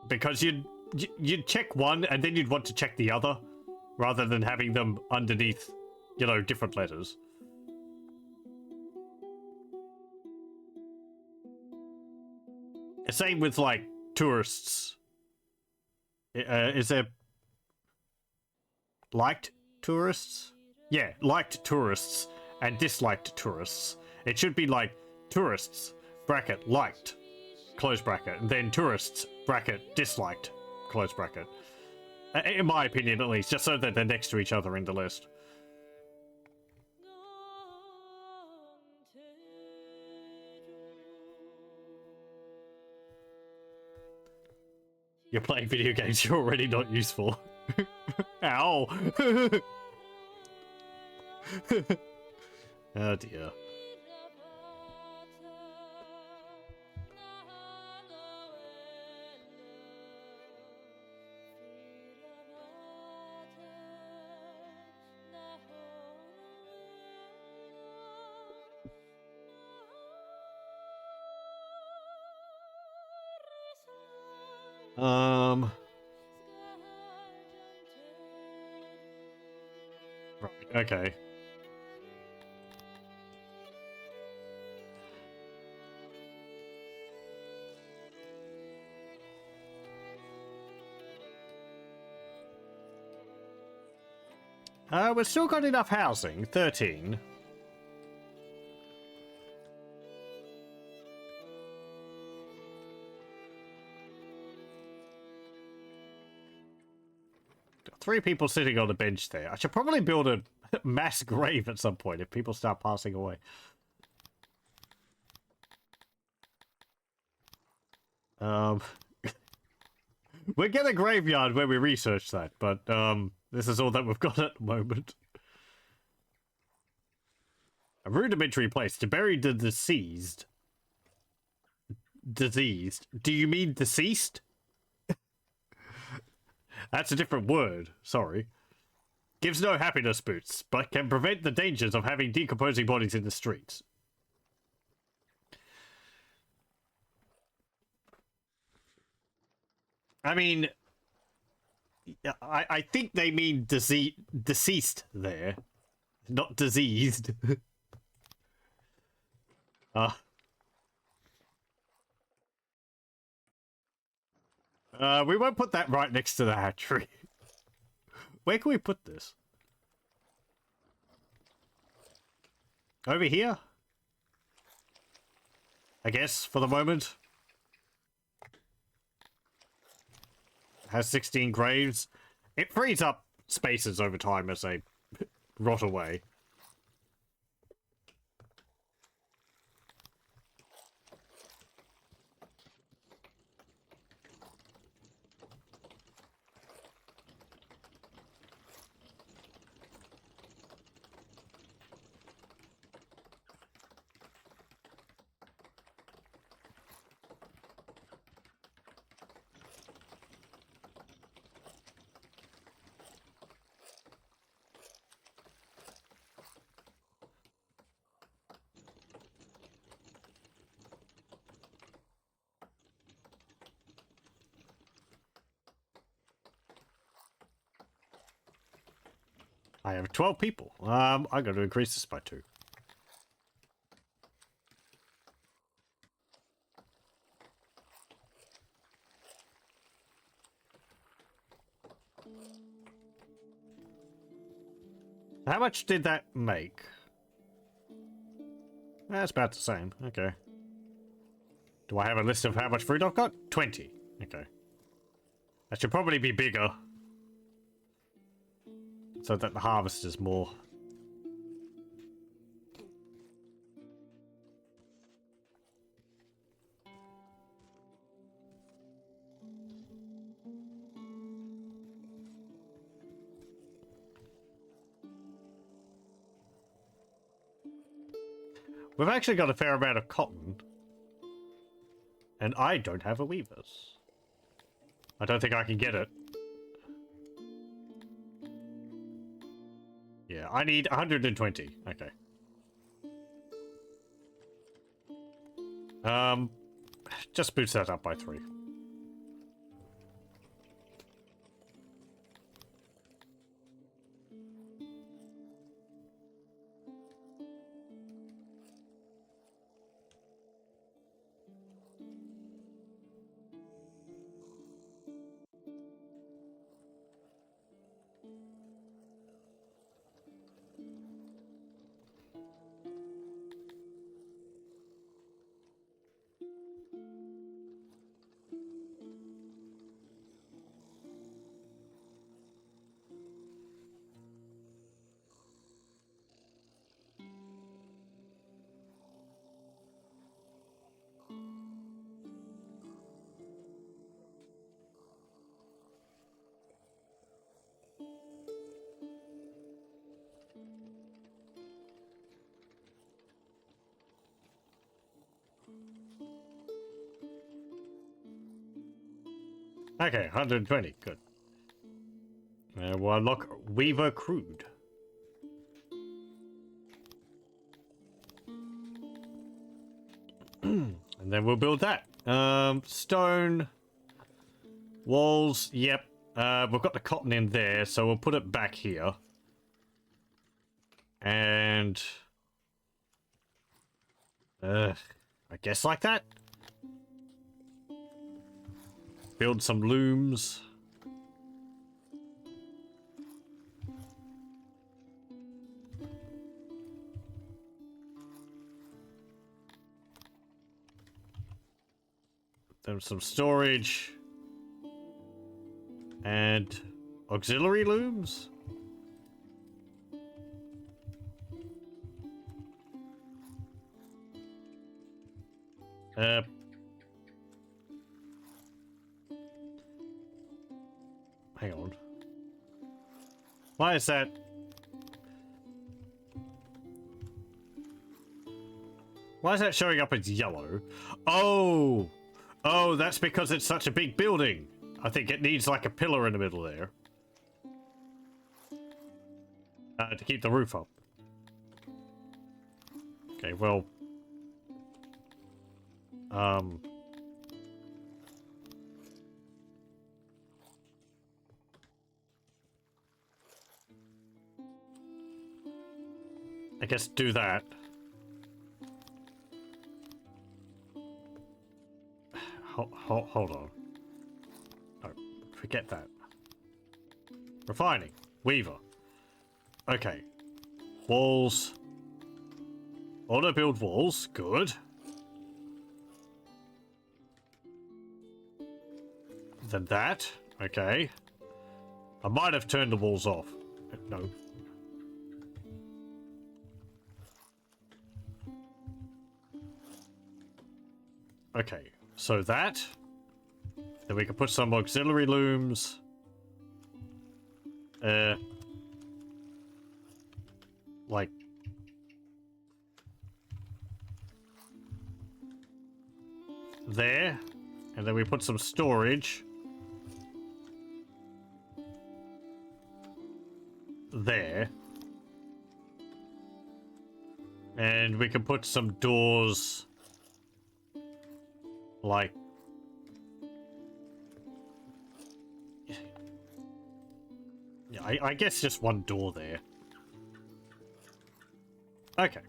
Because you'd check one and then you'd want to check the other rather than having them underneath, you know, different letters. Same with, like, tourists. Is there... Liked tourists? Yeah, liked tourists and disliked tourists. It should be like tourists, bracket, liked, close bracket, and then tourists, bracket, disliked, close bracket. In my opinion, at least, just so that they're next to each other in the list. You're playing video games you're already not useful. Ow! Oh dear. Right, okay. We've still got enough housing. 13. Three people sitting on the bench there. I should probably build a mass grave at some point if people start passing away. We'll get a graveyard where we research that, but this is all that we've got at the moment. A rudimentary place to bury the deceased. Diseased? Do you mean deceased? That's a different word, sorry. Gives no happiness boosts, but can prevent the dangers of having decomposing bodies in the streets. I mean, I think they mean deceased there, not diseased. We won't put that right next to the hatchery. Where can we put this? Over here? I guess, for the moment. Has 16 graves. It frees up spaces over time as they rot away. I have 12 people. I'm going to increase this by 2. How much did that make? That's about the same. Okay. Do I have a list of how much fruit I've got? 20. Okay. That should probably be bigger. So that the harvest is more. We've actually got a fair amount of cotton. And I don't have a weavers. I don't think I can get it. Yeah, I need 120. Okay. Just boost that up by 3. Okay, 120. Good. We'll unlock Weaver Crude. And then we'll build that. Stone. Walls. Yep. We've got the cotton in there, so we'll put it back here. And... I guess like that. Build some looms. Then some storage. And auxiliary looms? Hang on. Why is that? Why is that showing up as yellow? Oh! Oh, that's because it's such a big building. I think it needs like a pillar in the middle there. To keep the roof up. Okay, well... I guess do that. Hold on. No, forget that. Refining. Weaver. Okay. Walls. Auto build walls. Good. Then that. Okay. I might have turned the walls off. No. Okay, so that. Then we can put some auxiliary looms. Like... there. And then we put some storage. There. And we can put some doors... like... yeah, I guess just one door there. Okay.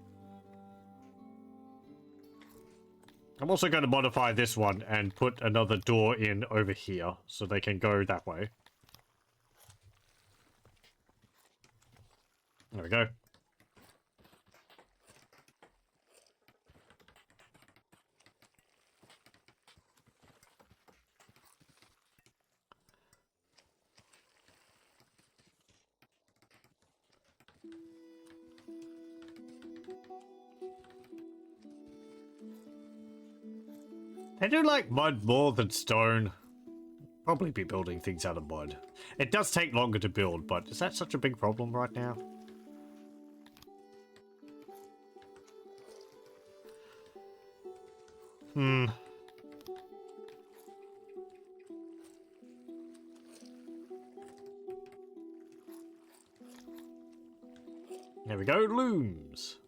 I'm also going to modify this one and put another door in over here so they can go that way. There we go. They do like mud more than stone. Probably be building things out of mud. It does take longer to build, but is that such a big problem right now? Hmm. There we go, looms.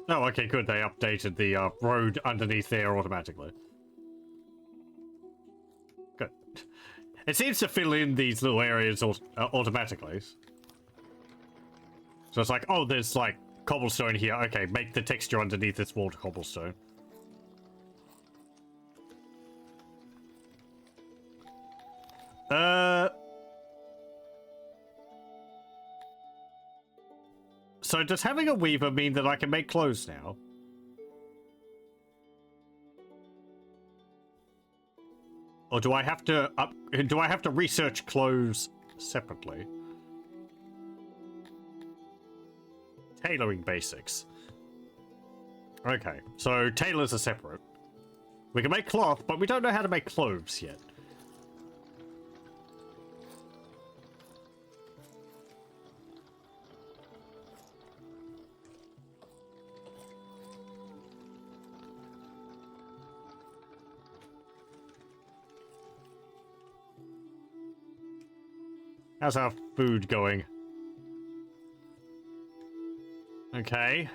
Oh, okay, good. They updated the road underneath there automatically. Good. It seems to fill in these little areas automatically. So it's like, oh, there's like cobblestone here. Okay, make the texture underneath this wall cobblestone. So does having a weaver mean that I can make clothes now? Or do I have to research clothes separately? Tailoring basics. Okay, so tailors are separate. We can make cloth, but we don't know how to make clothes yet. How's our food going? Okay.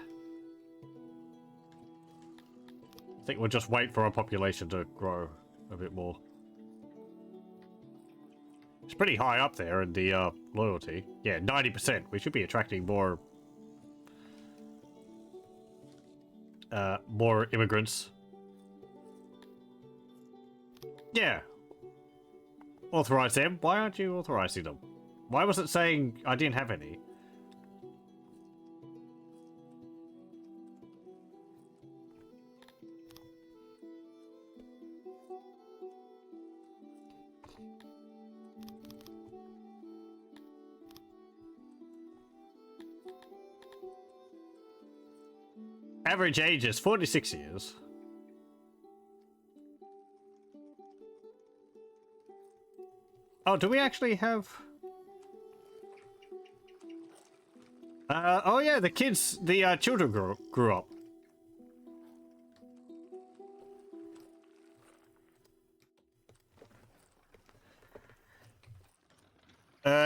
I think we'll just wait for our population to grow a bit more. It's pretty high up there in the loyalty. Yeah, 90%. We should be attracting more immigrants. Yeah. Authorize them. Why aren't you authorizing them? Why was it saying I didn't have any? Average age is 46 years. Oh, do we actually have... oh yeah, the children grew up.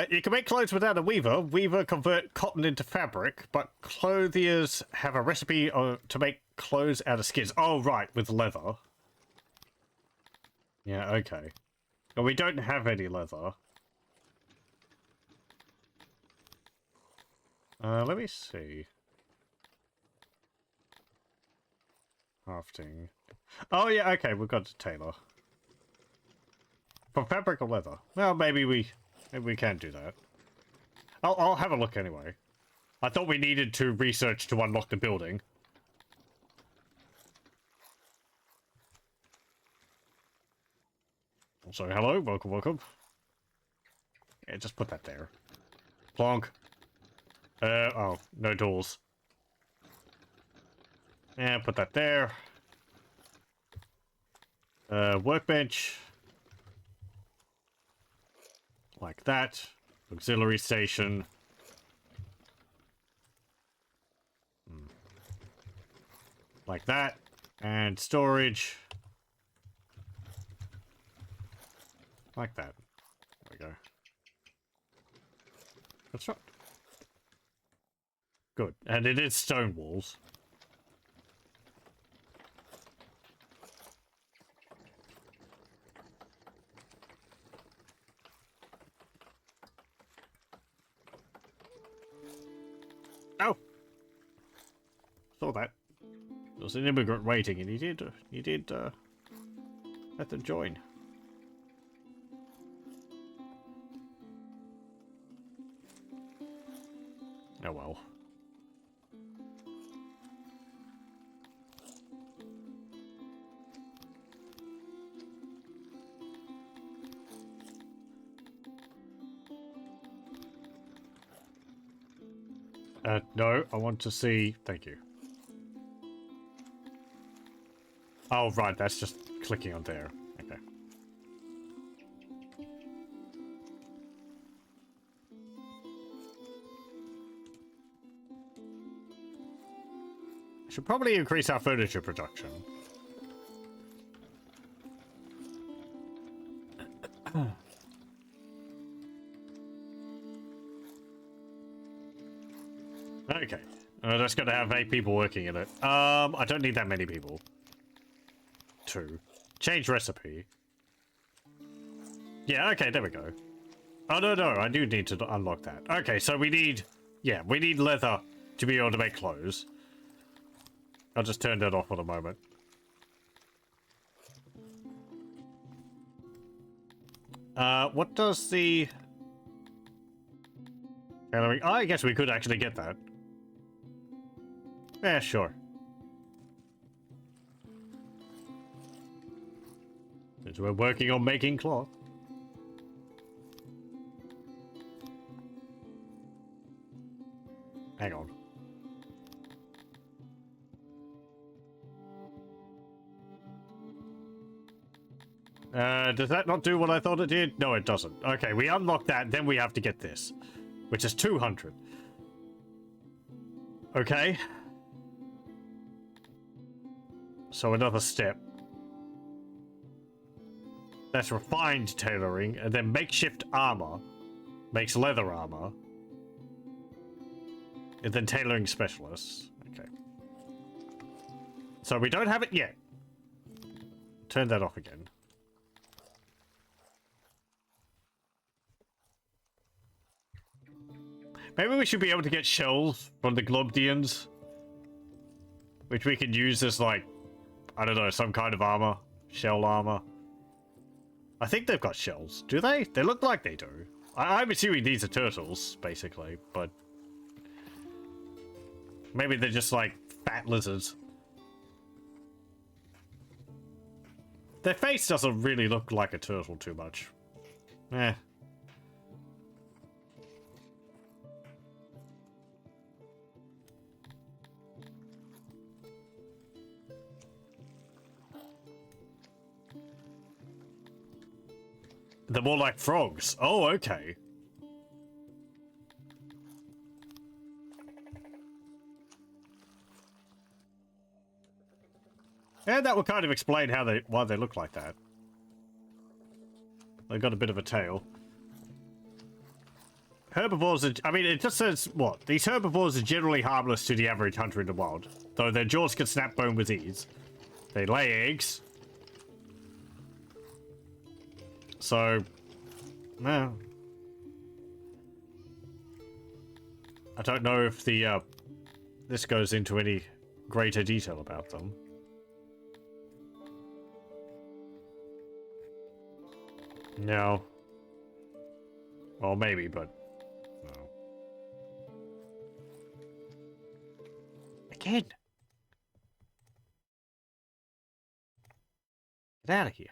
You can make clothes without a weaver. Weaver convert cotton into fabric, but clothiers have a recipe to make clothes out of skins. Oh, right, with leather. Yeah, okay. Well, we don't have any leather. Let me see. Crafting. Oh, yeah, okay, we've got a tailor. For fabric or leather? Well, maybe we can do that. I'll have a look anyway. I thought we needed to research to unlock the building. Also, hello, welcome. Yeah, just put that there. Plonk. Oh, no doors. Yeah, put that there. Workbench. Like that. Auxiliary station. Like that. And storage. Like that. There we go. That's right. Good. And it is stone walls. There's an immigrant waiting, and he did let them join. Oh well. No, I want to see... Thank you. Oh, right, that's just clicking on there. Okay. Should probably increase our furniture production. Okay. That's gonna have 8 people working in it. I don't need that many people. 2. Change recipe. Yeah, okay, there we go. Oh, no, I do need to unlock that. Okay, so we need... Yeah, we need leather to be able to make clothes. I'll just turn that off for the moment. What does the... Oh, I guess we could actually get that. Yeah, sure. Since we're working on making cloth. Hang on. Does that not do what I thought it did? No, it doesn't. Okay, we unlock that, then we have to get this. Which is 200. Okay. So another step. That's refined tailoring, and then makeshift armor makes leather armor. And then tailoring specialists. Okay. So we don't have it yet. Turn that off again. Maybe we should be able to get shells from the Globdians. Which we can use as, like, I don't know, some kind of armor. Shell armor. I think they've got shells. Do they? They look like they do. I'm assuming these are turtles, basically, but... Maybe they're just, like, fat lizards. Their face doesn't really look like a turtle too much. Eh. They're more like frogs. Oh, okay. And that would kind of explain how why they look like that. They've got a bit of a tail. Herbivores are, I mean, it just says, what? These herbivores are generally harmless to the average hunter in the wild, though their jaws can snap bone with ease. They lay eggs. So, no. I don't know if the, this goes into any greater detail about them. No. Well, maybe, but no. Again. Get out of here.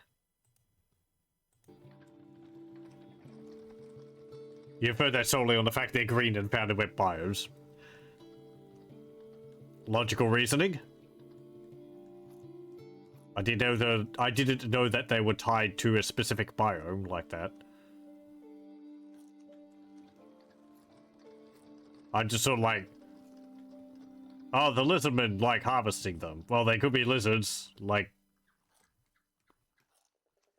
You've heard that solely on the fact they're green and found in wet biomes. Logical reasoning? I didn't know that they were tied to a specific biome like that. I just sort of like, oh, the lizardmen like harvesting them. Well, they could be lizards, like,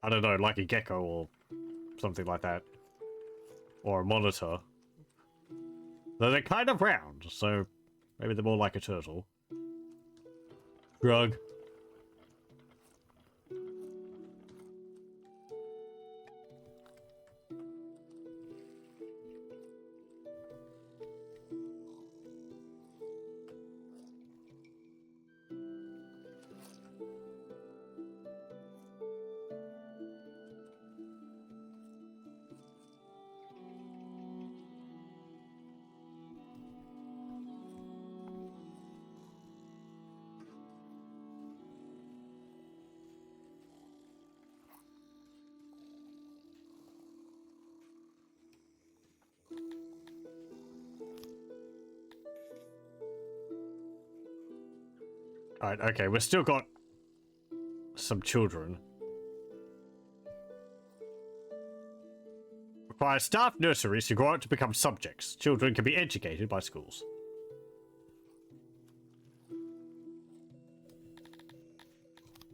I don't know, like a gecko or something like that. Or a monitor. Though they're kind of round, so maybe they're more like a turtle. Shrug. Alright, okay, we've still got some children. Require staff nurseries to grow up to become subjects. Children can be educated by schools.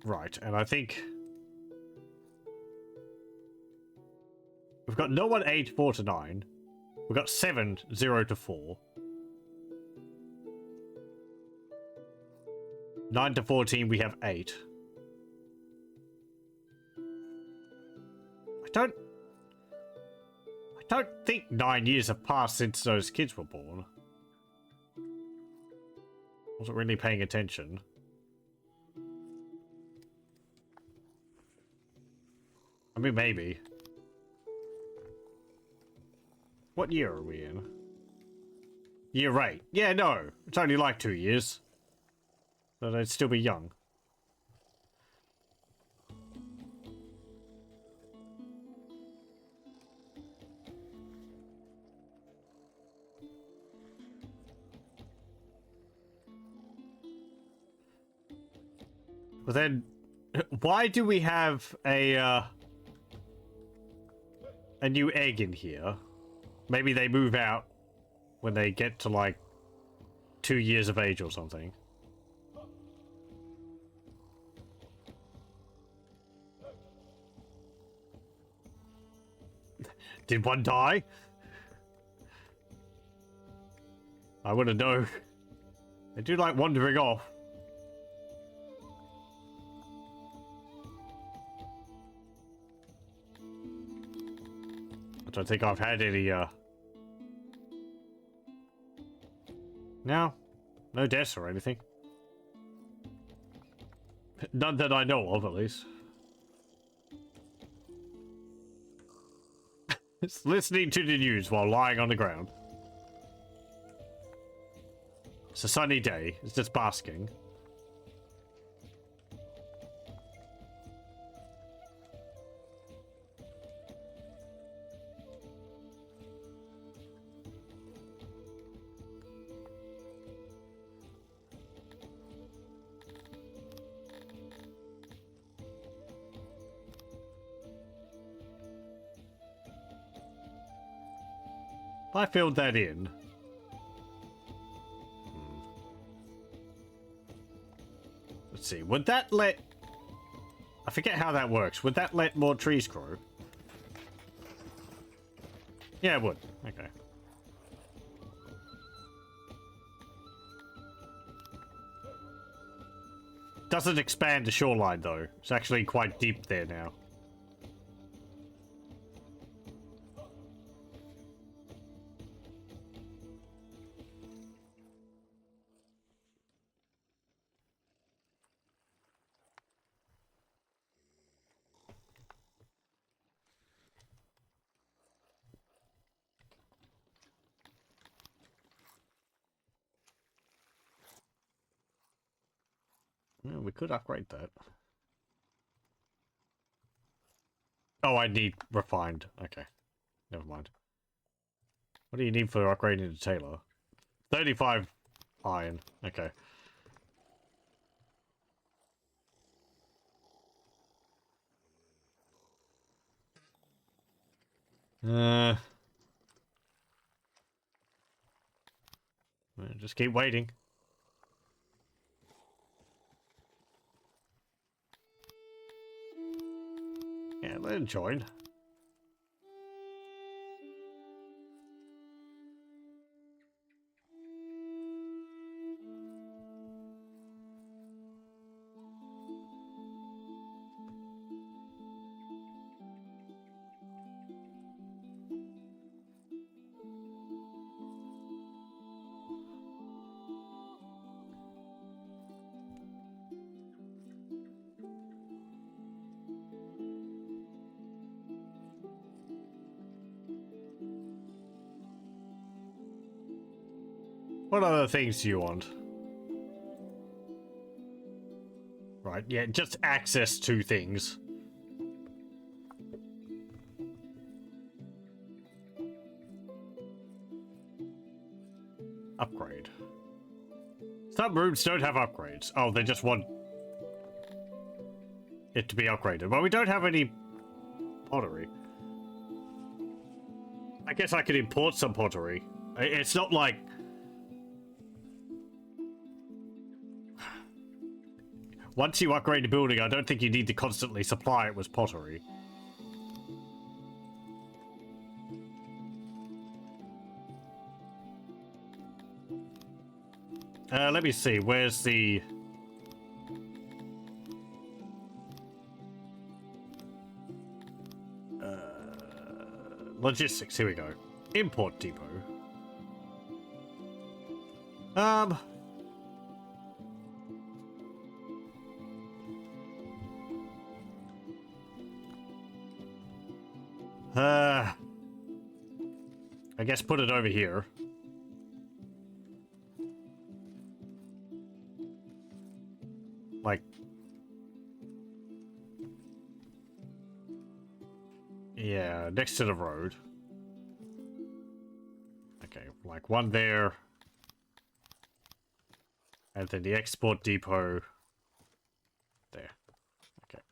Right, and I think we've got no one aged 4 to 9. We've got 7, 0 to 4. 9 to 14, we have 8. I don't think 9 years have passed since those kids were born. Wasn't really paying attention. I mean, maybe. What year are we in? Year 8. Yeah, no. It's only like 2 years. So they'd still be young. But then, why do we have a new egg in here? Maybe they move out when they get to like 2 years of age or something. Did one die? I wouldn't know. They do like wandering off. I don't think I've had any, No deaths or anything. None that I know of, at least. It's listening to the news while lying on the ground. It's a sunny day. It's just basking. I filled that in. Let's see. Would that let... I forget how that works. Would that let more trees grow? Yeah, it would. Okay. Doesn't expand the shoreline, though. It's actually quite deep there now. Yeah, we could upgrade that. Oh, I need refined. Okay. Never mind. What do you need for upgrading the Taylor? 35 iron. Okay. Just keep waiting. Yeah, let him join. What other things do you want? Right, yeah, just access to things. Upgrade. Some rooms don't have upgrades. Oh, they just want it to be upgraded. Well, we don't have any pottery. I guess I could import some pottery. It's not like... Once you upgrade a building, I don't think you need to constantly supply it with pottery. Let me see. Where's the... logistics. Here we go. Import depot. I guess put it over here. Like... Yeah, next to the road. Okay, like one there. And then the export depot. There. Okay.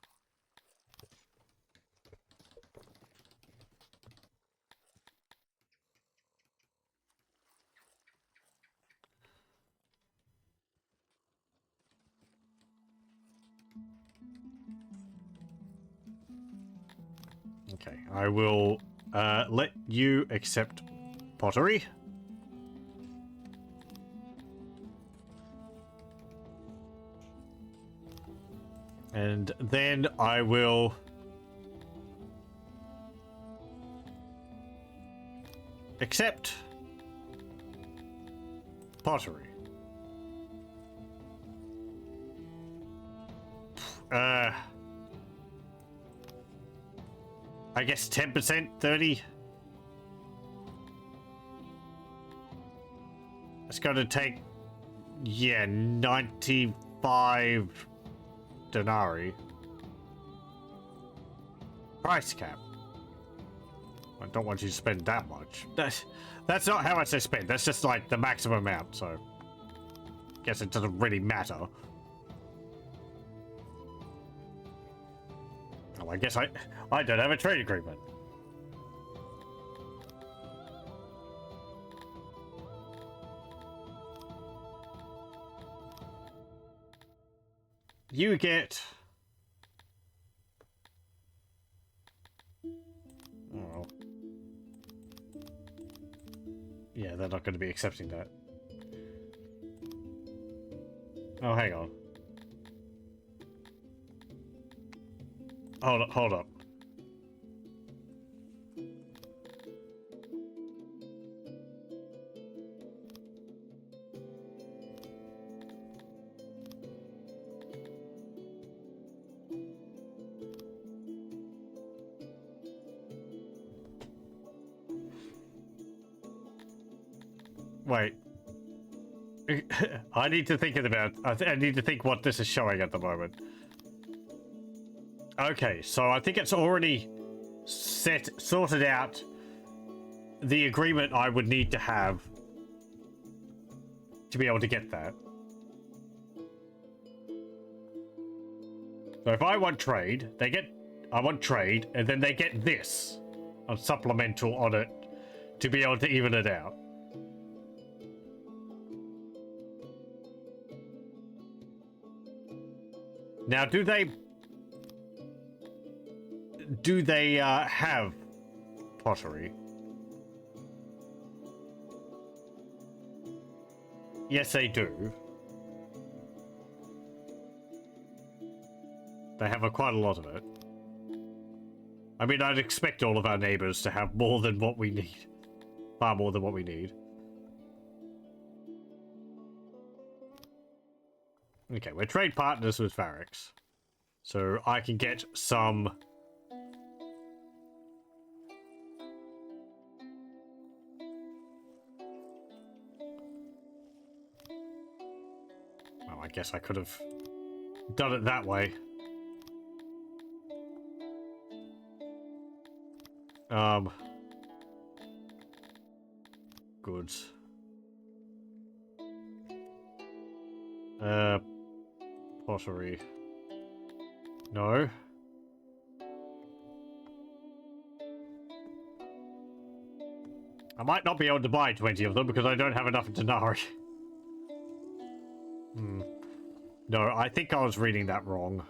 Okay, I will let you accept pottery. And then I will accept pottery. I guess 10%, 30. It's going to take, yeah, 95 denarii. Price cap. I don't want you to spend that much. That's not how much I spend. That's just like the maximum amount, so guess it doesn't really matter. Oh, I guess I don't have a trade agreement. You get... Oh. Yeah, they're not going to be accepting that. Oh, hang on. Hold up, hold up. Wait. I need to think about... I need to think what this is showing at the moment. Okay, so I think it's already sorted out the agreement I would need to have to be able to get that. So if I want trade, I want trade, and then they get this on supplemental on it to be able to even it out. Now, do they have pottery? Yes, they do. They have quite a lot of it. I mean, I'd expect all of our neighbors to have more than what we need. Far more than what we need. Okay, we're trade partners with Varix. So I can get some... Well, I guess I could have done it that way. Goods. Pottery. No. I might not be able to buy 20 of them because I don't have enough denarii. No, I think I was reading that wrong.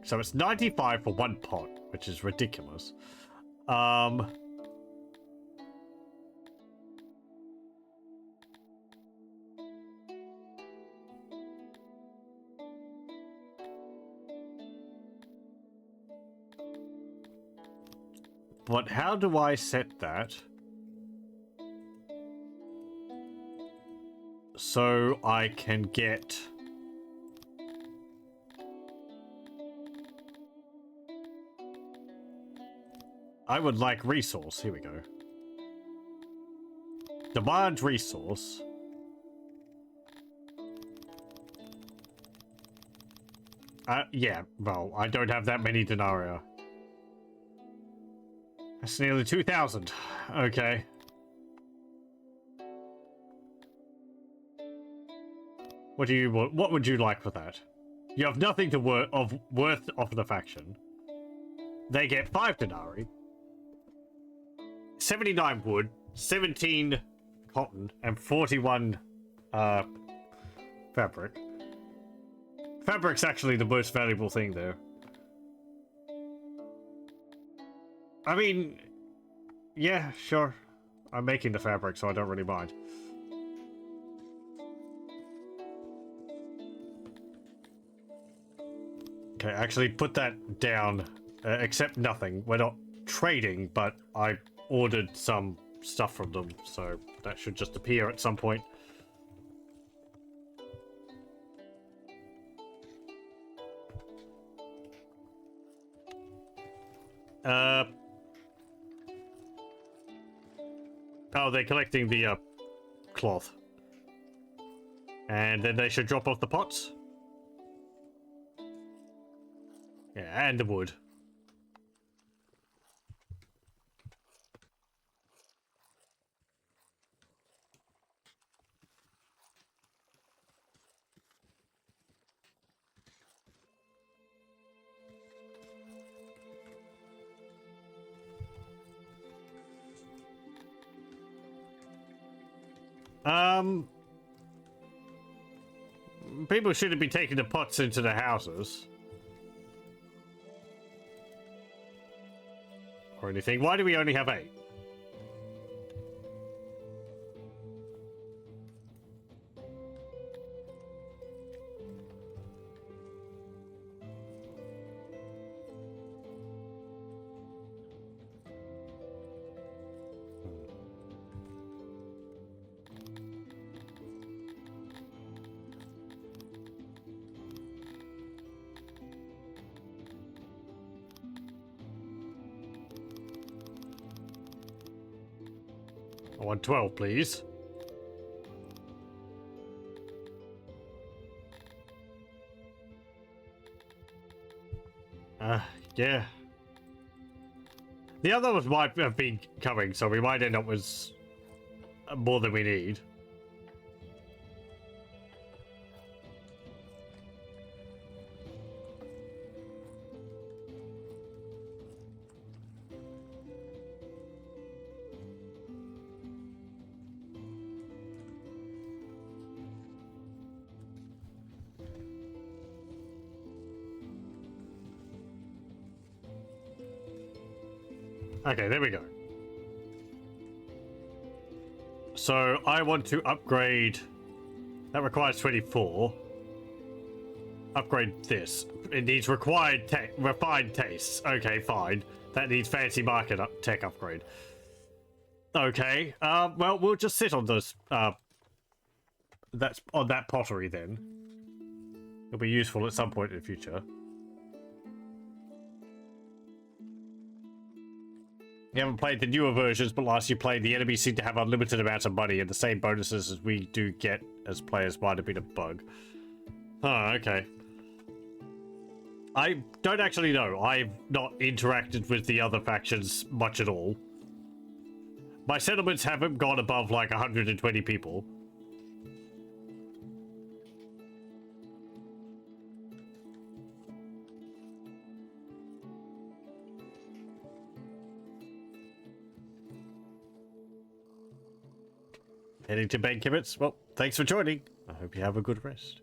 So it's 95 for one pot, which is ridiculous. But how do I set that so I can get... I would like resource. Here we go. Demand resource. Yeah, well, I don't have that many denarii. That's nearly 2,000. Okay. What do you want? What would you like for that? You have nothing to worth off the faction. They get 5 denarii, 79 wood, 17 cotton, and 41 fabric. Fabric's actually the most valuable thing there. I mean, yeah, sure. I'm making the fabric, so I don't really mind. Okay, actually put that down. Accept nothing. We're not trading, but I ordered some stuff from them, so that should just appear at some point. Oh, they're collecting the cloth. And then they should drop off the pots. Yeah, and the wood. People shouldn't be taking the pots into the houses. Or anything. Why do we only have 8? I want 12, please. Yeah. The other ones might have been coming, so we might end up with more than we need. Okay, there we go. So I want to upgrade. That requires 24. Upgrade this. It needs refined tastes. Okay, fine. That needs fancy market tech upgrade. Okay. Well, we'll just sit on those. That's on that pottery then. It'll be useful at some point in the future. You haven't played the newer versions, but last you played, the enemies seem to have unlimited amounts of money and the same bonuses as we do get as players. Might have been a bug. Oh, okay. I don't actually know. I've not interacted with the other factions much at all. My settlements haven't gone above like 120 people. Heading to bed, Kibbits. Well, thanks for joining. I hope you have a good rest.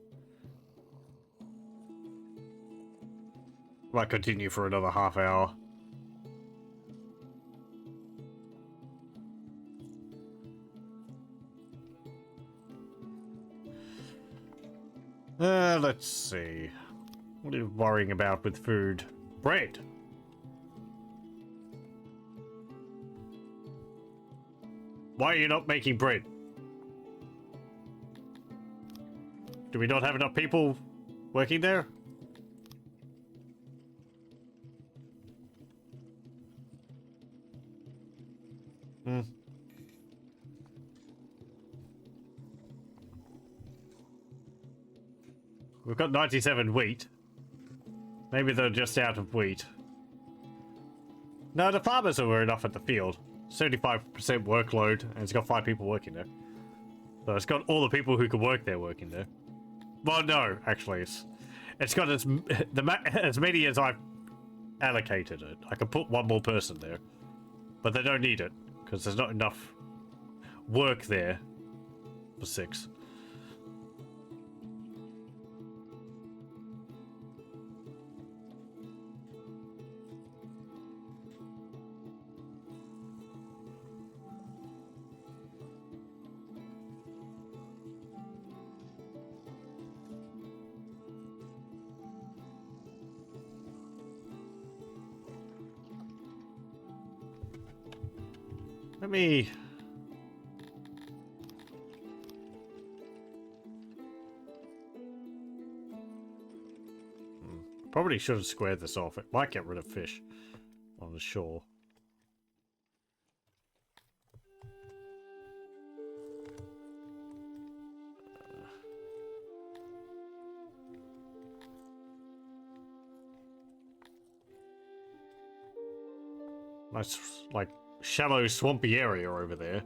Might continue for another half hour. Let's see. What are you worrying about with food? Bread. Why are you not making bread? Do we not have enough people working there? Hmm. We've got 97 wheat. Maybe they're just out of wheat. No, the farmers are enough at the field. 75% workload, and it's got 5 people working there. So it's got all the people who can work there working there. Well, no, actually, it's got as many as I've allocated it. I can put 1 more person there, but they don't need it because there's not enough work there for 6. Let me... Probably should have squared this off. It might get rid of fish on the shore. Nice, like, shallow, swampy area over there.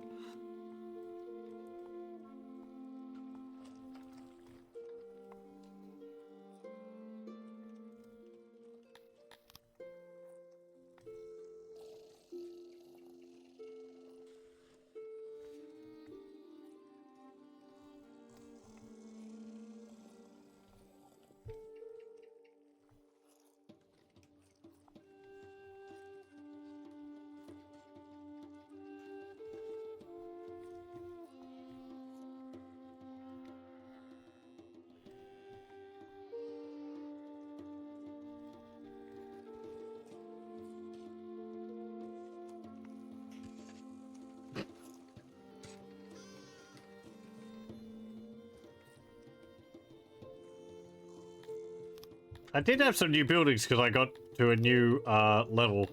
I did have some new buildings because I got to a new level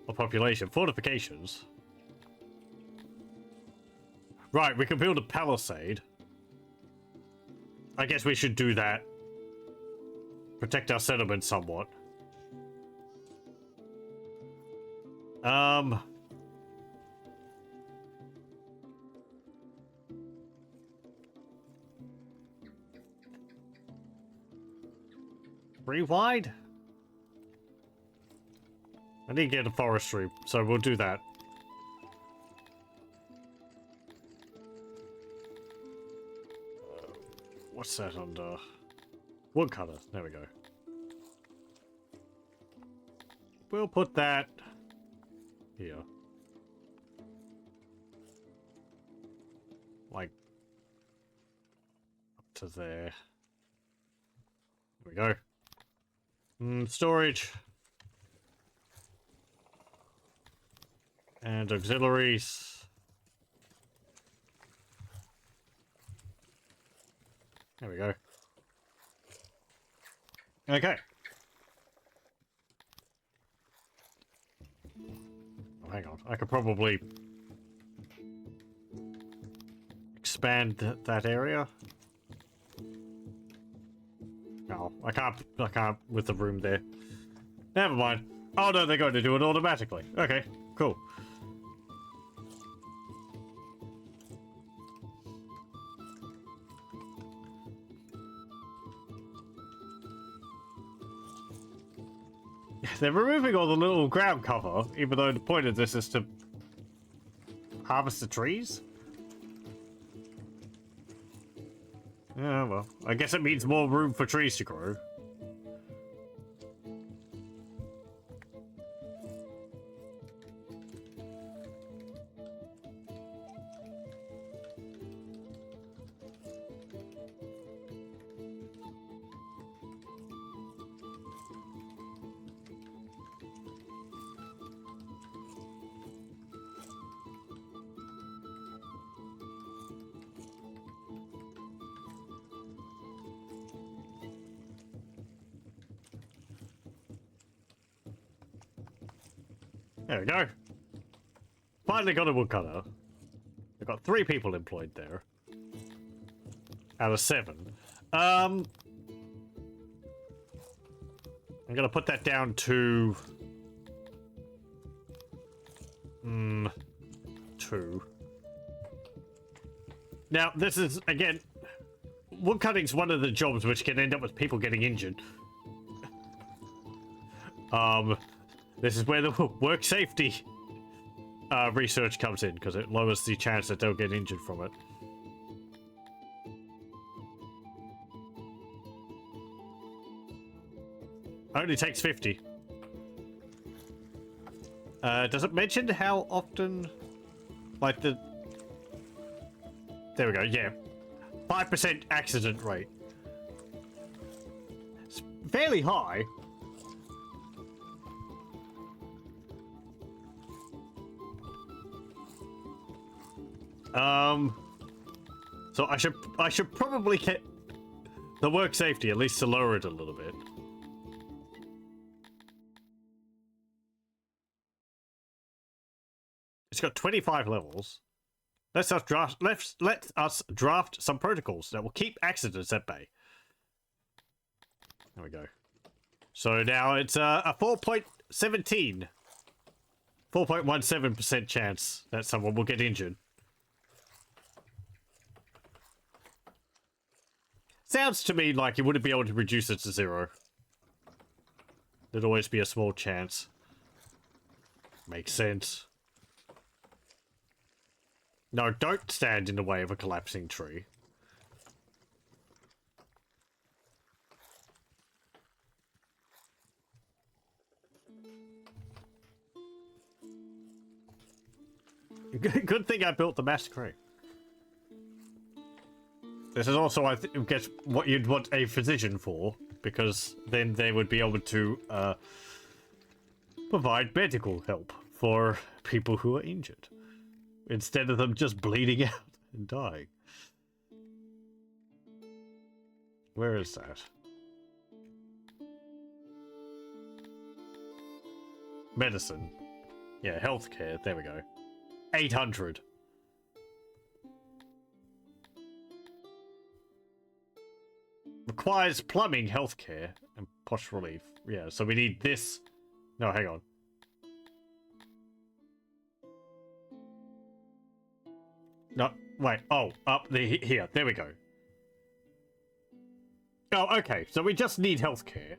of population. Fortifications. Right, we can build a palisade. I guess we should do that. Protect our settlement somewhat. Three wide? I need to get a forestry, so we'll do that. What's that under? Woodcutter. There we go. We'll put that here. Like up to there. There we go. Storage. And auxiliaries. There we go. Okay. Oh, hang on. I could probably expand that area. No, I can't with the room there. Never mind. Oh no, they're going to do it automatically. Okay, cool. They're removing all the little ground cover, even though the point of this is to harvest the trees? Yeah, well, I guess it means more room for trees to grow. There we go. Finally got a woodcutter. We've got 3 people employed there. Out of 7. I'm gonna put that down to... 2. Now, this is, again... Woodcutting's one of the jobs which can end up with people getting injured. This is where the work safety research comes in, because it lowers the chance that they'll get injured from it. Only takes 50. Does it mention how often, like the... There we go, yeah. 5% accident rate. It's fairly high. So I should probably get the work safety, at least to lower it a little bit. It's got 25 levels. Let us draft some protocols that will keep accidents at bay. There we go. So now it's a 4.17. 4.17% chance that someone will get injured. Sounds to me like you wouldn't be able to reduce it to 0. There'd always be a small chance. Makes sense. No, don't stand in the way of a collapsing tree. Good thing I built the massacre. This is also, I guess, what you'd want a physician for, because then they would be able to provide medical help for people who are injured, instead of them just bleeding out and dying. Where is that? Medicine. Yeah, healthcare. There we go. 800. Requires plumbing, healthcare, and posh relief. Yeah, so we need this. No, hang on. No, wait. Oh, up the here. There we go. Oh, okay. So we just need healthcare.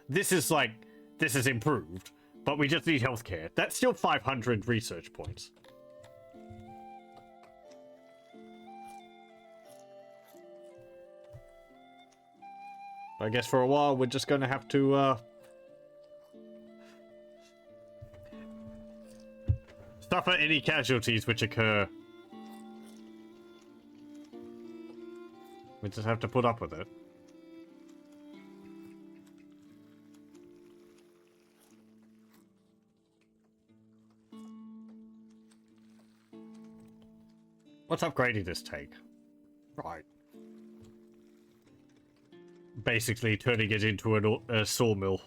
This is like, this is improved, but we just need healthcare. That's still 500 research points. I guess for a while we're just going to have to suffer any casualties which occur. We just have to put up with it. What's upgrading this take? Right. Basically turning it into a sawmill.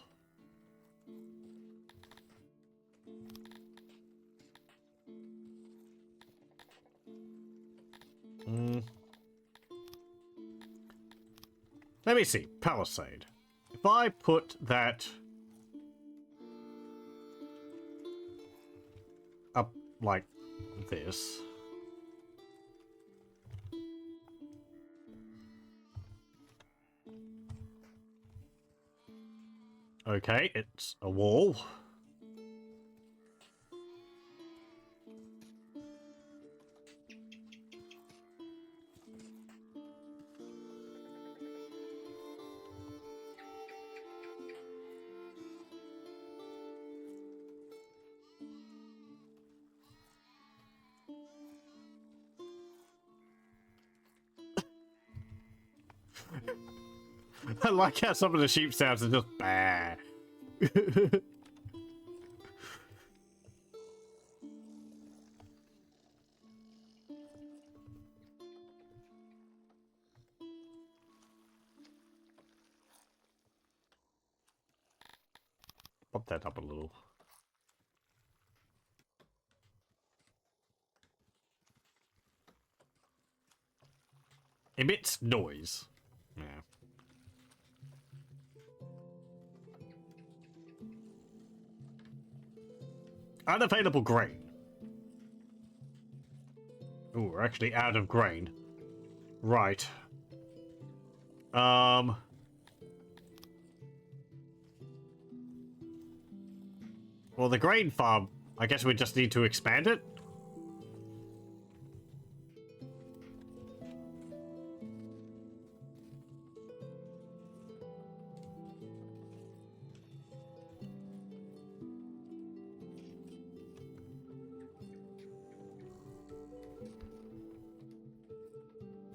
Let me see. Palisade. If I put that up like this. Okay, it's a wall. I like how some of the sheep sounds are just bah. Pop that up a little. Emits noise. Yeah. Unavailable grain. Oh, we're actually out of grain. Right. Well, the grain farm, I guess we just need to expand it?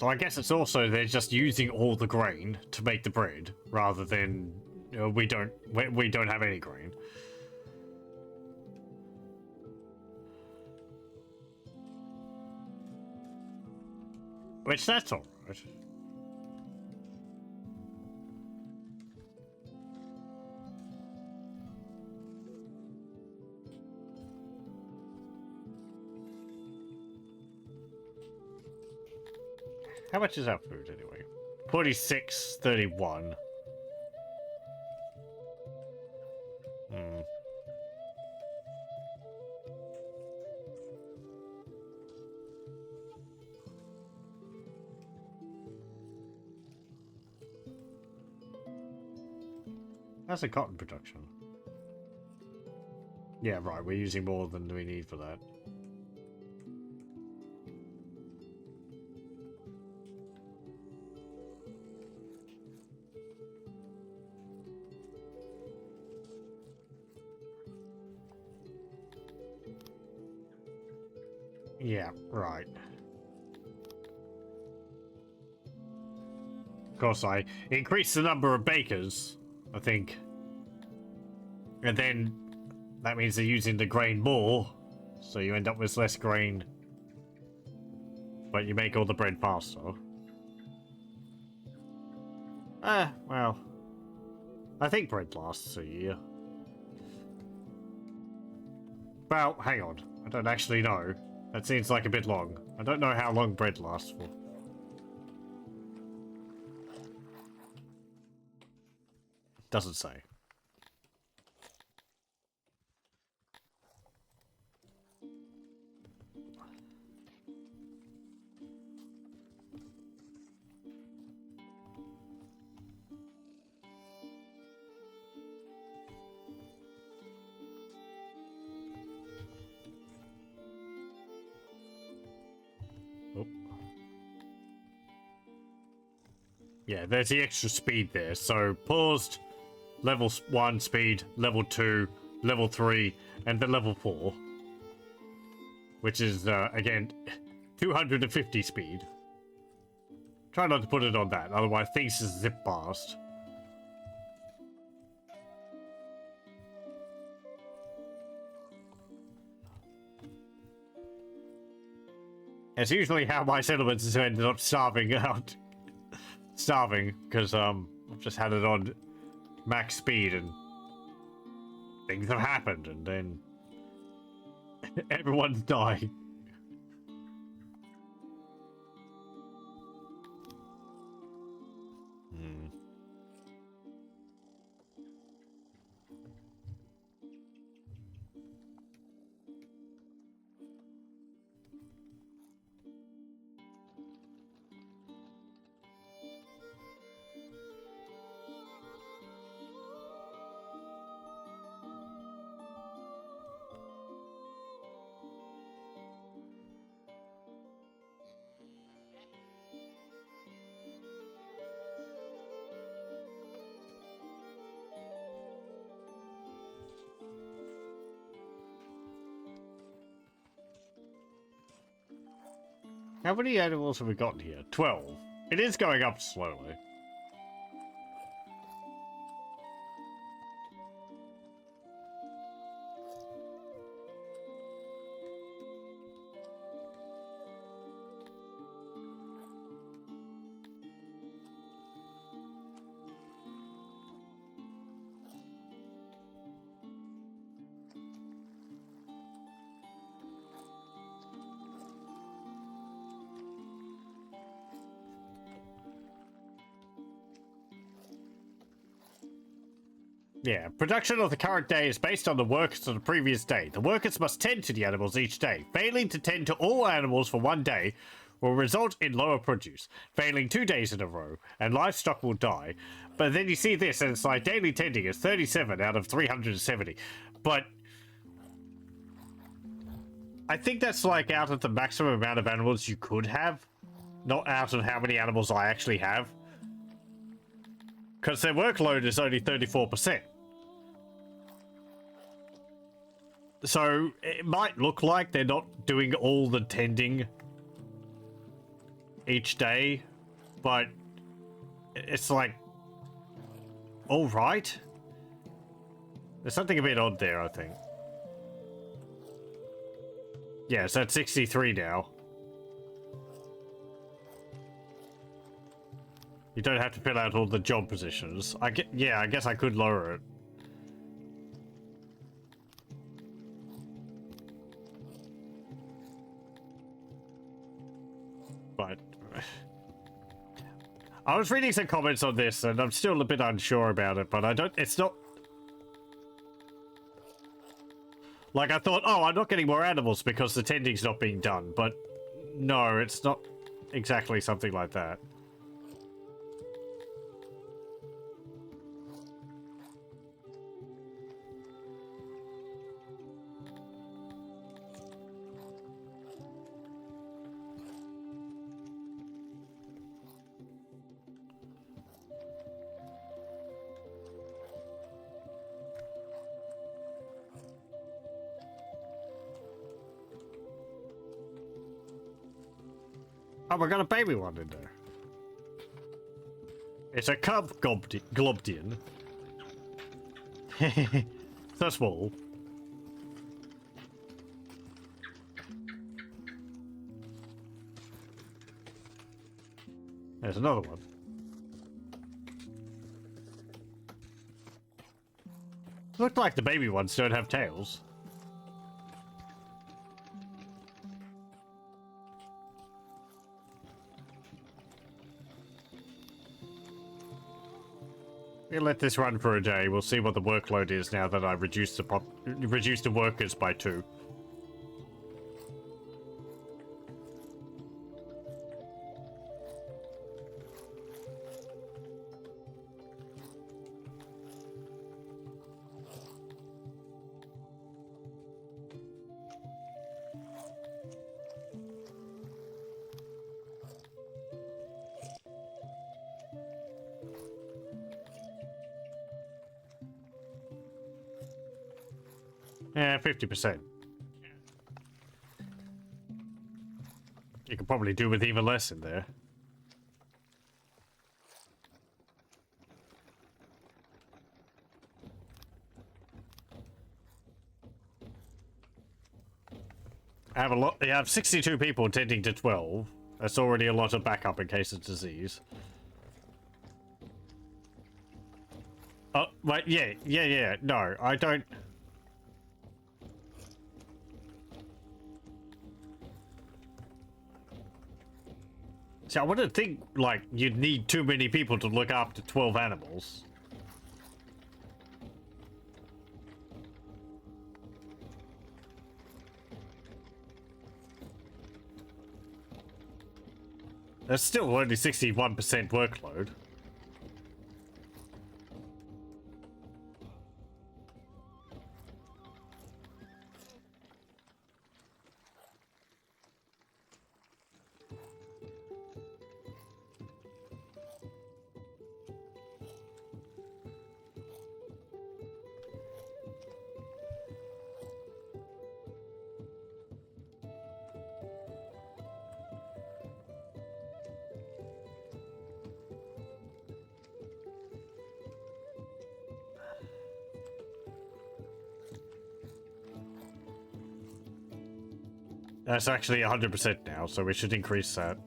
So I guess it's also they're just using all the grain to make the bread, rather than we don't have any grain. Which that's all right. How much is our food anyway? 46.31. Hmm. That's a cotton production. Yeah, right. We're using more than we need for that. Yeah, right. Of course, I increased the number of bakers, I think. And then that means they're using the grain more, so you end up with less grain, but you make all the bread faster. Well, I think bread lasts a year. Well, hang on. I don't actually know. That seems like a bit long. I don't know how long bread lasts for. Doesn't say. Oh. Yeah, there's the extra speed there. So paused, level 1 speed, level 2, level 3, and then level 4. Which is, again, 250 speed. Try not to put it on that, otherwise things just zip past. It's usually how my settlements have ended up starving out. Starving, because, I've just had it on max speed and things have happened, and then everyone's dying. Hmm. How many animals have we got here? 12. It is going up slowly. Yeah, production of the current day is based on the workers of the previous day. The workers must tend to the animals each day. Failing to tend to all animals for one day will result in lower produce. Failing 2 days in a row, and livestock will die. But then you see this, and it's like daily tending is 37 out of 370. But I think that's like out of the maximum amount of animals you could have, not out of how many animals I actually have. Because their workload is only 34%. So it might look like they're not doing all the tending each day, but it's like, all right. There's something a bit odd there, I think. Yeah, so it's 63 now. You don't have to fill out all the job positions. I guess I could lower it. But I was reading some comments on this and I'm still a bit unsure about it, but it's not like I thought, oh, I'm not getting more animals because the tending's not being done, but no, it's not exactly something like that. Oh, we got a baby one in there. It's a cub globdian. So small. There's another one. Looked like the baby ones don't have tails. We'll let this run for a day. We'll see what the workload is now that I've reduced the workers by 2. Yeah, 50%. You could probably do with even less in there. I have 62 people tending to 12. That's already a lot of backup in case of disease. Oh, wait, yeah. No, I don't. See, I wouldn't think, like, you'd need too many people to look after 12 animals. That's still only 61% workload. That's actually 100% now, so we should increase that.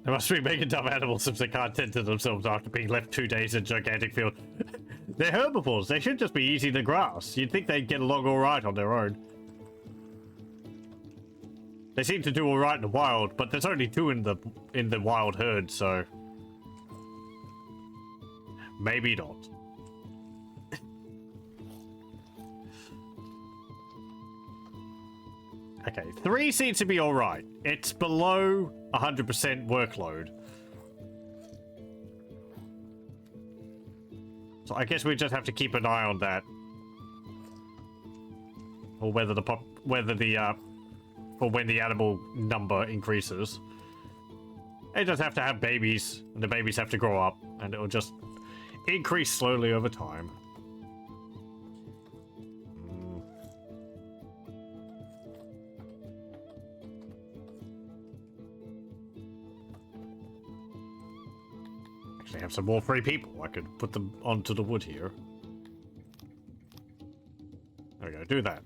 They must be making dumb animals if they can't tend to themselves after being left 2 days in a gigantic field. They're herbivores. They should just be eating the grass. You'd think they'd get along alright on their own. They seem to do alright in the wild, but there's only 2 in the wild herd, so... maybe not. Okay, 3 seems to be alright. It's below 100% workload. So I guess we just have to keep an eye on that. Or whether or when the animal number increases. It does have to have babies, and the babies have to grow up, and it'll just increase slowly over time. Actually, have some more free people. I could put them onto the wood here. There we go, do that.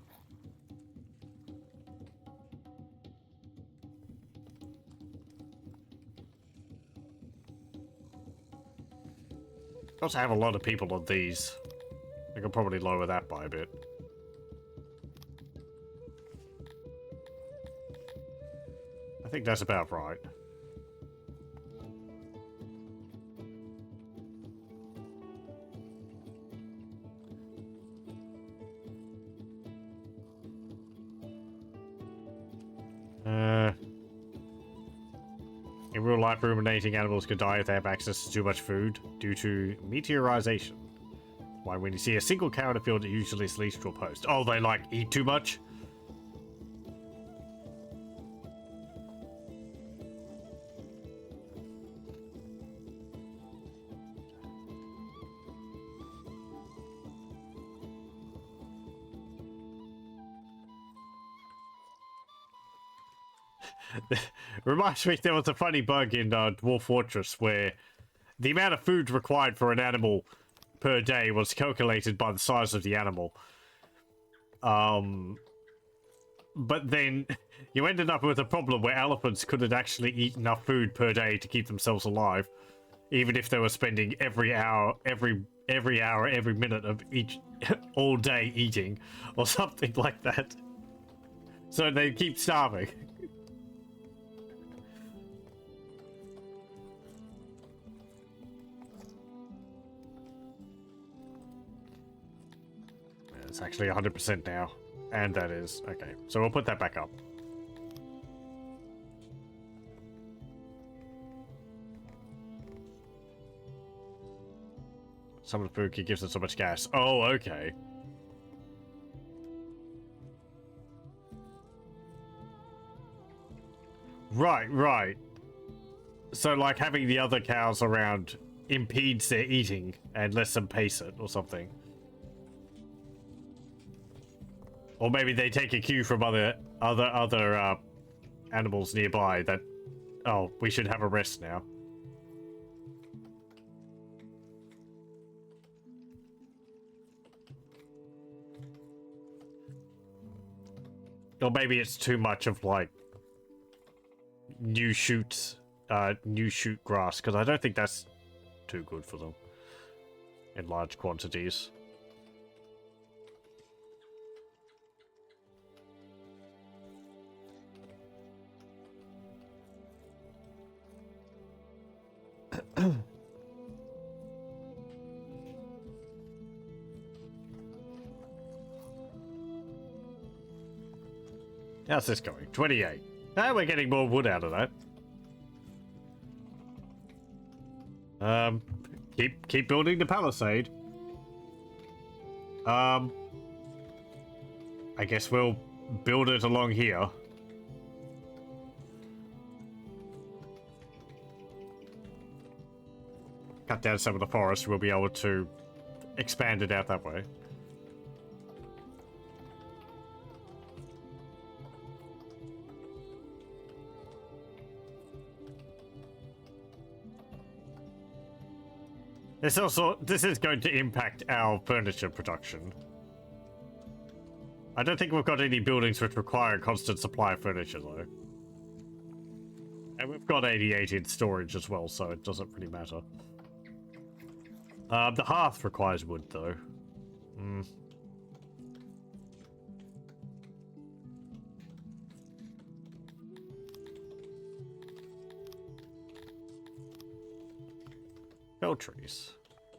Also have a lot of people on these. I could probably lower that by a bit. I think that's about right. In real life, ruminating animals could die if they have access to too much food due to meteorization. Why, when you see a single cow in a field, it usually leads to a post. Oh, they like eat too much? Reminds me, there was a funny bug in Dwarf Fortress where the amount of food required for an animal per day was calculated by the size of the animal. But then you ended up with a problem where elephants couldn't actually eat enough food per day to keep themselves alive, even if they were spending every hour, every minute of each all day eating or something like that. So they keep starving. It's actually 100% now. And that is... okay, so we'll put that back up. Some of the food gives it so much gas. Oh, okay. Right. So, like, having the other cows around impedes their eating and lets them pace it or something. Or maybe they take a cue from other animals nearby that, oh, we should have a rest now. Or maybe it's too much of, like, new shoot grass, because I don't think that's too good for them in large quantities. How's this going? 28. Ah, we're getting more wood out of that. Keep building the palisade. I guess we'll build it along here. Cut down some of the forest, we'll be able to expand it out that way. This is going to impact our furniture production. I don't think we've got any buildings which require a constant supply of furniture, though. And we've got 88 in storage as well, so it doesn't really matter. The hearth requires wood, though. Fell trees.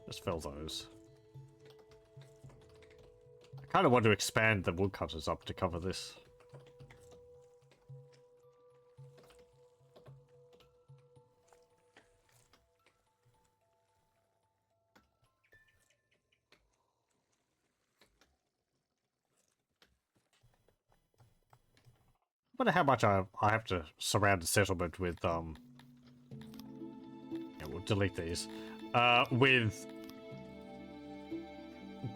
Just fell those. I kind of want to expand the woodcutters up to cover this. I wonder how much I have to surround the settlement with, yeah, we'll delete these. With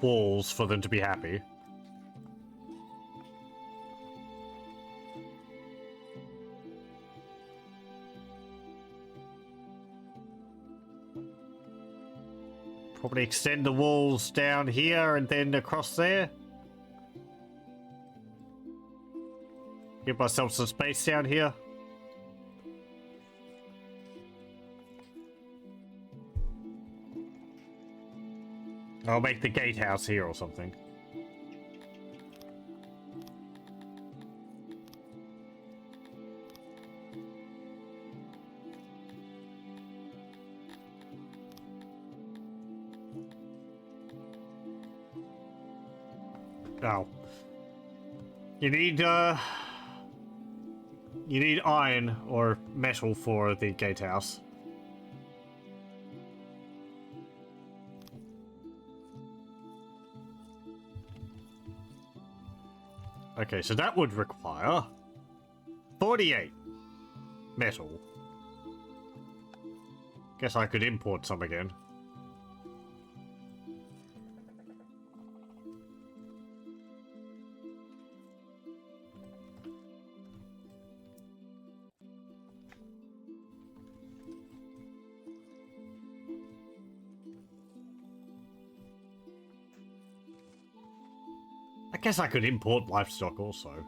walls for them to be happy. Probably extend the walls down here and then across there. Give myself some space down here. I'll make the gatehouse here or something. Oh. You need iron or metal for the gatehouse. Okay, so that would require 48 metal. Guess I could import some again. I guess I could import livestock also.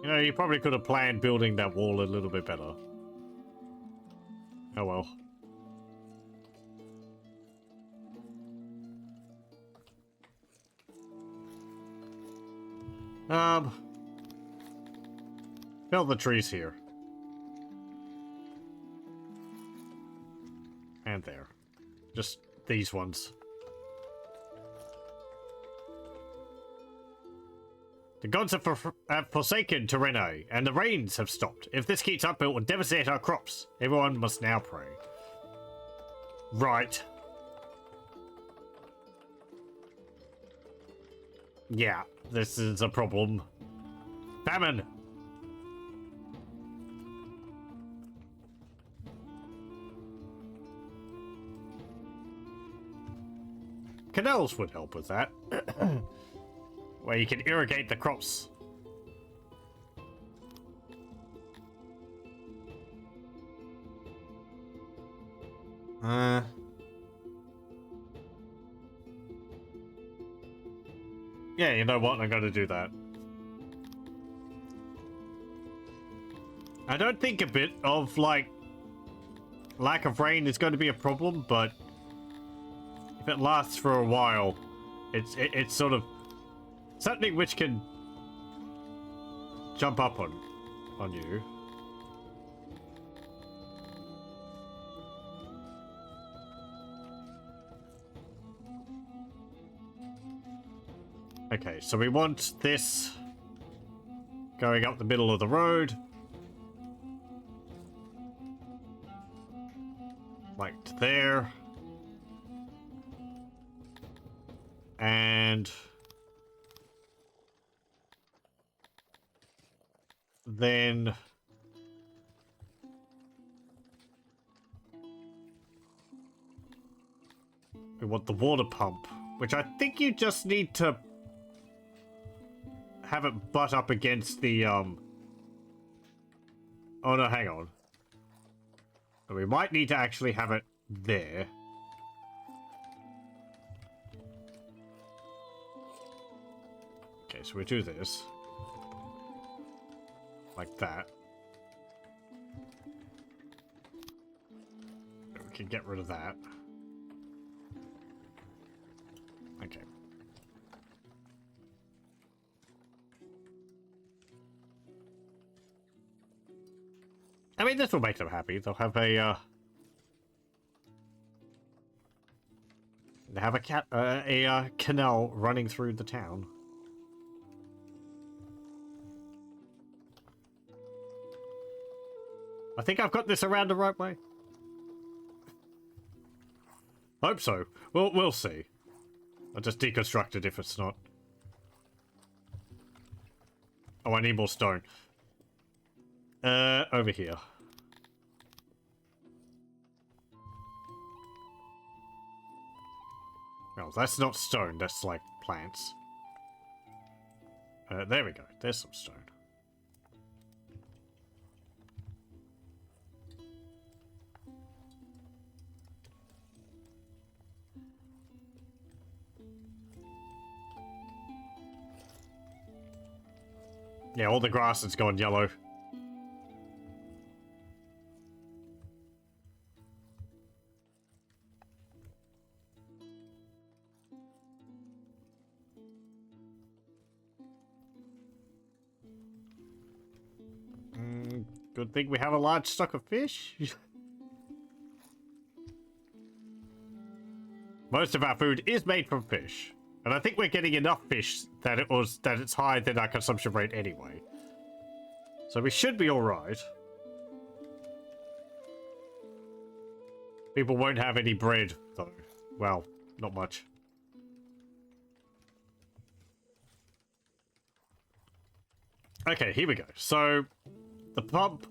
You know, you probably could have planned building that wall a little bit better. Oh well. Fell the trees here. And there. Just these ones. The gods have forsaken Torreno, and the rains have stopped. If this keeps up, it will devastate our crops. Everyone must now pray. Right. Yeah, this is a problem. Famine! Canals would help with that. Where you can irrigate the crops. Yeah, you know what? I'm gonna do that. I don't think a bit of, like, lack of rain is going to be a problem, but if it lasts for a while, it's sort of something which can jump up on you. Okay, so we want this going up the middle of the road. Like to there. And then we want the water pump, which I think you just need to have it butt up against the, Oh no, hang on. We might need to actually have it there. Okay, so we do this. Like that. We can get rid of that. Okay. I mean, this will make them happy. They'll have a, they have a canal running through the town. I think I've got this around the right way. Hope so. We'll see. I'll just deconstruct it if it's not. Oh, I need more stone. Over here. No, that's not stone. That's like plants. There we go. There's some stone. Yeah, all the grass has gone yellow. Good thing we have a large stock of fish. Most of our food is made from fish. And I think we're getting enough fish that it's higher than our consumption rate anyway. So we should be alright. People won't have any bread, though. Well, not much. Okay, here we go. So, the pump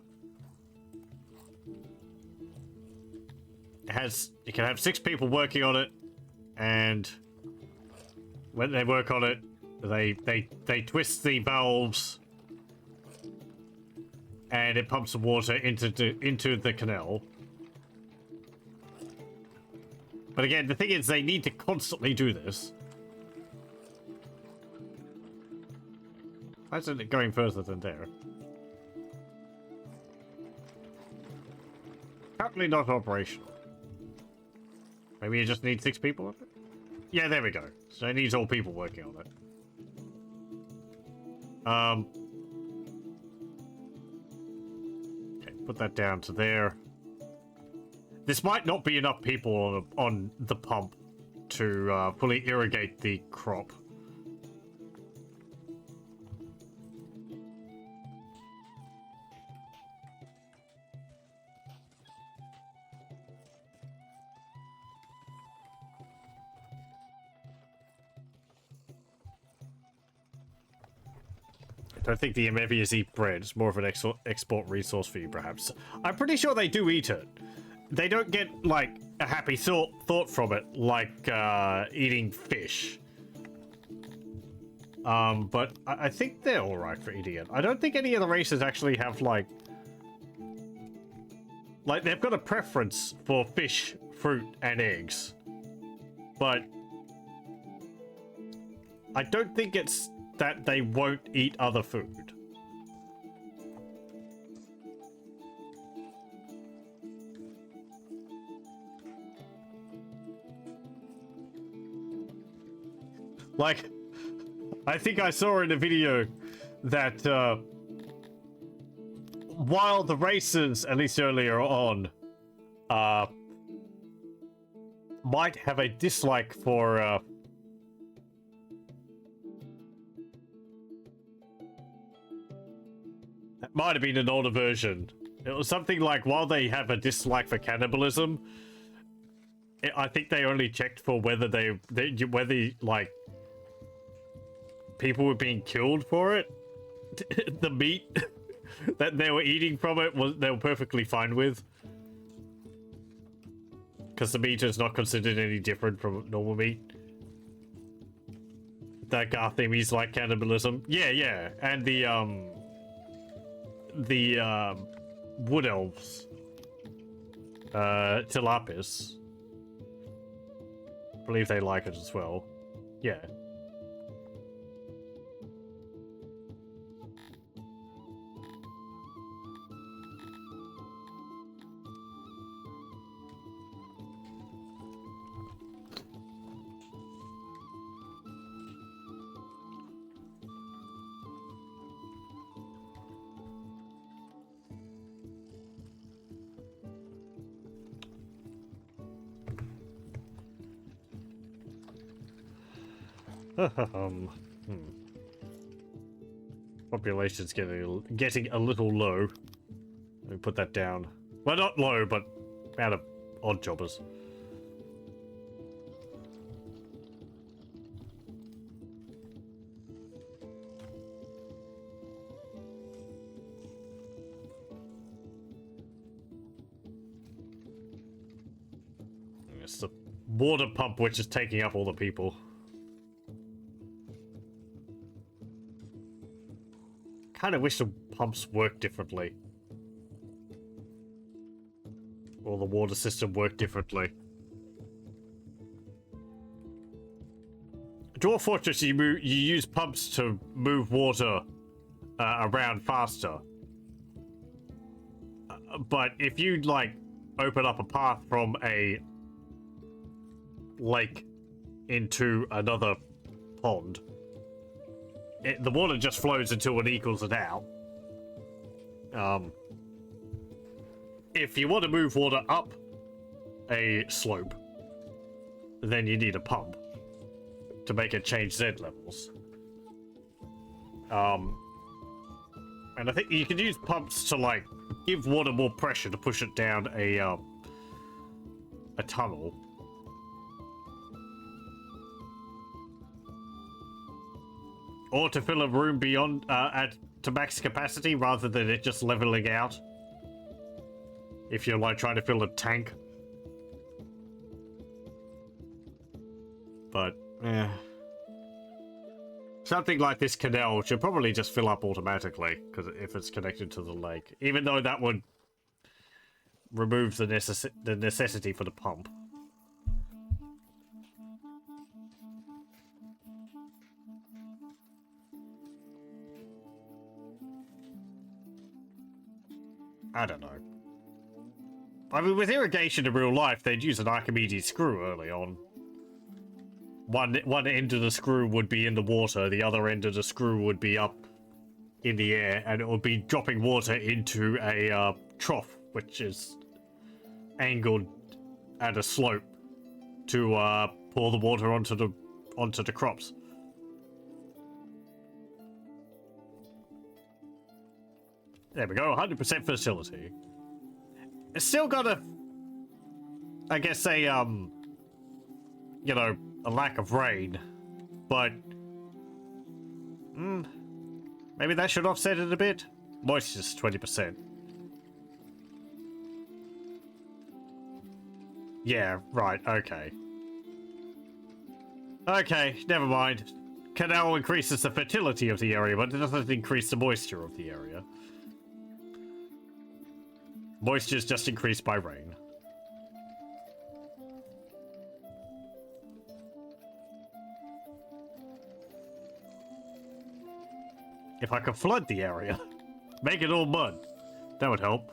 has... You can have 6 people working on it, and when they work on it, they twist the valves, and it pumps the water into the canal. But again, the thing is, they need to constantly do this. Why isn't it going further than there? Apparently not operational. Maybe you just need 6 people on it? Yeah, there we go. So it needs all people working on it. Okay, put that down to there. This might not be enough people on the pump to fully irrigate the crop. I don't think the Amevias eat bread. It's more of an export resource for you, perhaps. I'm pretty sure they do eat it. They don't get, like, a happy thought from it, like, eating fish. But I think they're alright for eating it. I don't think any of the races actually have, like, they've got a preference for fish, fruit, and eggs. But I don't think it's that they won't eat other food. Like, I think I saw in a video that while the races, at least earlier on, might have a dislike for Might have been an older version. It was something like, while they have a dislike for cannibalism, I think they only checked for whether whether like people were being killed for it. The meat that they were eating from it they were perfectly fine with, because the meat is not considered any different from normal meat. That Garthemi's like cannibalism. Yeah, and the wood elves, Tilapis, I believe they like it as well. Yeah. Population's getting a little low. Let me put that down. Well, not low, but out of odd jobbers. It's the water pump which is taking up all the people. Kind of wish the pumps worked differently, or the water system worked differently. Dwarf Fortress, you use pumps to move water around faster. But if you like open up a path from a lake into another pond, the water just flows until it equals it out. If you want to move water up a slope, then you need a pump to make it change Z levels. And I think you can use pumps to like give water more pressure to push it down a tunnel. Or to fill a room beyond to max capacity rather than it just leveling out. If you're like trying to fill a tank. But something like this canal should probably just fill up automatically, because if it's connected to the lake, even though that would remove the necessity for the pump. I don't know. I mean, with irrigation in real life, they'd use an Archimedes screw early on. One end of the screw would be in the water, the other end of the screw would be up in the air, and it would be dropping water into a trough, which is angled at a slope to pour the water onto the crops. There we go, 100% fertility. It's still got a, I guess, a, you know, a lack of rain, but maybe that should offset it a bit. Moisture's 20%. Yeah, right, okay. Okay, never mind. Canal increases the fertility of the area, but it doesn't increase the moisture of the area. Moisture is just increased by rain. If I could flood the area, make it all mud, that would help.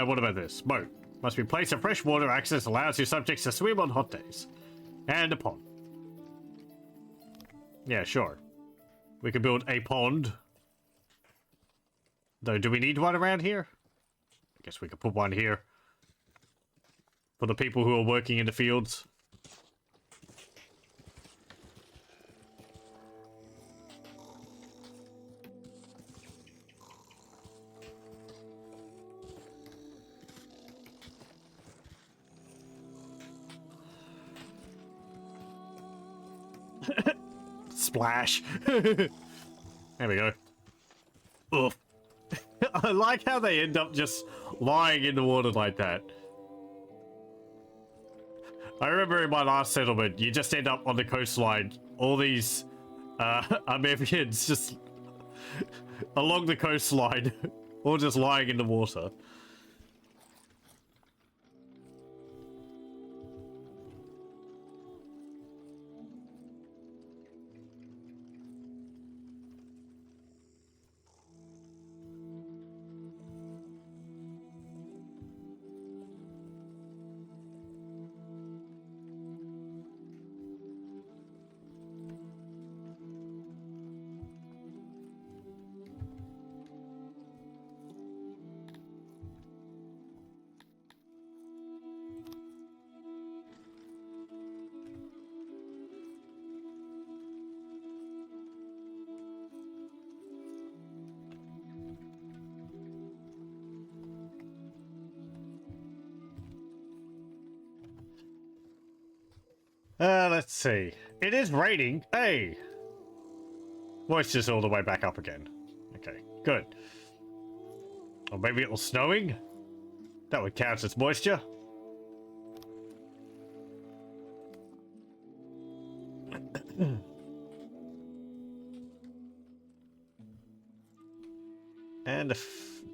What about this? Boat. Must be placed in fresh water. Access allows your subjects to swim on hot days. And a pond. Yeah, sure. We could build a pond. Though, do we need one around here? I guess we could put one here. For the people who are working in the fields. Splash. There we go. Ugh. I like how they end up just lying in the water like that. I remember in my last settlement, you just end up on the coastline. All these Amevians just along the coastline, all just lying in the water. Let's see. It is raining. Hey! Moisture's all the way back up again. Okay, good. Or maybe it was snowing? That would count as moisture. And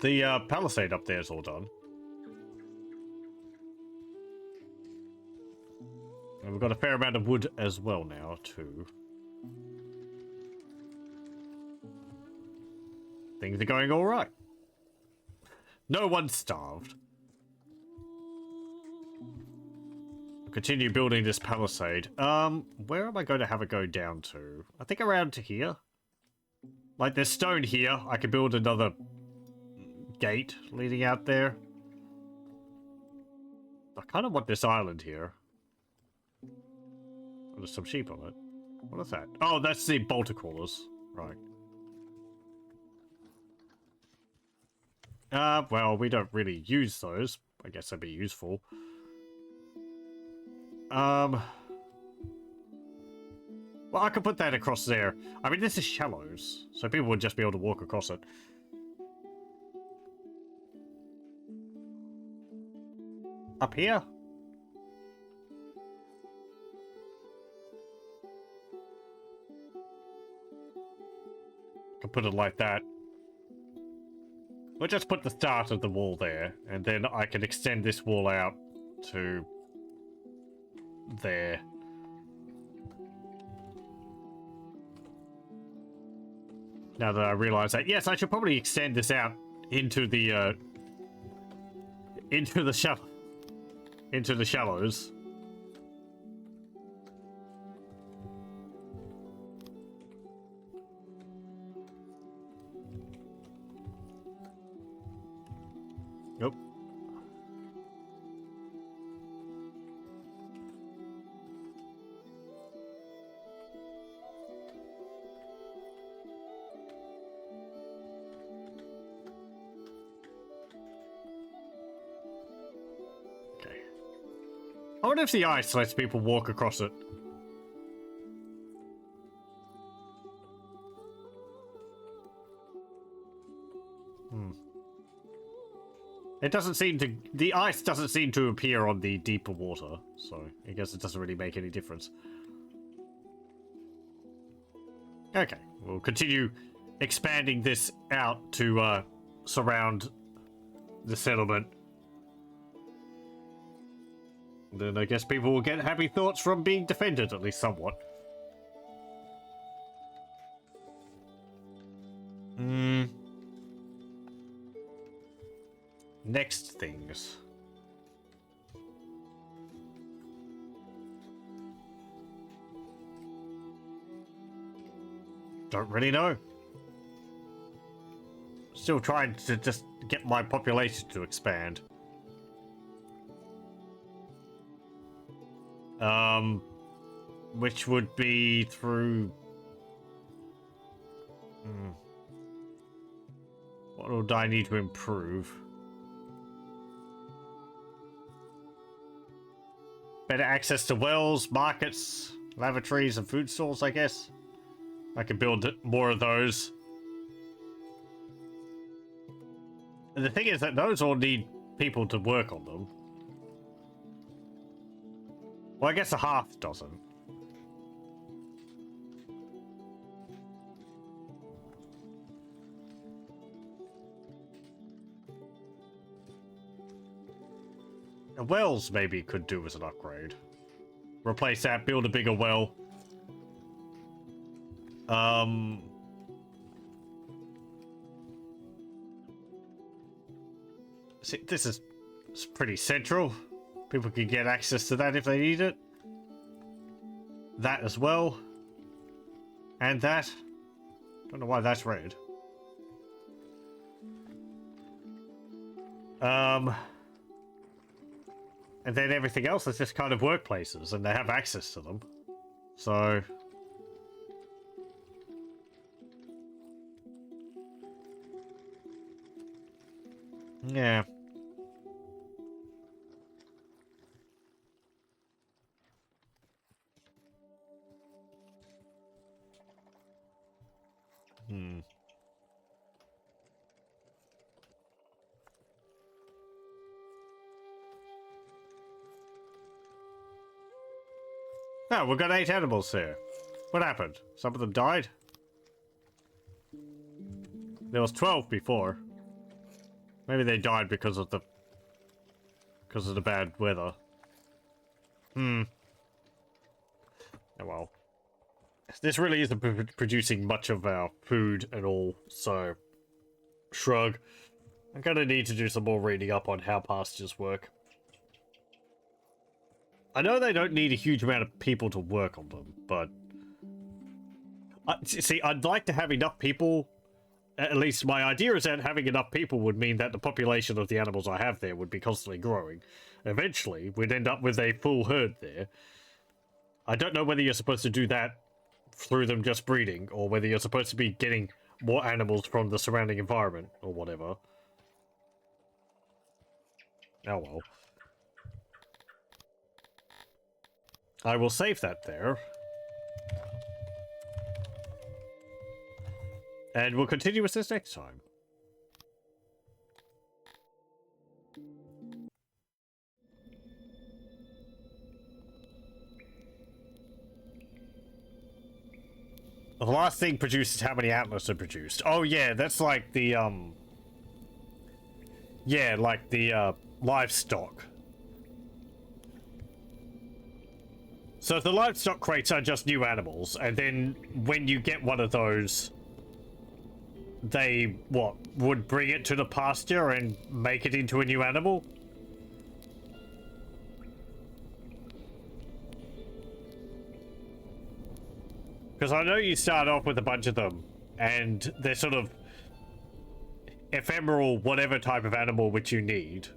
the palisade up there is all done. And we've got a fair amount of wood as well now, too. Things are going all right. No one's starved. We'll continue building this palisade. Where am I going to have it go down to? I think around to here. Like, there's stone here. I could build another gate leading out there. I kind of want this island here. Oh, there's some sheep on it. What is that? Oh, that's the bolter crawlers. Right. Well, we don't really use those. I guess they'd be useful. Well, I could put that across there. I mean, this is shallows, so people would just be able to walk across it. Up here? Could put it like that. We'll just put the start of the wall there, and then I can extend this wall out to there. Now that I realize that, yes, I should probably extend this out into the shallows. Nope. Okay. I wonder if the ice lets people walk across it. It doesn't seem to... The ice doesn't seem to appear on the deeper water, so I guess it doesn't really make any difference. Okay, we'll continue expanding this out to surround the settlement. Then I guess people will get happy thoughts from being defended, at least somewhat. Next things. Don't really know. Still trying to just get my population to expand. Which would be through... What would I need to improve? Better access to wells, markets, lavatories, and food stalls, I guess. I could build more of those. And the thing is that those all need people to work on them. Well, I guess the hearth doesn't. The wells maybe could do as an upgrade. Replace that, build a bigger well. See, this is pretty central. People can get access to that if they need it. That as well. And that. Don't know why that's red. And then everything else is just kind of workplaces, and they have access to them. So... yeah. Oh, we've got 8 animals here. What happened? Some of them died? There was 12 before. Maybe they died because of the bad weather. Oh well. This really isn't producing much of our food at all, so shrug. I'm gonna need to do some more reading up on how pastures work. I know they don't need a huge amount of people to work on them, but... see, I'd like to have enough people. At least my idea is that having enough people would mean that the population of the animals I have there would be constantly growing. Eventually, we'd end up with a full herd there. I don't know whether you're supposed to do that through them just breeding, or whether you're supposed to be getting more animals from the surrounding environment, or whatever. Oh well. I will save that there. And we'll continue with this next time. The last thing produced is how many antlers are produced. Oh yeah, that's like the, yeah, like the, livestock. So the livestock crates are just new animals, and then when you get one of those, they, what, would bring it to the pasture and make it into a new animal? Because I know you start off with a bunch of them, and they're sort of ephemeral, whatever type of animal which you need.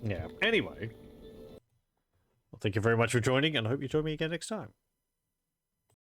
Yeah, anyway. Well, thank you very much for joining, and I hope you join me again next time.